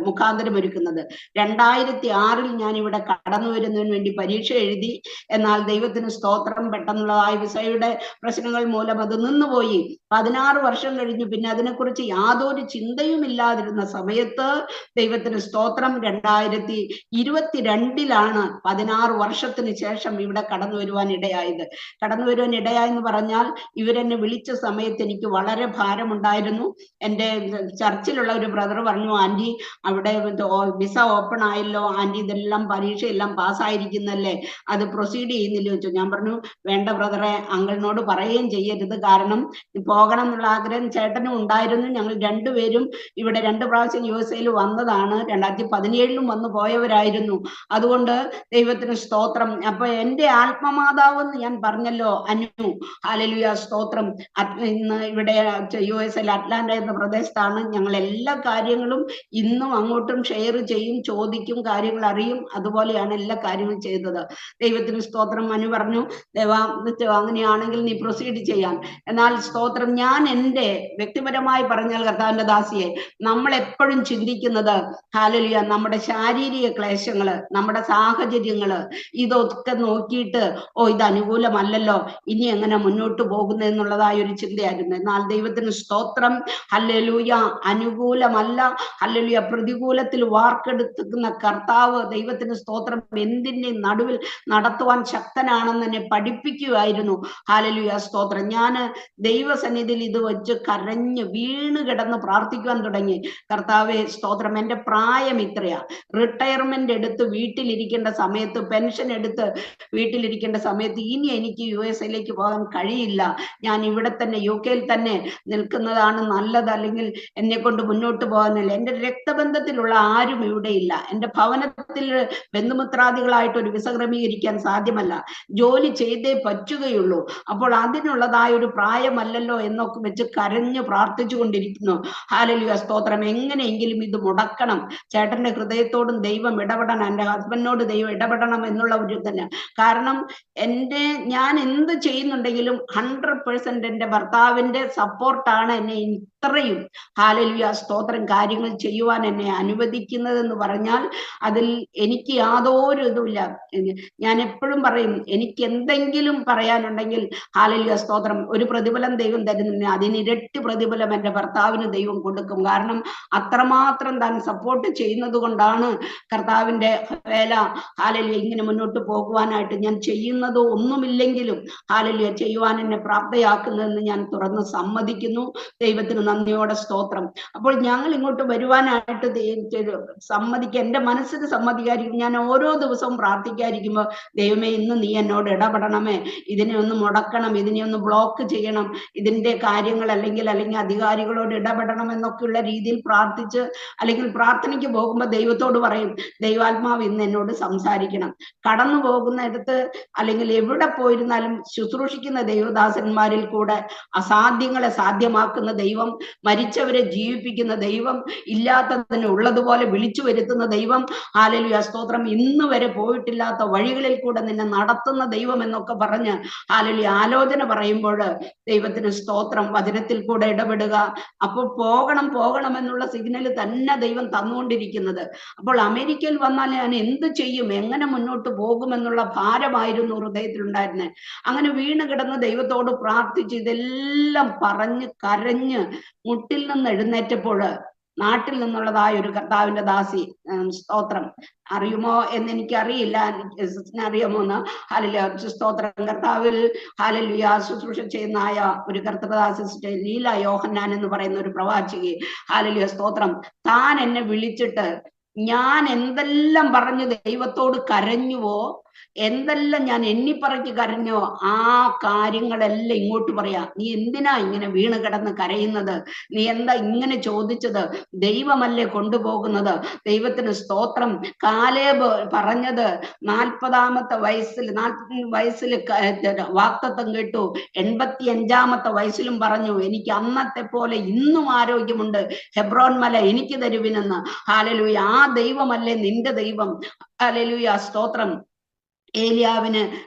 മുഖാന്തരം ഒരുക്കുന്നത്. 2006 ഞാൻ ഇവിടെ കടന്നു വരുന്നതിന് വേണ്ടി പരീക്ഷ എഴുതി. എന്നാൽ ദൈവത്തിന് സ്തോത്രം, പെട്ടെന്നുള്ളതായ വിസയുടെ പ്രശ്നങ്ങൾ മൂലം അത് നിന്നുപോയി. 16 വർഷം കഴിഞ്ഞു. പിന്നെ അതിനെക്കുറിച്ച് യാതൊരു ചിന്തയും ഇല്ലാതിരുന്ന സമയത്ത് ദൈവത്തിന് സ്തോത്രം 2022 16 വർഷത്തിന് ശേഷം ഇവിടെ കടന്നു വരുവാൻ ഇടയായെന്ന് പറഞ്ഞാൽ, ഇവരെന്നെ വിളിച്ച സമയത്ത് എനിക്ക് വളരെ ഭാരമുണ്ടായിരുന്നു. എൻ്റെ ചർച്ചിലുള്ള ഒരു ബ്രദർ പറഞ്ഞു, ആന്റി അവിടെ വിസ ഓപ്പൺ ആയല്ലോ ആന്റി, ഇതെല്ലാം പരീക്ഷയെല്ലാം പാസ്സായിരിക്കുന്നല്ലേ, അത് പ്രൊസീഡ് ചെയ്യുന്നില്ല വെച്ചു. ഞാൻ പറഞ്ഞു, വേണ്ട ബ്രദറെ, അങ്കിളിനോട് പറയുകയും ചെയ്യരുത്. കാരണം പോകണം എന്നുള്ള ആഗ്രഹം ചേട്ടനും ഉണ്ടായിരുന്നു. ഞങ്ങൾ രണ്ടുപേരും ഇവിടെ 2 പ്രാവശ്യം USA വന്നതാണ്. 2017 വന്നു പോയവരായിരുന്നു. അതുകൊണ്ട് ദൈവത്തിന് സ്തോത്രം. അപ്പൊ എൻ്റെ ആത്മമാതാവെന്ന് ഞാൻ പറഞ്ഞല്ലോ, അനു. ഹല്ലേലൂയ, സ്തോത്രം. ഇന്ന് ഇവിടെ USA അറ്റ്ലാന്റ എന്ന പ്രദേശത്താണ്. ഞങ്ങൾ എല്ലാ കാര്യങ്ങളും ഇന്നും അങ്ങോട്ടും ഷെയർ ചെയ്യും, ചോദിക്കും, കാര്യങ്ങൾ അറിയും. അതുപോലെയാണ് എല്ലാ കാര്യങ്ങളും ചെയ്തത്. ദൈവത്തിന് സ്തോത്രം. അനു പറഞ്ഞു, അങ്ങനെയാണെങ്കിൽ നീ പ്രൊസീഡ് ചെയ്യാൻ. എന്നാൽ സ്തോത്രം, ഞാൻ എൻ്റെ വ്യക്തിപരമായി പറഞ്ഞാൽ, കർത്താവിന്റെ ദാസിയെ, നമ്മൾ എപ്പോഴും ചിന്തിക്കുന്നത്, ഹല്ലേലൂയ, നമ്മുടെ ശാരീരിക ക്ലേശങ്ങള്, നമ്മുടെ സാഹചര്യങ്ങള്, ഇതൊക്കെ നോക്കിയിട്ട് ഇത് അനുകൂലമല്ലല്ലോ, ഇനി എങ്ങനെ മുന്നോട്ട് പോകുന്നതെന്നുള്ളതായ ഒരു ചിന്തയായിരുന്നു. എന്നാൽ ദൈവത്തിന് സ്തോത്രം, ഹല്ലേലൂയ, അനുകൂലമല്ല, ഹല്ലേലൂയ, പ്രതികൂലത്തിൽ വാർത്തെടുക്കുന്ന കർത്താവ്, ദൈവത്തിന് സ്തോത്രം, എന്തിന്റെ നടുവിൽ നടത്തുവാൻ ശക്തനാണെന്ന് എന്നെ പഠിപ്പിക്കുകയായിരുന്നു. ഹല്ലേലൂയ, സ്തോത്രം. ഞാൻ ദൈവസന്നിധിയിൽ ഇത് വെച്ച് കരഞ്ഞ് വീണ് കിടന്ന് പ്രാർത്ഥിക്കുവാൻ തുടങ്ങി. കർത്താവേ, സ്തോത്രം, എൻ്റെ പ്രായം ഇത്രയാ. റിട്ടയർമെന്റ് എടുത്ത് വീട്ടിലിരിക്കേണ്ട സമയത്ത്, പെൻഷൻ എടുത്ത് വീട്ടിലിരിക്കേണ്ട സമയത്ത് ഇനി എനിക്ക് USA പോകാൻ കഴിയില്ല. ഞാൻ ഇവിടെ തന്നെ UK തന്നെ നിൽക്കുന്നതാണ് നല്ലത്, അല്ലെങ്കിൽ എന്നെ കൊണ്ട് മുന്നോട്ട് പോകാനില്ല. എൻ്റെ രക്തബന്ധത്തിലുള്ള ആരും ഇവിടെ ഇല്ല. എൻ്റെ ഭവനത്തിൽ ബന്ധുമിത്രാദികളായിട്ട് ഒരു വിസ ക്രമീകരിക്കാൻ സാധ്യമല്ല. ജോലി ചെയ്തേ പറ്റുകയുള്ളൂ. അപ്പോൾ അതിനുള്ളതായ ഒരു പ്രായമല്ലല്ലോ എന്നൊക്കെ വെച്ച് കരഞ്ഞു പ്രാർത്ഥിച്ചു കൊണ്ടിരിക്കുന്നു. ഹല്ലേലൂയ, സ്തോത്രം. എങ്ങനെയെങ്കിലും ഇത് മുടക്കണം. ചേട്ടന്റെ ഹൃദയത്തോടും ദൈവം ഇടപെടണം, എൻ്റെ ഹസ്ബൻഡിനോട് ദൈവം ഇടപെടണം എന്നുള്ള ഒരു തന്നെ. കാരണം ഞാൻ എന്ത് ചെയ്യുന്നുണ്ടെങ്കിലും 100% എൻ്റെ ഭർത്താവിന്റെ സപ്പോർട്ടാണ് എന്നെ ഇത്രയും, ഹല്ലേലൂയ, സ്തോത്രം, കാര്യങ്ങൾ ചെയ്യുവാൻ എന്നെ അനുവദിക്കുന്നതെന്ന് പറഞ്ഞാൽ അതിൽ എനിക്ക് യാതൊരു ഇതുമില്ല. ഞാൻ എപ്പോഴും പറയും, എനിക്ക് എന്തെങ്കിലും പറയാനുണ്ടെങ്കിൽ, ഹല്ലേലൂയ, സ്തോത്രം, ഒരു പ്രതിഫലം ദൈവം തരുന്നില്ല, അതിന് ഇരട്ടി പ്രതിഫലം എൻ്റെ ഭർത്താവിന് ദൈവം കൊടുക്കും. കാരണം അത്രമാത്രം താൻ സപ്പോർട്ട് ചെയ്യുന്നത് കൊണ്ടാണ് കർത്താവിന്റെ വേല, ഹല്ലേലൂയ, ഇങ്ങനെ മുന്നോട്ട് പോകുവാനായിട്ട് ഞാൻ ചെയ്യുന്നത് ഒന്നുമില്ലെങ്കിലും, ഹല്ലേലൂയ, ചെയ്യുവാൻ എന്നെ പ്രാപ്തയാക്കുന്നതെന്ന് ഞാൻ തുറന്ന് സമ്മതിക്കുന്നു. ദൈവത്തിന് നന്ദിയോടെ സ്തോത്രം. അപ്പോൾ ഞങ്ങൾ ഇങ്ങോട്ട് വരുവാനായിട്ട് എൻ്റെ മനസ്സിന് സമ്മതിക്കാതിരിക്കും. ഞാൻ ഓരോ ദിവസവും പ്രാർത്ഥിക്കാതിരിക്കുമ്പോൾ, ദൈവമേ, ഇന്ന് നീ എന്നോട് ഇടപെടണമേ, ഇതിനെ ഒന്ന് മുടക്കണം, ഇതിനെ ഒന്ന് ബ്ലോക്ക് ചെയ്യണം, ഇതിന്റെ കാര്യങ്ങൾ അല്ലെങ്കിൽ അധികാരികളോട് ഇടപെടണം എന്നൊക്കെയുള്ള രീതിയിൽ പ്രാർത്ഥിച്ച്, അല്ലെങ്കിൽ പ്രാർത്ഥനയ്ക്ക് പോകുമ്പോൾ ദൈവത്തോട് പറയും, ദൈവാത്മാവ് ഇന്ന് എന്നോട് സംസാരിക്കണം. കടന്നു പോകുന്നിടത്ത് അല്ലെങ്കിൽ എവിടെ പോയിരുന്നാലും ശുശ്രൂഷിക്കുന്ന ദൈവദാസന്മാരിൽ കൂടെ അസാധ്യങ്ങളെ സാധ്യമാക്കുന്ന ദൈവം, മരിച്ചവരെ ജീവിപ്പിക്കുന്ന ദൈവം, ഇല്ലാത്തതിനെ ഉള്ളതുപോലെ വിളിച്ചു വരുത്തുന്ന ദൈവം, ഹല്ലേലൂയ, സ്തോത്രം, ഇന്ന് വരെ പോയിട്ടില്ലാത്ത വഴികളിൽ കൂടെ നിന്നെ നടത്തുന്ന ദൈവം എന്നൊക്കെ പറഞ്ഞ്, ഹല്ലേലൂയ, ആലോചന പറയുമ്പോൾ ദൈവത്തിന് സ്തോത്രം, വചനത്തിൽ കൂടെ ഇടപെടുക. അപ്പോൾ പോകണം എന്നുള്ള സിഗ്നൽ തന്നെ ദൈവം തന്നുകൊണ്ടിരിക്കുന്നത്. അപ്പോൾ അമേരിക്കയിൽ വന്നാൽ ഞാൻ എന്ത് ചെയ്യും, എങ്ങനെ മുന്നോട്ട് പോകുമെന്നുള്ള ഭാരമായിരുന്നു ഹൃദയത്തിലുണ്ടായിരുന്നത്. അങ്ങനെ വീണ് കിടന്ന് ദൈവത്തോട് പ്രാർത്ഥിച്ച് ഇതെല്ലാം പറഞ്ഞ് കരഞ്ഞ് മുട്ടിൽ നിന്ന് എഴുന്നേറ്റപ്പോൾ, നാട്ടിൽ നിന്നുള്ളതായ ഒരു കർത്താവിന്റെ ദാസി, സ്തോത്രം, അറിയുമോ എന്ന് എനിക്കറിയില്ല, അറിയാമോ എന്ന്, ഹല്ലേലൂയ, സ്തോത്രം, കർത്താവിൽ, ഹല്ലേലൂയ, ശുശ്രൂഷ ചെയ്യുന്നതായ ഒരു കർത്തൃദാസി സിസ്റ്റർ ലീല യോഹന്നാൻ എന്ന് പറയുന്ന ഒരു പ്രവാചകി, ഹല്ലേലൂയ, സ്തോത്രം, താൻ എന്നെ വിളിച്ചിട്ട് ഞാൻ എന്തെല്ലാം പറഞ്ഞ് ദൈവത്തോട് കരഞ്ഞുവോ, എന്തെല്ലാം ഞാൻ എണ്ണിപ്പറക്കി കരഞ്ഞോ ആ കാര്യങ്ങളെല്ലാം ഇങ്ങോട്ട് പറയാ. നീ എന്തിനാ ഇങ്ങനെ വീണ് കിടന്ന് കരയുന്നത്? നീ എന്താ ഇങ്ങനെ ചോദിച്ചത്? ദൈവമല്ലേ കൊണ്ടുപോകുന്നത്? ദൈവത്തിന് സ്തോത്രം. കാലേബ് പറഞ്ഞത് 40 വയസ്സിൽ വാക്തത്വം കേട്ടു. 85 വയസ്സിലും പറഞ്ഞു, എനിക്ക് അന്നത്തെ പോലെ ഇന്നും ആരോഗ്യമുണ്ട്, ഹെബ്രോൻ മല എനിക്ക് തരുവിനെന്ന്. ഹല്ലേലൂയ. ആ ദൈവമല്ലേ നിന്റെ ദൈവം? ഹല്ലേലൂയ, സ്തോത്രം. ഏലിയാവിന്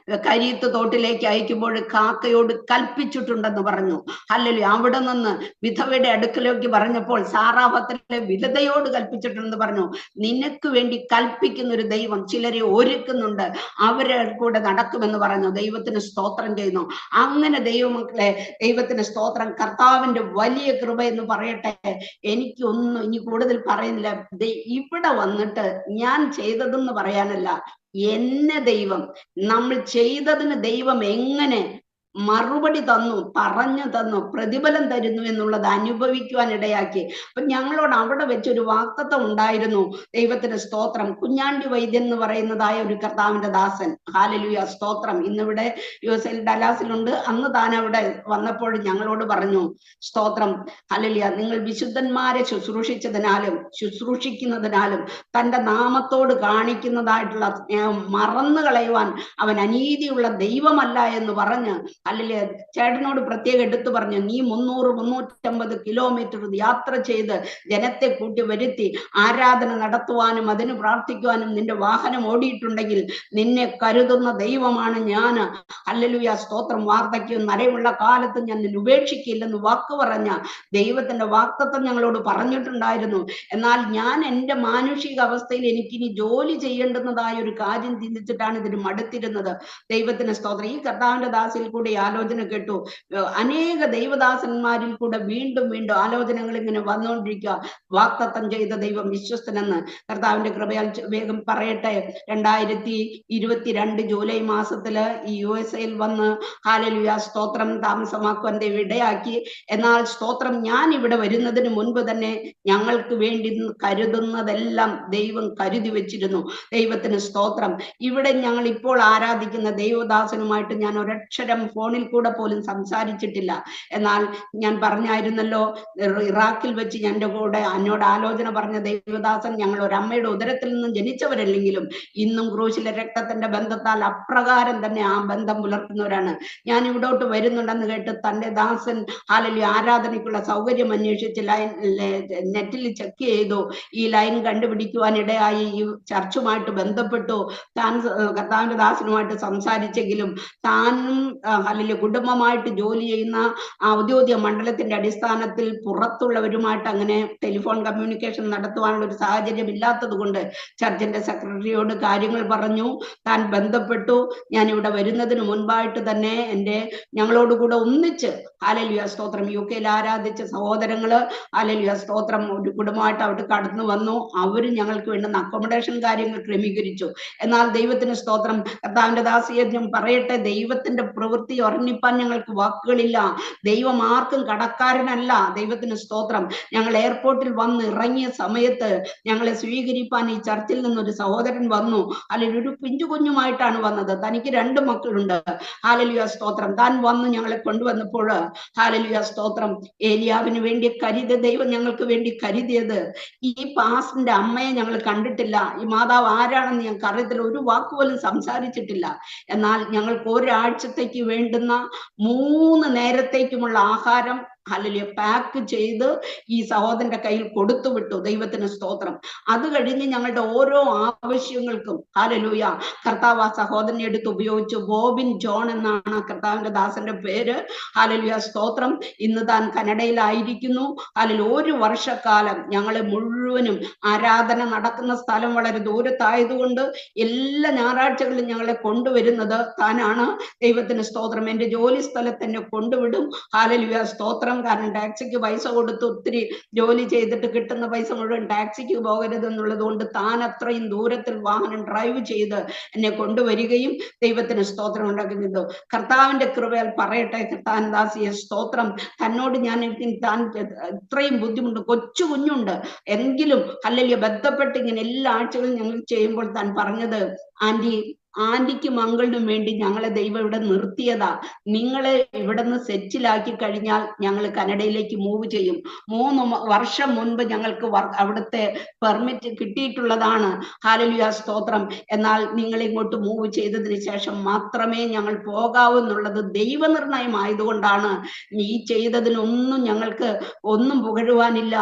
കരീത്ത് തോട്ടിലേക്ക് അയക്കുമ്പോൾ കാക്കയോട് കൽപ്പിച്ചിട്ടുണ്ടെന്ന് പറഞ്ഞു. ഹല്ലേലൂയ. അവിടെ നിന്ന് വിധവയുടെ അടുക്കലേക്ക് പറഞ്ഞപ്പോൾ സാറാഫത്തിലെ വിധവയോട് കൽപ്പിച്ചിട്ടുണ്ടെന്ന് പറഞ്ഞു. നിനക്ക് വേണ്ടി കൽപ്പിക്കുന്ന ഒരു ദൈവം ചിലരെ ഒരുക്കുന്നുണ്ട്, അവരെ കൂടെ നടക്കുമെന്ന് പറഞ്ഞു. ദൈവത്തിന് സ്തോത്രം ചെയ്യുന്നു. അങ്ങനെ ദൈവമക്കളെ, ദൈവത്തിന് സ്തോത്രം. കർത്താവിന്റെ വലിയ കൃപ എന്ന് പറയട്ടെ. എനിക്കൊന്നും ഇനി കൂടുതൽ പറയുന്നില്ല. ഇവിടെ വന്നിട്ട് ഞാൻ ചെയ്തതെന്ന് പറയാനല്ല, എന്നെ ദൈവം, നമ്മൾ ചെയ്തതിന് ദൈവം എങ്ങനെ മറുപടി തന്നു, പറഞ്ഞു തന്നു, പ്രതിഫലം തരുന്നു എന്നുള്ളത് അനുഭവിക്കുവാൻ ഇടയാക്കി. അപ്പൊ ഞങ്ങളോട് അവിടെ വെച്ചൊരു വാക്തത്വം ഉണ്ടായിരുന്നു. ദൈവത്തിന് സ്തോത്രം. കുഞ്ഞാണ്ടി വൈദ്യൻ എന്ന് പറയുന്നതായ ഒരു കർത്താവിന്റെ ദാസൻ, ഹല്ലേലൂയ, സ്തോത്രം, ഇന്നിവിടെ യുഎസ്എൽ ഡലാസിലുണ്ട്. അന്ന് താൻ അവിടെ വന്നപ്പോൾ ഞങ്ങളോട് പറഞ്ഞു, സ്തോത്രം, ഹല്ലേലൂയ, നിങ്ങൾ വിശുദ്ധന്മാരെ ശുശ്രൂഷിച്ചതിനാലും ശുശ്രൂഷിക്കുന്നതിനാലും തന്റെ നാമത്തോട് കാണിക്കുന്നതായിട്ടുള്ള മറന്നു കളയുവാൻ അവൻ അനീതിയുള്ള ദൈവമല്ല എന്ന് പറഞ്ഞ്, അല്ലെങ്കിൽ ചേട്ടനോട് പ്രത്യേകം എടുത്തു പറഞ്ഞു, നീ 300-350 കിലോമീറ്റർ യാത്ര ചെയ്ത് ജനത്തെ കൂട്ടി വരുത്തി ആരാധന നടത്തുവാനും അതിന് പ്രാർത്ഥിക്കുവാനും നിന്റെ വാഹനം ഓടിയിട്ടുണ്ടെങ്കിൽ നിന്നെ കരുതുന്ന ദൈവമാണ് ഞാൻ. ഹല്ലേലൂയ, സ്തോത്രം. വാർദ്ധക്യം നരയുള്ള കാലത്ത് ഞാൻ നിന്നെ ഉപേക്ഷിക്കില്ലെന്ന് വാക്ക് പറഞ്ഞ ദൈവത്തിന്റെ വാക്തത്വം ഞങ്ങളോട് പറഞ്ഞിട്ടുണ്ടായിരുന്നു. എന്നാൽ ഞാൻ എൻ്റെ മാനുഷിക അവസ്ഥയിൽ എനിക്കിനി ജോലി ചെയ്യേണ്ടുന്നതായ ഒരു കാര്യം ചിന്തിച്ചിട്ടാണ് ഇതിന് മടുത്തിരുന്നത്. ദൈവത്തിന് സ്തോത്രം. ഈ കർത്താവിന്റെ ദാസിൽ കൂടി ആലോചന കേട്ടു. അനേക ദൈവദാസന്മാരിൽ കൂടെ വീണ്ടും വീണ്ടും ആലോചനകൾ ഇങ്ങനെ വന്നുകൊണ്ടിരിക്കുക. വാക്തത്വം ചെയ്ത ദൈവം വിശ്വസ്തനെന്ന്. കർത്താവിന്റെ കൃപയാൽ വേഗം പറയട്ടെ, 2022 ജൂലൈ മാസത്തില് ഈ USA വന്ന്, ഹല്ലേലൂയ, സ്തോത്രം, താമസമാക്കുവാൻ ദൈവം ഇടയാക്കി. എന്നാൽ സ്തോത്രം, ഞാൻ ഇവിടെ വരുന്നതിന് മുൻപ് തന്നെ ഞങ്ങൾക്ക് വേണ്ടി കരുതുന്നതെല്ലാം ദൈവം കരുതി വെച്ചിരുന്നു. ദൈവത്തിന് സ്തോത്രം. ഇവിടെ ഞങ്ങൾ ഇപ്പോൾ ആരാധിക്കുന്ന ദൈവദാസനുമായിട്ട് ഞാൻ ഒരക്ഷരം ഫോണിൽ കൂടെ പോലും സംസാരിച്ചിട്ടില്ല. എന്നാൽ ഞാൻ പറഞ്ഞായിരുന്നല്ലോ, ഇറാഖിൽ വെച്ച് എൻ്റെ കൂടെ എന്നോട് ആലോചന പറഞ്ഞ ദൈവദാസൻ, ഞങ്ങൾ ഒരമ്മയുടെ ഉദരത്തിൽ നിന്നും ജനിച്ചവരല്ലെങ്കിലും ഇന്നും ക്രൂശിലെ രക്തത്തിന്റെ ബന്ധത്താൽ അപ്രകാരം തന്നെ ആ ബന്ധം പുലർത്തുന്നവരാണ്. ഞാൻ ഇവിടോട്ട് വരുന്നുണ്ടെന്ന് കേട്ട് തന്റെ ദാസൻ ഹല്ലേലൂയ ആരാധനയ്ക്കുള്ള സൗകര്യം അന്വേഷിച്ച് നെറ്റിൽ ചെക്ക് ചെയ്തു. ഈ ലൈൻ കണ്ടുപിടിക്കുവാൻ ഇടയായി. ഈ ചർച്ചുമായിട്ട് ബന്ധപ്പെട്ടു. താൻ കർത്താവിന്റെ ദാസനുമായിട്ട് സംസാരിച്ചെങ്കിലും താനും അല്ലെങ്കിൽ കുടുംബമായിട്ട് ജോലി ചെയ്യുന്ന ഔദ്യോഗിക മണ്ഡലത്തിന്റെ അടിസ്ഥാനത്തിൽ പുറത്തുള്ളവരുമായിട്ട് അങ്ങനെ ടെലിഫോൺ കമ്മ്യൂണിക്കേഷൻ നടത്തുവാനുള്ള ഒരു സാഹചര്യം ഇല്ലാത്തത് കൊണ്ട് ചർച്ചിന്റെ സെക്രട്ടറിയോട് കാര്യങ്ങൾ പറഞ്ഞു. താൻ ബന്ധപ്പെട്ടു. ഞാൻ ഇവിടെ വരുന്നതിന് മുൻപായിട്ട് തന്നെ ഞങ്ങളോട് കൂടെ ഒന്നിച്ച്, ഹല്ലേലൂയ, സ്തോത്രം, UK ആരാധിച്ച സഹോദരങ്ങള്, ഹല്ലേലൂയ, സ്തോത്രം, ഒരു കുടുംബമായിട്ട് അവിടെ കടന്നു വന്നു. അവര് ഞങ്ങൾക്ക് വേണ്ടുന്ന അക്കോമഡേഷൻ കാര്യങ്ങൾ ക്രമീകരിച്ചു. എന്നാൽ ദൈവത്തിന് സ്തോത്രം. കർത്താവിന്റെ ദാസിയെ ഞാൻ പറയട്ടെ, ദൈവത്തിന്റെ പ്രവൃത്തി വർണ്ണിപ്പാൻ ഞങ്ങൾക്ക് വാക്കുകളില്ല. ദൈവം ആർക്കും കടക്കാരനല്ല. ദൈവത്തിന് സ്തോത്രം. ഞങ്ങൾ എയർപോർട്ടിൽ വന്ന് ഇറങ്ങിയ സമയത്ത് ഞങ്ങളെ സ്വീകരിപ്പാൻ ഈ ചർച്ചിൽ നിന്നൊരു സഹോദരൻ വന്നു. അല്ലെങ്കിൽ ഒരു പിഞ്ചു കുഞ്ഞുമായിട്ടാണ് വന്നത്. തനിക്ക് 2 മക്കളുണ്ട്. ഹല്ലേലൂയ, സ്തോത്രം. താൻ വന്ന് ഞങ്ങളെ കൊണ്ടുവന്നപ്പോൾ, ഹല്ലേലൂയ, സ്തോത്രം, ഏലിയാവിന് വേണ്ടി കരുതിയ ദൈവം ഞങ്ങൾക്ക് വേണ്ടി കരുതിയത്, ഈ പാസ്റ്ററിന്റെ അമ്മയെ ഞങ്ങൾ കണ്ടിട്ടില്ല, ഈ മാതാവ് ആരാണെന്ന് ഞങ്ങൾക്ക് അറിയത്തില്ല, ഒരു വാക്കുപോലും സംസാരിച്ചിട്ടില്ല. എന്നാൽ ഞങ്ങൾക്ക് ഒരാഴ്ചത്തേക്ക് വേണ്ടുന്ന 3 നേരത്തേക്കുമുള്ള ആഹാരം ഹല്ലേലൂയ പാക്ക് ചെയ്ത് ഈ സഹോദരന്റെ കയ്യിൽ കൊടുത്തു വിട്ടു. ദൈവത്തിന് സ്തോത്രം. അത് കഴിഞ്ഞ് ഞങ്ങളുടെ ഓരോ ആവശ്യങ്ങൾക്കും ഹല്ലേലൂയ കർത്താവ് ആ സഹോദരനെ എടുത്ത് ഉപയോഗിച്ചു. ബോബിൻ ജോൺ എന്നാണ് കർത്താവിന്റെ ദാസന്റെ പേര്. ഹല്ലേലൂയ, സ്തോത്രം. ഇന്ന് താൻ കനഡയിലായിരിക്കുന്നു. ഹല്ലേലൂയ. 1 വർഷക്കാലം ഞങ്ങളെ മുഴുവനും, ആരാധന നടക്കുന്ന സ്ഥലം വളരെ ദൂരത്തായതുകൊണ്ട് എല്ലാ ഞായറാഴ്ചകളിലും ഞങ്ങളെ കൊണ്ടുവരുന്നത് താനാണ്. ദൈവത്തിന് സ്തോത്രം. എന്റെ ജോലി സ്ഥലത്ത് എന്നെ കൊണ്ടുവിടും. ഹല്ലേലൂയ, സ്തോത്രം. കാരണം ടാക്സിക്ക് പൈസ കൊടുത്ത് ഒത്തിരി ജോലി ചെയ്തിട്ട് കിട്ടുന്ന പൈസ മുഴുവൻ ടാക്സിക്ക് പോകരുത് എന്നുള്ളത് കൊണ്ട് താൻ അത്രയും ദൂരത്തിൽ വാഹനം ഡ്രൈവ് ചെയ്ത് എന്നെ കൊണ്ടുവരികയും ദൈവത്തിന് സ്തോത്രം ഉണ്ടാക്കുന്നത്. കർത്താവിന്റെ കൃപയാൽ പറയട്ടെ, കർത്താൻ ദാസിയെ സ്തോത്രം. തന്നോട് താൻ ഇത്രയും ബുദ്ധിമുട്ട്, കൊച്ചു കുഞ്ഞുണ്ട് എങ്കിലും ഹല്ലേലൂയ ബന്ധപ്പെട്ട് ഇങ്ങനെ എല്ലാ ആഴ്ചകളും ഞങ്ങൾ ചെയ്യുമ്പോൾ താൻ പറഞ്ഞത്, ആന്റി, ആന്റിക്കും അങ്കിളിനും വേണ്ടി ഞങ്ങളെ ദൈവം ഇവിടെ നിർത്തിയതാ. നിങ്ങളെ ഇവിടെ നിന്ന് സെറ്റിലാക്കി കഴിഞ്ഞാൽ ഞങ്ങൾ കനഡയിലേക്ക് മൂവ് ചെയ്യും. 3 വർഷം മുൻപ് ഞങ്ങൾക്ക് അവിടുത്തെ പെർമിറ്റ് കിട്ടിയിട്ടുള്ളതാണ്. ഹല്ലേലൂയ, സ്തോത്രം. എന്നാൽ നിങ്ങൾ ഇങ്ങോട്ട് മൂവ് ചെയ്തതിന് ശേഷം മാത്രമേ ഞങ്ങൾ പോകാവൂ എന്നുള്ളത് ദൈവനിർണയമായതുകൊണ്ടാണ്. ഈ ചെയ്തതിനൊന്നും ഞങ്ങൾക്ക് ഒന്നും പുകഴുവാനില്ല.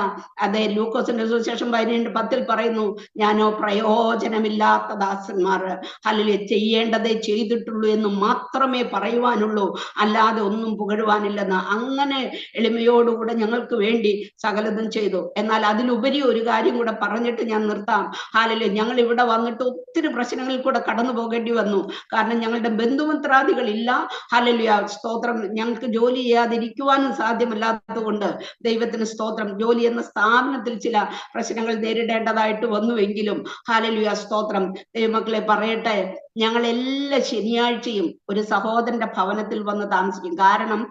അതെ, ലൂക്കോസിന്റെ സുവിശേഷം 12:10 പറയുന്നു, ഞാനോ പ്രയോജനമില്ലാത്ത ദാസന്മാർ, ഹല്ലേലൂയ, ചെയ്യേണ്ടതേ ചെയ്തിട്ടുള്ളൂ എന്ന് മാത്രമേ പറയുവാനുള്ളൂ, അല്ലാതെ ഒന്നും പുകഴുവാനില്ലെന്ന്. അങ്ങനെ എളിമയോടുകൂടെ ഞങ്ങൾക്ക് വേണ്ടി സകലതും ചെയ്തു. എന്നാൽ അതിലുപരി ഒരു കാര്യം കൂടെ പറഞ്ഞിട്ട് ഞാൻ നിർത്താം. ഹല്ലേലൂയ, ഞങ്ങൾ ഇവിടെ വന്നിട്ട് ഒത്തിരി പ്രശ്നങ്ങളിൽ കൂടെ കടന്നു പോകേണ്ടി വന്നു. കാരണം ഞങ്ങളുടെ ബന്ധുമിത്രാദികളില്ല. ഹല്ലേലൂയ, സ്തോത്രം. ഞങ്ങൾക്ക് ജോലി ചെയ്യാതിരിക്കുവാനും സാധ്യമല്ലാത്തത് കൊണ്ട് ദൈവത്തിന് സ്തോത്രം, ജോലി എന്ന സ്ഥാപനത്തിൽ ചില പ്രശ്നങ്ങൾ നേരിടേണ്ടതായിട്ട് വന്നുവെങ്കിലും ഹല്ലേലൂയ, സ്തോത്രം. ദൈവമക്കളെ പറയട്ടെ, ഞങ്ങൾ എല്ലാ ശനിയാഴ്ചയും ഒരു സഹോദരന്റെ ഭവനത്തിൽ വന്ന് താമസിക്കും. കാരണം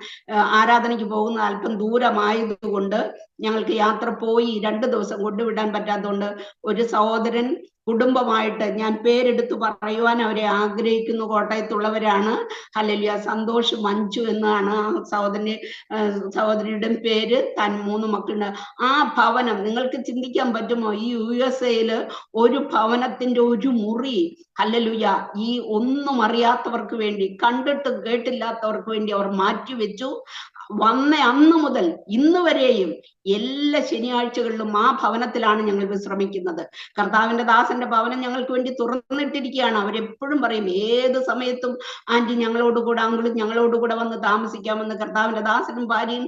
ആരാധനയ്ക്ക് പോകുന്ന അല്പം ദൂരമായതുകൊണ്ട് ഞങ്ങൾക്ക് യാത്ര പോയി 2 ദിവസം കൊണ്ടുവിടാൻ പറ്റാത്തതുകൊണ്ട് ഒരു സഹോദരൻ കുടുംബമായിട്ട്, ഞാൻ പേരെടുത്ത് പറയുവാൻ അവരെ ആഗ്രഹിക്കുന്നു, കോട്ടയത്തുള്ളവരാണ്. ഹല്ലേലൂയ, സന്തോഷ് മഞ്ജു എന്നാണ് ആ സഹോദരിയുടെ പേര്. താൻ 3 മക്കളുണ്ട്. ആ ഭവനം നിങ്ങൾക്ക് ചിന്തിക്കാൻ പറ്റുമോ? ഈ USA ഒരു ഭവനത്തിന്റെ ഒരു മുറി, ഹല്ലേലൂയ, ഈ ഒന്നും അറിയാത്തവർക്ക് വേണ്ടി, കണ്ടിട്ട് കേട്ടില്ലാത്തവർക്ക് വേണ്ടി അവർ മാറ്റിവെച്ചു. വന്ന അന്ന് മുതൽ ഇന്ന് വരെയും എല്ലാ ശനിയാഴ്ചകളിലും ആ ഭവനത്തിലാണ് ഞങ്ങൾ വിശ്രമിക്കുന്നത്. കർത്താവിന്റെ ദാസന്റെ ഭവനം ഞങ്ങൾക്ക് വേണ്ടി തുറന്നിട്ടിരിക്കുകയാണ്. അവരെപ്പോഴും പറയും, ഏത് സമയത്തും ആന്റി ഞങ്ങളോടുകൂടെ, അങ്കിളും ഞങ്ങളോടുകൂടെ വന്ന് താമസിക്കാമെന്ന് കർത്താവിന്റെ ദാസനും ഭാര്യയും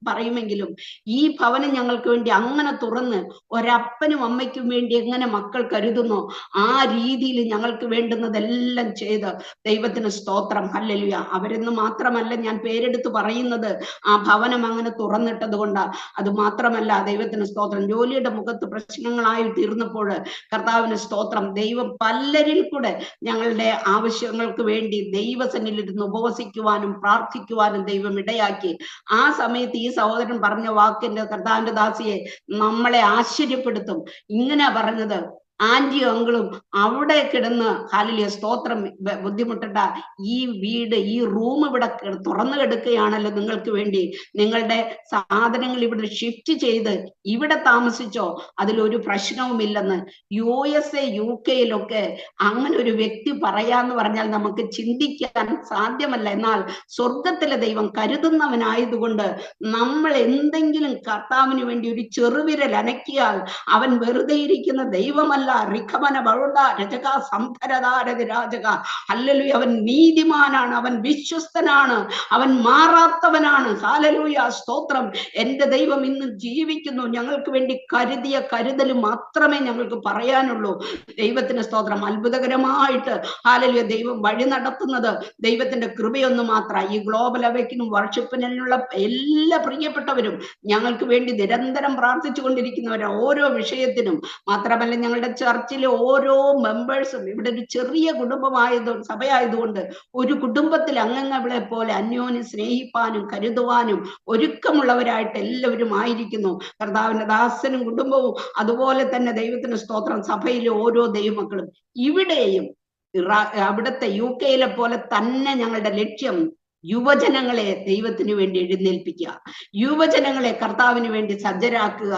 പറയുമെങ്കിലും ഈ ഭവനം ഞങ്ങൾക്ക് വേണ്ടി അങ്ങനെ തുറന്ന് ഒരപ്പനും അമ്മയ്ക്കും വേണ്ടി എങ്ങനെ മക്കൾ കരുതുന്നോ ആ രീതിയിൽ ഞങ്ങൾക്ക് വേണ്ടുന്നതെല്ലാം ചെയ്ത് ദൈവത്തിന് സ്തോത്രം. ഹല്ലേലൂയ. അവരെന്ന് മാത്രമല്ല ഞാൻ പേരെടുത്ത് പറയുന്നത്, ആ ഭവനം അങ്ങനെ തുറന്നിട്ടത് കൊണ്ടാ. അത് മാത്രമല്ല, ദൈവത്തിന് സ്തോത്രം, ജോലിയുടെ മുഖത്ത് പ്രശ്നങ്ങളായി തീർന്നപ്പോൾ കർത്താവിന് സ്തോത്രം, ദൈവം പലരിൽ കൂടെ ഞങ്ങളുടെ ആവശ്യങ്ങൾക്ക് വേണ്ടി ദൈവസന്നിധിയിൽ ഉപവസിക്കുവാനും പ്രാർത്ഥിക്കുവാനും ദൈവം ഇടയാക്കി. ആ സമയത്ത് ഈ സഹോദരൻ പറഞ്ഞ വാക്കിന്റെ, കർത്താവിന്റെ ദാസിയെ, നമ്മളെ ആശ്ചര്യപ്പെടുത്തും. ഇങ്ങനെ പറഞ്ഞത്, ആന്റിയും അങ്കിളും അവിടെ കിടന്ന് ഹല്ലേലൂയ, സ്തോത്രം, ബുദ്ധിമുട്ടണ്ട, ഈ വീട്, ഈ റൂം ഇവിടെ തുറന്നു കിടക്കുകയാണല്ലോ നിങ്ങൾക്ക് വേണ്ടി, നിങ്ങളുടെ സാധനങ്ങൾ ഇവിടെ ഷിഫ്റ്റ് ചെയ്ത് ഇവിടെ താമസിച്ചോ, അതിലൊരു പ്രശ്നവുമില്ലെന്ന്. USA UK അങ്ങനെ ഒരു വ്യക്തി പറയാന്ന് പറഞ്ഞാൽ നമുക്ക് ചിന്തിക്കാൻ സാധ്യമല്ല. എന്നാൽ സ്വർഗത്തിലെ ദൈവം കരുതുന്നവനായതുകൊണ്ട് നമ്മൾ എന്തെങ്കിലും കർത്താവിന് വേണ്ടി ഒരു ചെറുവിരൽ അനക്കിയാൽ അവൻ വെറുതെ ഇരിക്കുന്ന ദൈവമല്ല. റിഖമന ബളുട രജക സംധരദാരതി രാജക. ഹല്ലേലൂയ, അവൻ നീതിമാനാണ്, അവൻ വിശ്വസ്തനാണ്, അവൻ മാറാത്തവനാണ്. ഹല്ലേലൂയ, സ്തോത്രം. എന്റെ ദൈവം ഇന്ന് ജീവിക്കുന്നു. ഞങ്ങൾക്ക് വേണ്ടി കരുതിയ കരുതൽ മാത്രമേ ഞങ്ങൾക്ക് പറയാനുള്ളൂ. ദൈവത്തിന് സ്തോത്രം. അത്ഭുതകരമായിട്ട് ഹല്ലേലൂയ ദൈവം വഴി നടത്തുന്നത് ദൈവത്തിന്റെ കൃപയൊന്നു മാത്രം. ഈ ഗ്ലോബൽ അവേക്കിനും വർഷിപ്പിനുള്ള എല്ലാ പ്രിയപ്പെട്ടവരും ഞങ്ങൾക്ക് വേണ്ടി നിരന്തരം പ്രാർത്ഥിച്ചു കൊണ്ടിരിക്കുന്നവരാ, ഓരോ വിഷയത്തിനും. മാത്രമല്ല, ഞങ്ങളുടെ ചർച്ചിലെ ഓരോ മെമ്പേഴ്സും, ഇവിടെ ഒരു ചെറിയ സഭയായതുകൊണ്ട് ഒരു കുടുംബത്തിൽ അംഗങ്ങളെ പോലെ അന്യോന്യം സ്നേഹിപ്പാനും കരുതുവാനും ഒരുക്കമുള്ളവരായിട്ട് എല്ലാവരും ആയിരിക്കുന്നു. കർത്താവിന്റെ ദാസനും കുടുംബവും അതുപോലെ തന്നെ ദൈവത്തിന് സ്തോത്രം. സഭയിലെ ഓരോ ദൈവമക്കളും ഇവിടെയും അവിടുത്തെ UK പോലെ തന്നെ ഞങ്ങളുടെ ലക്ഷ്യം യുവജനങ്ങളെ ദൈവത്തിന് വേണ്ടി എഴുന്നേൽപ്പിക്കുക, യുവജനങ്ങളെ കർത്താവിന് വേണ്ടി സജ്ജരാക്കുക.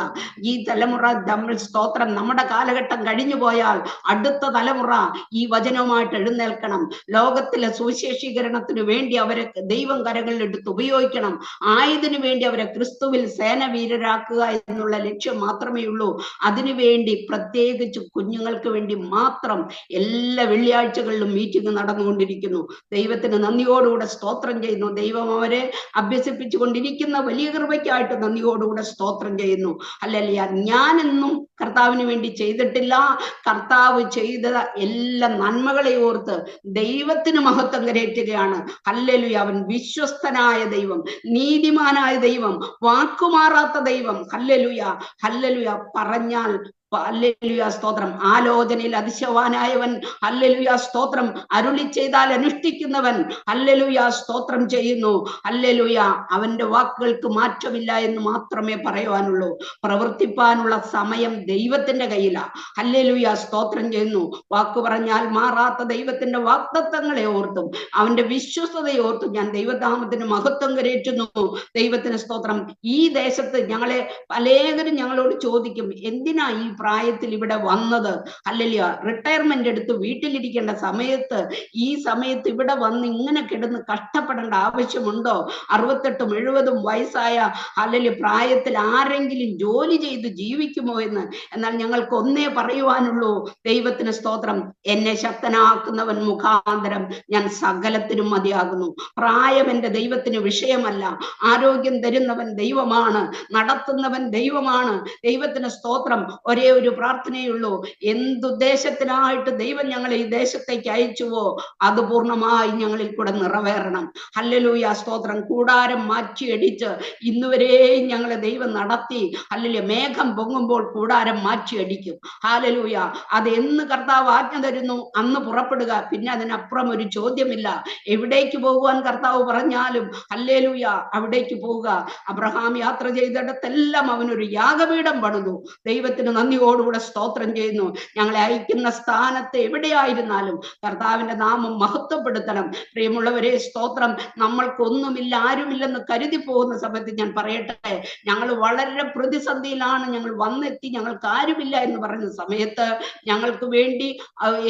ഈ തലമുറ നമ്മൾ സ്തോത്രം, നമ്മുടെ കാലഘട്ടം കഴിഞ്ഞു പോയാൽ അടുത്ത തലമുറ ഈ വചനവുമായിട്ട് എഴുന്നേൽക്കണം. ലോകത്തിലെ സുവിശേഷീകരണത്തിന് വേണ്ടി അവരെ ദൈവം കരങ്ങളിലെടുത്ത് ഉപയോഗിക്കണം. ആയതിനു വേണ്ടി അവരെ ക്രിസ്തുവിൽ സേനവീരരാക്കുക എന്നുള്ള ലക്ഷ്യം മാത്രമേ ഉള്ളൂ. അതിനുവേണ്ടി പ്രത്യേകിച്ച് കുഞ്ഞുങ്ങൾക്ക് വേണ്ടി മാത്രം എല്ലാ വെള്ളിയാഴ്ചകളിലും മീറ്റിംഗ് നടന്നുകൊണ്ടിരിക്കുന്നു. ദൈവത്തിന് നന്ദിയോടുകൂടെ സ്തോത്രം ചെയ്യുന്നു. ദൈവം അവരെ അഭ്യസിപ്പിച്ചു കൊണ്ടിരിക്കുന്ന വലിയ കൃപയ്ക്കായിട്ട് നന്ദിയോടുകൂടെ സ്തോത്രം ചെയ്യുന്നു. ഹല്ലേലൂയ. ഞാനെന്നും കർത്താവിന് വേണ്ടി ചെയ്തിട്ടില്ല. കർത്താവ് ചെയ്ത എല്ലാ നന്മകളെ ഓർത്ത് ദൈവത്തിന് മഹത്വം കരയറ്റുകയാണ്. ഹല്ലേലൂയ. അവൻ വിശ്വസ്തനായ ദൈവം, നീതിമാനായ ദൈവം, വാക്കുമാറാത്ത ദൈവം. Hallelujah, hallelujah. പറഞ്ഞാൽ ഹല്ലേലൂയ സ്തോത്രം. ആലോചനയിൽ അതിശയവാനായവൻ, ഹല്ലേലൂയ സ്തോത്രം. അരുളി ചെയ്താൽ അനുഷ്ഠിക്കുന്നവൻ, ഹല്ലേലൂയ സ്തോത്രം ചെയ്യുന്നു. ഹല്ലേലൂയ. അവന്റെ വാക്കുകൾക്ക് മാറ്റമില്ല എന്ന് മാത്രമേ പറയുവാനുള്ളൂ. പ്രവർത്തിപ്പാനുള്ള സമയം ദൈവത്തിന്റെ കയ്യിലാ. ഹല്ലേലൂയ സ്തോത്രം ചെയ്യുന്നു. വാക്ക് പറഞ്ഞാൽ മാറാത്ത ദൈവത്തിന്റെ വാഗ്ദത്തങ്ങളെ ഓർത്തും അവന്റെ വിശ്വസ്തതയെ ഓർത്തും ഞാൻ ദൈവനാമത്തിന് മഹത്വം കരേറ്റുന്നു. ദൈവത്തിന് സ്തോത്രം. ഈ ദേശത്ത് ഞങ്ങളെ പലരും ഞങ്ങളോട് ചോദിക്കും, എന്തിനാ ഈ പ്രായത്തിൽ ഇവിടെ വന്നത്? ഹല്ലേലൂയ. റിട്ടയർമെന്റ് എടുത്ത് വീട്ടിലിരിക്കേണ്ട സമയത്ത് ഈ സമയത്ത് ഇവിടെ വന്ന് ഇങ്ങനെ കിടന്ന് കഷ്ടപ്പെടേണ്ട ആവശ്യമുണ്ടോ? 68 70 വയസ്സായ ഹല്ലേലൂയ പ്രായത്തിൽ ആരെങ്കിലും ജോലി ചെയ്ത് ജീവിക്കുമോ എന്ന്. എന്നാൽ ഞങ്ങൾക്ക് ഒന്നേ പറയുവാനുള്ളൂ, ദൈവത്തിന് സ്തോത്രം. എന്നെ ശക്തനാക്കുന്നവൻ മുഖാന്തരം ഞാൻ സകലത്തിനും മതിയാകുന്നു. പ്രായം എന്റെ ദൈവത്തിന് വിഷയമല്ല. ആരോഗ്യം തരുന്നവൻ ദൈവമാണ്, നടത്തുന്നവൻ ദൈവമാണ്. ദൈവത്തിന് സ്തോത്രം. ഒരേ ഒരു പ്രാർത്ഥനയുള്ളൂ, എന്തുദ്ദേശത്തിനായിട്ട് ദൈവം ഞങ്ങളെ ഈ ദേശത്തേക്ക് അയച്ചുവോ അത് പൂർണ്ണമായി ഞങ്ങളിൽ കൂടെ നിറവേറണം. ഹല്ലേലൂയ സ്തോത്രം. കൂടാരം മാറ്റിയടിച്ച് ഇന്നുവരെയും ഞങ്ങളെ ദൈവം നടത്തി. ഹല്ലേലൂയ. മേഘം പൊങ്ങുമ്പോൾ കൂടാരം മാറ്റിയടിക്കും. ഹല്ലേലൂയ. അത് എന്ന് കർത്താവ് ആജ്ഞ തരുന്നു അന്ന് പുറപ്പെടുക. പിന്നെ അതിനപ്പുറം ഒരു ചോദ്യമില്ല. എവിടേക്ക് പോകുവാൻ കർത്താവ് പറഞ്ഞാലും ഹല്ലേലൂയ അവിടേക്ക് പോവുക. അബ്രഹാം യാത്ര ചെയ്തിടത്തെല്ലാം അവനൊരു യാഗപീഠം പണിതു. ദൈവത്തിന് നന്ദിയോടുകൂടെ സ്തോത്രം ചെയ്യുന്നു. ഞങ്ങളെ അയക്കുന്ന സ്ഥാനത്ത് എവിടെയായിരുന്നാലും കർത്താവിന്റെ നാമം മഹത്വപ്പെടുത്തണം. പ്രിയമുള്ളവരെ സ്തോത്രം. നമ്മൾക്കൊന്നുമില്ല, ആരുമില്ലെന്ന് കരുതി പോകുന്ന സമയത്ത് ഞാൻ പറയട്ടെ, ഞങ്ങൾ വളരെ പ്രതിസന്ധിയിലാണ്. ഞങ്ങൾ വന്നെത്തി, ഞങ്ങൾക്ക് ആരുമില്ല എന്ന് പറഞ്ഞ സമയത്ത് ഞങ്ങൾക്ക് വേണ്ടി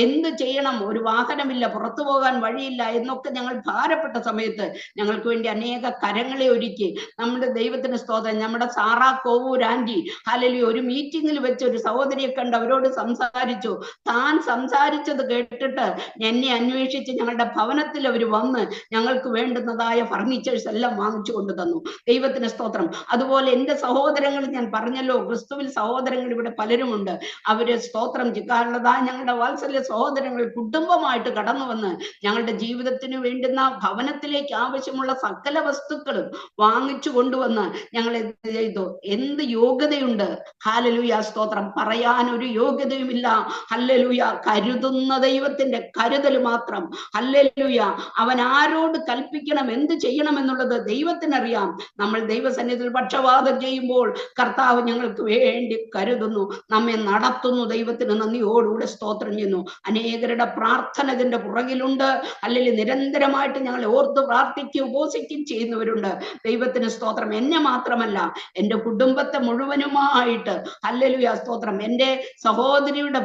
എന്ത് ചെയ്യണം, ഒരു വാഹനമില്ല, പുറത്തു പോകാൻ വഴിയില്ല എന്നൊക്കെ ഞങ്ങൾ ഭാരപ്പെട്ട സമയത്ത് ഞങ്ങൾക്ക് വേണ്ടി അനേക കരങ്ങളെ ഒരുക്കി. നമ്മുടെ ദൈവത്തിന് സ്തോത്രം. നമ്മുടെ സാറാ കോവൂർ ആന്റി ഹല്ലേലൂയ ഒരു മീറ്റിംഗിൽ വെച്ച് ഒരു സഹോദരിയെ കണ്ട് അവരോട് സംസാരിച്ചു. താൻ സംസാരിച്ചത് കേട്ടിട്ട് എന്നെ അന്വേഷിച്ച് ഞങ്ങളുടെ ഭവനത്തിൽ അവർ വന്ന് ഞങ്ങൾക്ക് വേണ്ടുന്നതായ ഫർണിച്ചേഴ്സ് എല്ലാം വാങ്ങിച്ചു കൊണ്ട് തന്നു. ദൈവത്തിന് സ്തോത്രം. അതുപോലെ എന്റെ സഹോദരങ്ങൾ, ഞാൻ പറഞ്ഞല്ലോ ക്രിസ്തുവിൽ സഹോദരങ്ങൾ ഇവിടെ പലരുമുണ്ട്. അവര് സ്തോത്രം ചിക്കാനുള്ളതാ ഞങ്ങളുടെ വാത്സല്യ സഹോദരങ്ങൾ കുടുംബമായിട്ട് കടന്നു വന്ന് ഞങ്ങളുടെ ജീവിതത്തിന് വേണ്ടുന്ന ഭവനത്തിലേക്ക് ആവശ്യമുള്ള സകല വസ്തുക്കളും വാങ്ങിച്ചു കൊണ്ടുവന്ന് ഞങ്ങൾ എന്ത് ചെയ്തു? എന്ത് യോഗ്യതയുണ്ട്? ഹല്ലേലൂയ സ്തോത്രം. പറയാൻ ഒരു യോഗ്യതയുമില്ല. ഹല്ലേലൂയ. കരുതുന്ന ദൈവത്തിന്റെ കരുതൽ മാത്രം. ഹല്ലേലൂയ. അവൻ ആരോട് കൽപ്പിക്കണം, എന്ത് ചെയ്യണം എന്നുള്ളത് ദൈവത്തിനറിയാം. നമ്മൾ ദൈവസന്നിധിയിൽ പക്ഷവാദം ചെയ്യുമ്പോൾ കർത്താവ് ഞങ്ങൾക്ക് വേണ്ടി കരുതുന്നു, നമ്മെ നടത്തുന്നു. ദൈവത്തിന് നന്ദിയോടുകൂടെ സ്തോത്രം ചെയ്യുന്നു. അനേകരുടെ പ്രാർത്ഥന ഇതിന്റെ പുറകിലുണ്ട്. അല്ലെങ്കിൽ നിരന്തരമായിട്ട് ഞങ്ങൾ ഓർത്ത് പ്രാർത്ഥിക്കുകയും ഉപവസിക്കുകയും ചെയ്യുന്നവരുണ്ട്. ദൈവത്തിന് സ്തോത്രം. എന്നെ മാത്രമല്ല, എന്റെ കുടുംബത്തെ മുഴുവനുമായിട്ട് ഹല്ലേലൂയ സ്തോത്രം. എന്റെ സഹോദരിയുടെ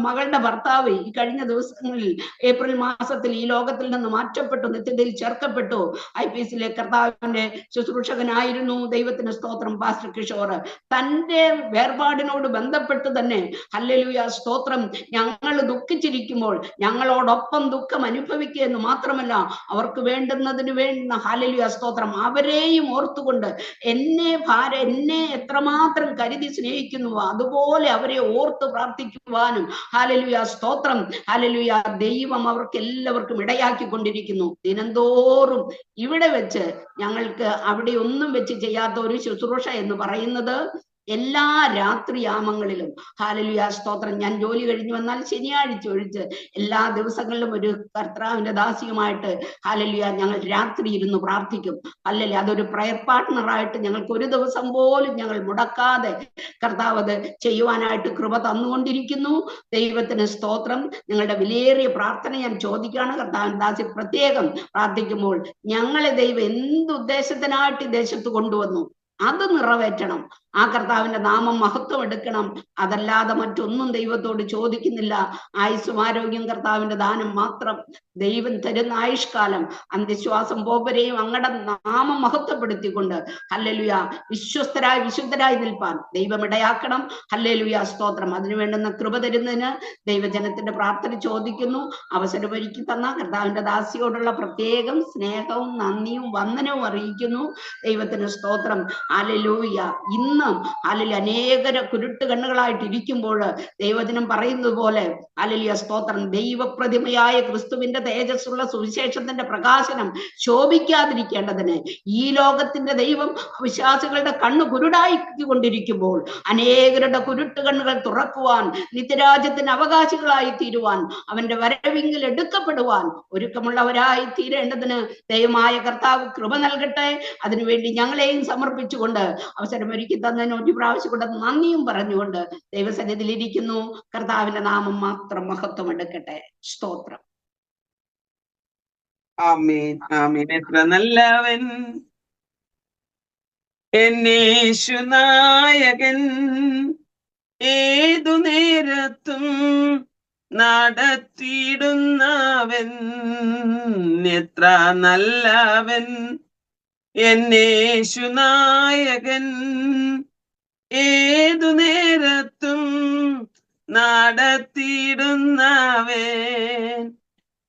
മകളുടെ ഭർത്താവ് ഈ കഴിഞ്ഞ ദിവസങ്ങളിൽ ഏപ്രിൽ മാസത്തിൽ ഈ ലോകത്തിൽ നിന്ന് മാറ്റപ്പെട്ടു, നിത്യതയിൽ ചേർക്കപ്പെട്ടു. IPCയിലെ കർത്താവിന്റെ ശുശ്രൂഷകനായിരുന്നു. ദൈവത്തിന് സ്തോത്രം. പാസ്റ്റർ കിഷോർ തന്റെ വേർപാടിനോട് ബന്ധപ്പെട്ട് തന്നെ ഹല്ലേലൂയ സ്തോത്രം ഞങ്ങൾ ദുഃഖിച്ചിരിക്കുമ്പോൾ ഞങ്ങളോടൊപ്പം ദുഃഖം അനുഭവിക്കുക എന്ന് മാത്രമല്ല, അവർക്ക് വേണ്ടുന്നതിന് വേണ്ടുന്ന ഹല്ലേലൂയ സ്തോത്രം അവരെയും ഓർത്തുകൊണ്ട് എന്നെ എത്രമാത്രം കരുതി സ്നേഹിക്കുന്നുവോ അതുപോലെ അവരെ ഓർത്ത് പ്രാർത്ഥിക്കുവാനും ഹല്ലേലൂയ സ്തോത്രം ഹല്ലേലൂയ ദൈവം അവർക്ക് എല്ലാവർക്കും ഇടയാക്കിക്കൊണ്ടിരിക്കുന്നു. ദിനംതോറും ഇവിടെ വെച്ച് ഞങ്ങൾക്ക് അവിടെ ഒന്നും വെച്ച് ചെയ്യാത്ത ഒരു ശുശ്രൂഷ എന്ന് പറയുന്നത് എല്ലാ രാത്രിയാമങ്ങളിലും ഹല്ലേലൂയ സ്തോത്രം. ഞാൻ ജോലി കഴിഞ്ഞു വന്നാൽ ശനിയാഴ്ച ഒഴിച്ച് എല്ലാ ദിവസങ്ങളിലും ഒരു കർത്താവിന്റെ ദാസിയുമായിട്ട് ഹല്ലേലൂയ ഞങ്ങൾ രാത്രി ഇരുന്ന് പ്രാർത്ഥിക്കും. ഹല്ലേലൂയ. അതൊരു പ്രയർ പാർട്ട്ണറായിട്ട് ഞങ്ങൾക്ക് ഒരു ദിവസം പോലും ഞങ്ങൾ മുടക്കാതെ കർത്താവ് അത് ചെയ്യുവാനായിട്ട് കൃപ തന്നുകൊണ്ടിരിക്കുന്നു. ദൈവത്തിന് സ്തോത്രം. നിങ്ങളുടെ വിലയേറിയ പ്രാർത്ഥന ഞാൻ ചോദിക്കുകയാണ്. കർത്താവിന്റെ ദാസി പ്രത്യേകം പ്രാർത്ഥിക്കുമ്പോൾ ഞങ്ങളെ ദൈവം എന്തുദ്ദേശത്തിനായിട്ട് ഈ ദേശത്ത് കൊണ്ടുവന്നു അത് നിറവേറ്റണം. ആ കർത്താവിന്റെ നാമം മഹത്വം എടുക്കണം. അതല്ലാതെ മറ്റൊന്നും ദൈവത്തോട് ചോദിക്കുന്നില്ല. ആയുസ്സും ആരോഗ്യം കർത്താവിന്റെ ദാനം മാത്രം. ദൈവം തരുന്ന ആയുഷ്കാലം അന്ത്യശ്വാസം പോവരെയും അങ്ങടെ നാമം മഹത്വപ്പെടുത്തിക്കൊണ്ട് ഹല്ലേലൂയ വിശ്വസ്തരായി വിശുദ്ധരായി നിൽപ്പാൻ ദൈവം ഇടയാക്കണം. ഹല്ലേലൂയ സ്തോത്രം. അതിനു വേണ്ടുന്ന കൃപ തരുന്നതിന് ദൈവജനത്തിന്റെ പ്രാർത്ഥന ചോദിക്കുന്നു. അവസരമൊരുക്കി തന്ന കർത്താവിന്റെ ദാസിയോടുള്ള പ്രത്യേകം സ്നേഹവും നന്ദിയും വന്ദനവും അറിയിക്കുന്നു. ദൈവത്തിന് സ്തോത്രം. ഹല്ലേലൂയ. ഇന്നും ഹല്ലേലൂയ അനേകര കുരുട്ട് കണ്ണുകളായിട്ട് ഇരിക്കുമ്പോൾ ദൈവജനം പറയുന്നത് പോലെ ഹല്ലേലൂയ സ്തോത്രം, ദൈവപ്രതിമയായ ക്രിസ്തുവിന്റെ തേജസ്സുള്ള സുവിശേഷത്തിന്റെ പ്രകാശനം ശോഭിക്കാതിരിക്കേണ്ടതിന് ഈ ലോകത്തിന്റെ ദൈവം വിശ്വാസികളുടെ കണ്ണ് കുരുടായിക്കൊണ്ടിരിക്കുമ്പോൾ അനേകരുടെ കുരുട്ട് കണ്ണുകൾ തുറക്കുവാൻ, നിത്യരാജ്യത്തിന് അവകാശികളായി തീരുവാൻ, അവന്റെ വരവിങ്കിൽ എടുക്കപ്പെടുവാൻ ഒരുക്കമുള്ളവരായി തീരേണ്ടതിന് ദൈവമായ കർത്താവ് കൃപ നൽകട്ടെ. അതിനുവേണ്ടി ഞങ്ങളെയും സമർപ്പിച്ചുകൊണ്ട് അവസരം ഒരുക്കി തന്നതിന് ഒരു പ്രാവശ്യം കൊണ്ട് നന്ദിയും പറഞ്ഞുകൊണ്ട് ദൈവസന്നിധിയിൽ ഇരിക്കുന്നു. കർത്താവിന്റെ നാമം മാത്രം മഹത്വം എടുക്കട്ടെ. സ്തോത്രം. ആമേൻ, ആമേൻ. എത്ര നല്ലവൻ എന്നേശുനായകൻ, ഏതു നേരത്തും നടത്തിയിടുന്നവൻ. എത്ര നല്ലവൻ എന്നേശുനായകൻ, ഏതു നേരത്തും നടത്തിയിടുന്നവൻ.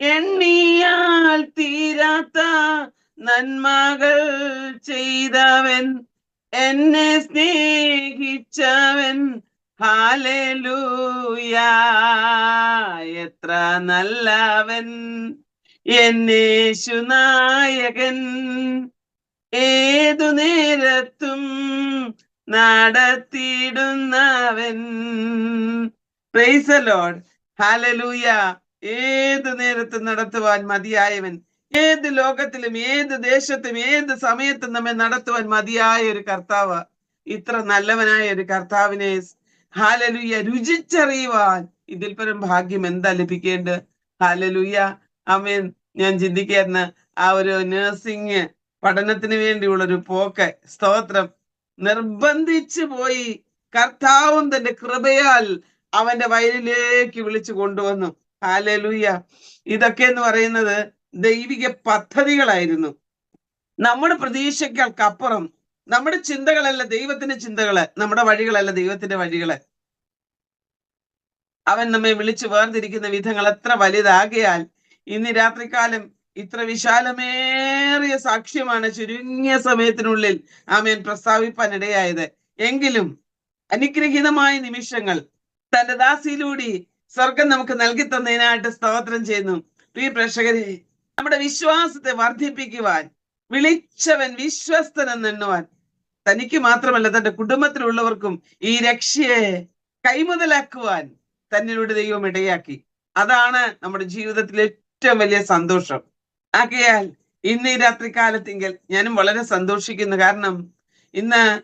എണ്ണിയാൽ തീരാത്ത നന്മകൾ ചെയ്തവൻ, എന്നെ സ്നേഹിച്ചവൻ. ഹല്ലേലൂയ. എത്ര നല്ലവൻ എന്നേശുനായകൻ, ഏതു നേരത്തും നടത്തിയിടുന്നവൻ. Praise the Lord. ഹല്ലേലൂയ. ഏതു നേരത്തും നടത്തുവാൻ മതിയായവൻ, ഏത് ലോകത്തിലും ഏത് ദേശത്തും ഏത് സമയത്തും നമ്മെ നടത്തുവാൻ മതിയായ ഒരു കർത്താവ്. ഇത്ര നല്ലവനായ ഒരു കർത്താവിനെ ഹല്ലേലൂയ രുചിച്ചറിയുവാൻ ഇതിൽ പരം ഭാഗ്യം എന്താ ലഭിക്കേണ്ടത്? ഹല്ലേലൂയ. ആമേൻ. ഞാൻ ചിന്തിക്കായിരുന്നു ആ ഒരു നഴ്സിംഗ് പഠനത്തിന് വേണ്ടിയുള്ളൊരു പോക്ക്. സ്തോത്രം. നിർബന്ധിച്ചു പോയി കർത്താവും തന്റെ കൃപയാൽ അവന്റെ വയലിലേക്ക് വിളിച്ചു കൊണ്ടുവന്നു. ഹല്ലേലൂയ. ഇതൊക്കെ എന്ന് പറയുന്നത് ദൈവിക പദ്ധതികളായിരുന്നു. നമ്മുടെ പ്രതീക്ഷകൾക്കപ്പുറം, നമ്മുടെ ചിന്തകളല്ല ദൈവത്തിന്റെ ചിന്തകള്, നമ്മുടെ വഴികളല്ല ദൈവത്തിന്റെ വഴികള്. അവൻ നമ്മെ വിളിച്ചു വേർതിരിക്കുന്ന വിധങ്ങൾ എത്ര വലുതാകയാൽ ഇന്ന് രാത്രികാലം ഇത്ര വിശാലമേറിയ സാക്ഷ്യമാണ് ചുരുങ്ങിയ സമയത്തിനുള്ളിൽ ആമേൻ പ്രസ്താവിപ്പാൻ ഇടയായത്. എങ്കിലും അനുഗ്രഹീതമായ നിമിഷങ്ങൾ തന്റെ ദാസിയിലൂടെ സ്വർഗം നമുക്ക് നൽകി തന്നതിനായിട്ട് സ്തോത്രം ചെയ്യുന്നു. പ്രിയ പ്രേക്ഷകരെ, നമ്മുടെ വിശ്വാസത്തെ വർദ്ധിപ്പിക്കുവാൻ വിളിച്ചവൻ വിശ്വസ്തൻ എന്നെണ്ണുവാൻ തനിക്ക് മാത്രമല്ല തന്റെ കുടുംബത്തിലുള്ളവർക്കും ഈ രക്ഷയെ കൈമുതലാക്കുവാൻ തന്നിലൂടെ ദൈവം ഇടയാക്കി. അതാണ് നമ്മുടെ ജീവിതത്തിലെ ഏറ്റവും വലിയ സന്തോഷം. ആകയാൽ ഇന്ന് ഈ രാത്രികാലത്തെങ്കിൽ ഞാനും വളരെ സന്തോഷിക്കുന്നു. കാരണം ഇന്ന്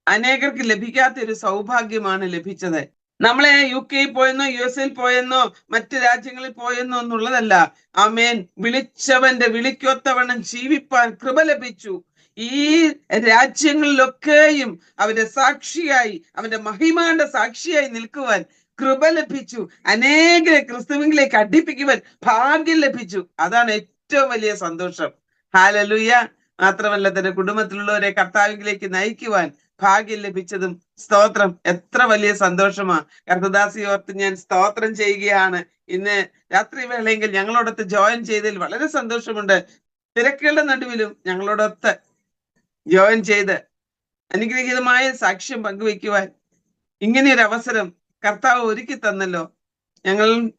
അനേകർക്ക് ലഭിക്കാത്ത ഒരു സൗഭാഗ്യമാണ് ലഭിച്ചത്. നമ്മളെ UK പോയെന്നോ US പോയെന്നോ മറ്റു രാജ്യങ്ങളിൽ പോയെന്നോ എന്നുള്ളതല്ല. ആമേൻ. വിളിച്ചവന്റെ വിളിക്കൊത്തവണ്ണം ജീവിപ്പാൻ കൃപ ലഭിച്ചു. ഈ രാജ്യങ്ങളിലൊക്കെയും അവന്റെ സാക്ഷിയായി, അവന്റെ മഹിമാന്റെ സാക്ഷിയായി നിൽക്കുവാൻ കൃപ ലഭിച്ചു. അനേകരെ ക്രിസ്തുവിലേക്ക് അടുപ്പിക്കുവാൻ ഭാഗ്യം ലഭിച്ചു. അതാണ് ഏറ്റവും വലിയ സന്തോഷം. ഹല്ലേലൂയ. മാത്രമല്ല തന്റെ കുടുംബത്തിലുള്ളവരെ കർത്താവിലേക്ക് നയിക്കുവാൻ ഭാഗ്യം ലഭിച്ചതും സ്തോത്രം. എത്ര വലിയ സന്തോഷമാ. കർത്തദാസി ഓർത്ത് ഞാൻ സ്തോത്രം ചെയ്യുകയാണ്. ഇന്ന് രാത്രി വേളയെങ്കിൽ ഞങ്ങളോടൊത്ത് ജോയിൻ ചെയ്തതിൽ വളരെ സന്തോഷമുണ്ട്. തിരക്കുകളുടെ നടുവിലും ഞങ്ങളോടൊത്ത് ജോയിൻ ചെയ്ത് അനുഗ്രഹീതമായ സാക്ഷ്യം പങ്കുവയ്ക്കുവാൻ ഇങ്ങനെയൊരു അവസരം കർത്താവ് ഒരുക്കി തന്നല്ലോ.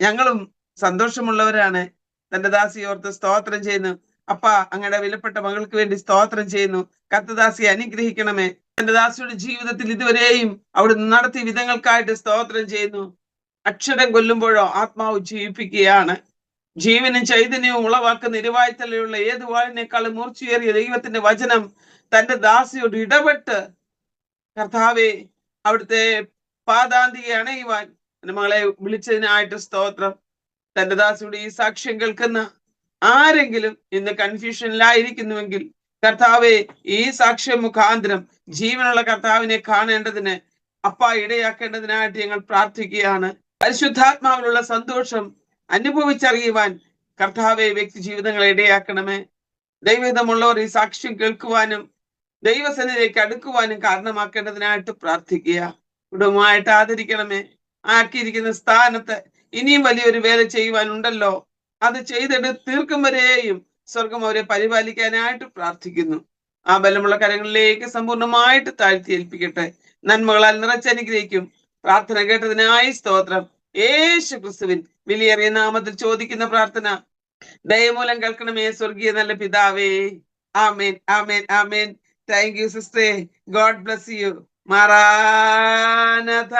ഞങ്ങളും സന്തോഷമുള്ളവരാണ്. തന്റെ ദാസി ഓർത്ത് സ്തോത്രം ചെയ്യുന്നു. അപ്പ അങ്ങയുടെ വിലപ്പെട്ട മകൾക്ക് വേണ്ടി സ്തോത്രം ചെയ്യുന്നു. കർത്തദാസിയെ അനുഗ്രഹിക്കണമേ. തന്റെ ദാസിയുടെ ജീവിതത്തിൽ ഇതുവരെയും അവിടുന്ന് നടത്തിയ വിധങ്ങൾക്കായിട്ട് സ്തോത്രം ചെയ്യുന്നു. അക്ഷരം കൊല്ലുമ്പോഴോ ആത്മാവ് ജീവിപ്പിക്കുകയാണ്. ജീവനും ചൈതന്യവും ഉളവാക്കുന്ന ഇരുവായ്ത്തലയുള്ള ഏത് വാളിനേക്കാളും മൂർച്ചയേറിയ ദൈവത്തിന്റെ വചനം തന്റെ ദാസിയോട് ഇടപെട്ട് കർത്താവെ അവിടുത്തെ പാദാന്തിയെ അണയുവാൻ എന്റെ മകളെ വിളിച്ചതിനായിട്ട് സ്തോത്രം. തന്റെ ദാസിയുടെ ഈ സാക്ഷ്യം കേൾക്കുന്ന ആരെങ്കിലും ഇന്ന് കൺഫ്യൂഷനിലായിരിക്കുന്നുവെങ്കിൽ കർത്താവെ ഈ സാക്ഷ്യം മുഖാന്തരം ജീവനുള്ള കർത്താവിനെ കാണേണ്ടതിന് അപ്പ ഇടയാക്കേണ്ടതിനായിട്ട് ഞങ്ങൾ പ്രാർത്ഥിക്കുകയാണ്. പരിശുദ്ധാത്മാവിലുള്ള സന്തോഷം അനുഭവിച്ചറിയുവാൻ കർത്താവെ വ്യക്തി ജീവിതങ്ങളെ ഇടയാക്കണമേ. ദൈവഹിതമുള്ളവർ ഈ സാക്ഷ്യം കേൾക്കുവാനും ദൈവസന്നിധിയിലേക്ക് അടുക്കുവാനും കാരണമാക്കേണ്ടതിനായിട്ട് പ്രാർത്ഥിക്കുക. കുടുംബമായിട്ട് ആദരിക്കണമേ. ആക്കിയിരിക്കുന്ന സ്ഥാനത്ത് ഇനിയും വലിയൊരു വേല ചെയ്യുവാനുണ്ടല്ലോ. അത് ചെയ്തെടുത്ത് തീർക്കും വരെയും സ്വർഗം അവരെ പരിപാലിക്കാനായിട്ട് പ്രാർത്ഥിക്കുന്നു. ആ ബലമുള്ള കരങ്ങളിലേക്ക് സമ്പൂർണ്ണമായിട്ട് താഴ്ത്തി ഏൽപ്പിക്കട്ടെ. നന്മകളാൽ നിറച്ചനുഗ്രഹിക്കും. പ്രാർത്ഥന കേട്ടതിനായി സ്തോത്രം. യേശു ക്രിസ്തുവിൻ വിലയേറിയ നാമത്തിൽ ചോദിക്കുന്ന പ്രാർത്ഥന ദയമൂലം കേൾക്കണമേ സ്വർഗീയ നല്ല പിതാവേ. ആമേൻ, ആമേൻ, ആമേൻ. Thank you sister. God bless you. Maranatha.